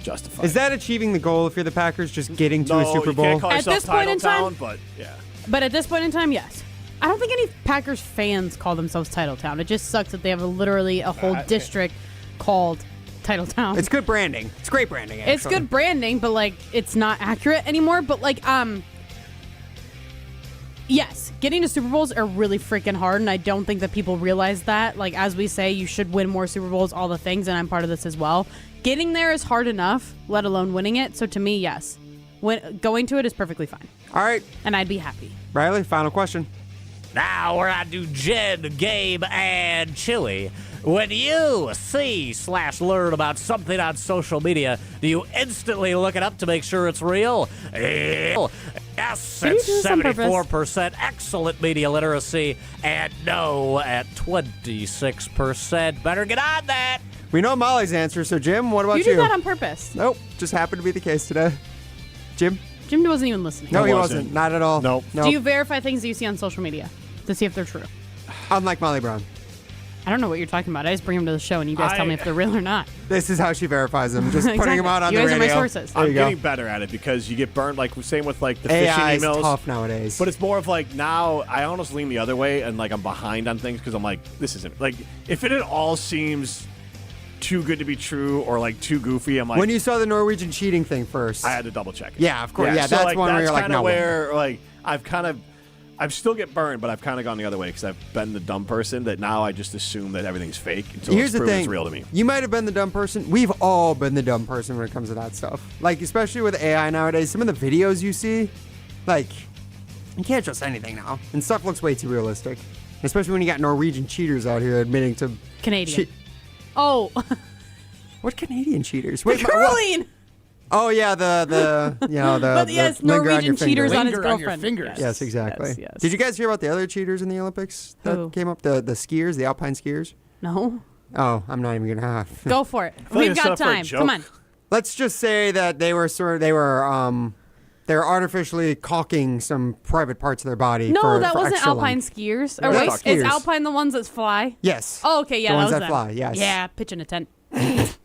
justified. Is that achieving the goal if you're the Packers, just getting to a Super you Bowl? can't call At yourself this point in Title time- Town, but yeah. But at this point in time, yes. I don't think any Packers fans call themselves Title Town. It just sucks that they have literally a whole district called Title Town. It's good branding. It's great branding, actually. It's good branding, but like it's not accurate anymore. But like yes, getting to Super Bowls are really freaking hard, and I don't think that people realize that. Like as we say, you should win more Super Bowls, all the things, and I'm part of this as well. Getting there is hard enough, let alone winning it. So to me, yes. Going to it is perfectly fine. All right. And I'd be happy. Riley, final question. Now we're on to Jen, Gabe, and Chewy. When you see/learn about something on social media, do you instantly look it up to make sure it's real? Yes, at 74%. Excellent media literacy. And no at 26%. Better get on that. We know Molly's answer, so Jim, what about you? You did that on purpose. Nope, just happened to be the case today. Jim? Jim wasn't even listening. No, he wasn't. Not at all. Nope. Do you verify things that you see on social media to see if they're true? Unlike Molly Brown. I don't know what you're talking about. I just bring them to the show, and you guys tell me if they're real or not. This is how she verifies them. Just putting them out on You the guys radio. are my sources. There I'm you go. getting better at it because you get burned. Like same with like the AI phishing is emails. tough nowadays. But it's more of like now I almost lean the other way and like I'm behind on things because I'm like this isn't like if it at all seems too good to be true or like too goofy. I'm like when you saw the Norwegian cheating thing first, I had to double check it. Yeah, of course. Yeah, so that's like, one where you're like, kinda no. where like I've still get burned, but I've kind of gone the other way because I've been the dumb person that now I just assume that everything's fake until Here's it's the proven thing. it's real to me. You might have been the dumb person. We've all been the dumb person when it comes to that stuff. Like, especially with AI nowadays, some of the videos you see, like, you can't trust anything now. And stuff looks way too realistic. Especially when you got Norwegian cheaters out here admitting to... Canadian. Oh. What Canadian cheaters? Wait, curling! Oh, yeah, the But yes, the linger on your Norwegian cheaters finger. on his Linger on your girlfriend. fingers. Yes, exactly. Yes. Did you guys hear about the other cheaters in the Olympics that Who? came up? The skiers, the alpine skiers? No. Oh, I'm not even going to have. Go for it. like We've it's got set up for a time. joke. Come on. Let's just say that they were They're artificially caulking some private parts of their body. No, that for wasn't extra Alpine length. skiers. Or Those wait, are is skiers. Alpine the ones that fly? Yes. Oh, okay, yeah, The that ones was that them. fly, yes. Yeah, pitching a tent. It's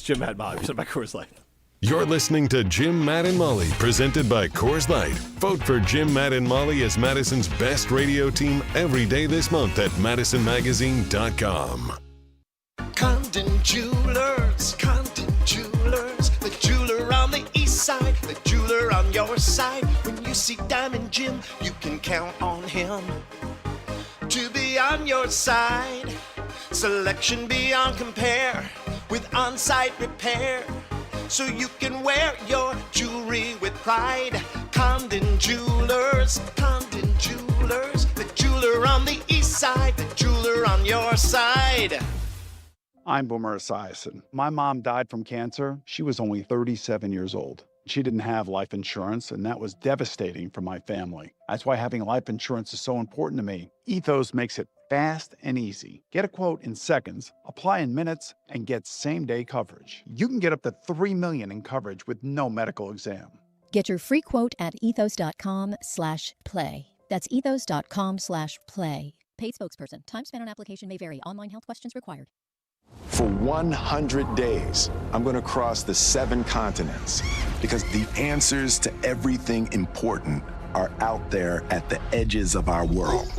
Jim, Matt, Molly, presented by Coors Light. You're listening to Jim, Matt, and Molly, presented by Coors Light. Vote for Jim, Matt, and Molly as Madison's best radio team every day this month at MadisonMagazine.com. Condon Jewelers, the jeweler on the east side, the jeweler on your side. When you see Diamond Jim, you can count on him to be on your side. Selection beyond compare with on-site repair, so you can wear your jewelry with pride. Condon Jewelers, the jeweler on the east side, the jeweler on your side. I'm Boomer Esiason. My mom died from cancer. She was only 37 years old. She didn't have life insurance, and that was devastating for my family. That's why having life insurance is so important to me. Ethos makes it fast and easy. Get a quote in seconds, apply in minutes, and get same-day coverage. You can get up to $3 million in coverage with no medical exam. Get your free quote at ethos.com/play. That's ethos.com/play. Paid spokesperson. Time spent on application may vary. Online health questions required. For 100 days, I'm going to cross the 7 continents because the answers to everything important are out there at the edges of our world.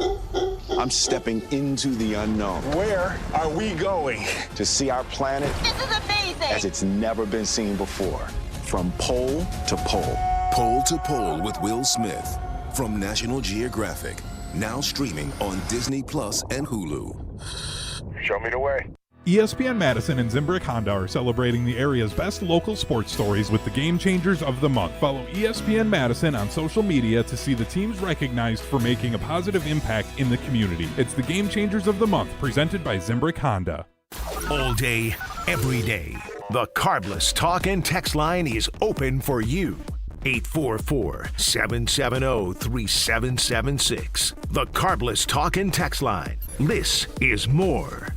I'm stepping into the unknown. Where are we going? To see our planet as it's never been seen before. From pole to pole. Pole to Pole with Will Smith from National Geographic. Now streaming on Disney Plus and Hulu. Show me the way. ESPN Madison and Zimbrick Honda are celebrating the area's best local sports stories with the Game Changers of the Month. Follow ESPN Madison on social media to see the teams recognized for making a positive impact in the community. It's the Game Changers of the Month, presented by Zimbrick Honda. All day, every day. The Carbless Talk and Text line is open for you. 844-770-3776. The Carbless Talk and Text line. This is more.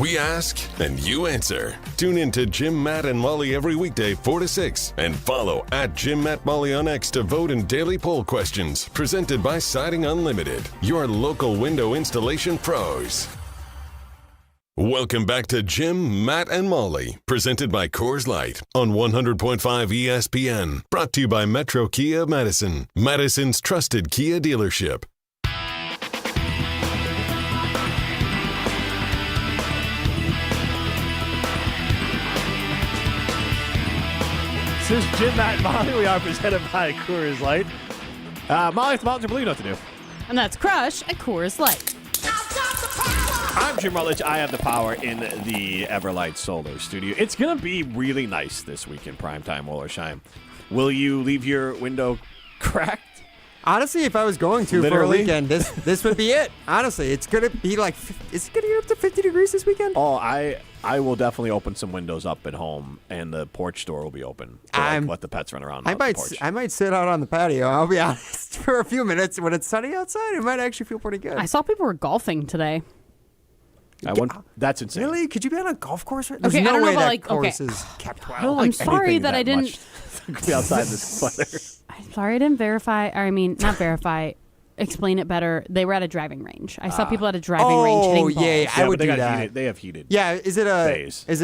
We ask and you answer. Tune in to Jim, Matt, and Molly every weekday 4 to 6 and follow at Jim, Matt, Molly on X to vote in daily poll questions. Presented by Siding Unlimited, your local window installation pros. Welcome back to Jim, Matt, and Molly, presented by Coors Light on 100.5 ESPN. Brought to you by Metro Kia Madison, Madison's trusted Kia dealership. This is Jim, Matt, and Molly. We are presented by Coors Light. Molly, it's Mountain Blue, you know what to do. And that's Crush at Coors Light. I'm Jim Rutledge. I have the power in the Everlight Solar Studio. It's going to be really nice this week in primetime Wollersheim. Will you leave your window cracked? Honestly, if I was going to Literally? for a weekend, this would be it. Honestly, it's going to be like, is it going to get up to 50 degrees this weekend? Oh, I will definitely open some windows up at home, and the porch door will be open to let the pets run around. I might sit out on the patio. I'll be honest, for a few minutes when it's sunny outside. It might actually feel pretty good. I saw people were golfing today. That's insane. Really? Could you be on a golf course? There's Okay, no I don't know way about, that like, course okay. is kept well. I'm sorry that I didn't. Be outside in this weather. I'm sorry I didn't verify. Or I mean, not verify. Explain it better. They were at a driving range. I saw people at a driving range hitting balls. I would they do got that. Heated. They have heated. Yeah, is it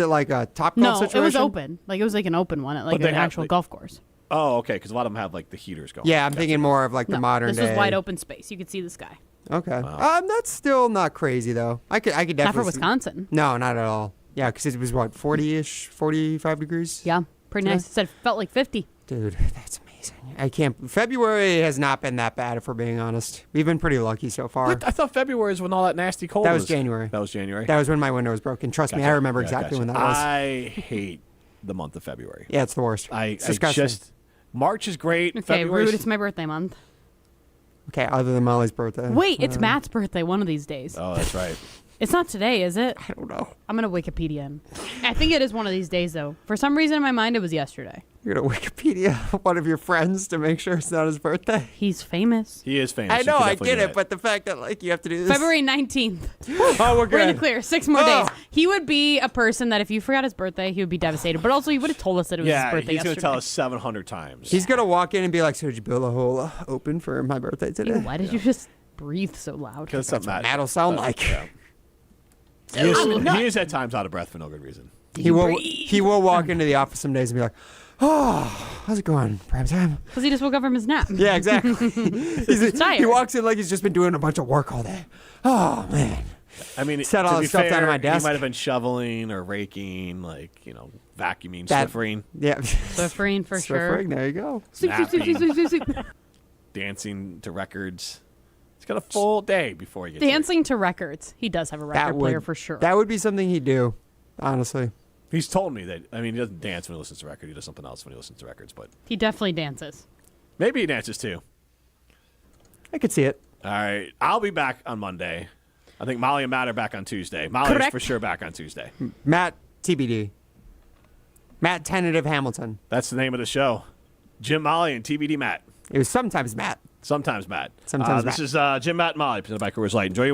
like a Top Golf No, situation? it was open. Like it was like an open one at like an actual golf course. Oh, okay. Because a lot of them have like the heaters going. Yeah, I'm thinking more of like the modern This day. was wide open space. You could see the sky. Okay. That's still not crazy though. I could definitely. Not for Wisconsin. No, not at all. Yeah, because it was what 40-ish, 45 degrees. Yeah, pretty nice. It said felt like 50. Dude, that's amazing. I can't. February has not been that bad, if we're being honest. We've been pretty lucky so far. I thought February is when all that nasty cold That was January. That was January. That was when my window was broken. Trust me, I remember exactly when that was. I hate the month of February. Yeah, it's the worst. It's disgusting. just March is great. Okay, February. rude. It's my birthday month. Okay, other than Molly's birthday. Wait, it's Matt's birthday one of these days. Oh, that's right. It's not today, is it? I don't know. I'm going to Wikipedia him. I think it is one of these days, though. For some reason in my mind, it was yesterday. You're going to Wikipedia one of your friends to make sure it's not his birthday? He's famous. He is famous. I know, You I could definitely get do it, that. but the fact that like you have to do this. February 19th. Oh, we're good. We're in the clear. 6 more Oh. days. He would be a person that if you forgot his birthday, he would be devastated. But also, he would have told us that it was his Yeah, birthday he's going yesterday. to tell us 700 times. He's going to walk in and be like, so did you build a hole open for my birthday today? Ew, why did you just breathe so loud? Because something what Matt'll sound like. Yeah. He is at times out of breath for no good reason. He will walk into the office some days and be like, oh, how's it going, prime time? Because he just woke up from his nap. Yeah, exactly. He's tired. He walks in like he's just been doing a bunch of work all day. Oh, man. I mean, Set to all be the stuff fair, down on my desk. He might have been shoveling or raking, like, vacuuming, That- Swiffering, Yeah. Swiffering for sure. Swiffering, there you go. dancing to records. He's got a full day before he gets here. Dancing to records. He does have a record player for sure. That would be something he'd do, honestly. He's told me that. I mean, he doesn't dance when he listens to records. He does something else when he listens to records. But He definitely dances. maybe he dances too. I could see it. All right, I'll be back on Monday. I think Molly and Matt are back on Tuesday. Molly is Correct. for sure back on Tuesday. Matt, TBD. Matt, tentative Hamilton. That's the name of the show. Jim, Molly, and TBD Matt. It was sometimes Matt. Sometimes Matt. Sometimes This Matt. is Jim, Matt, and Molly, presented by Coors Light. Enjoy your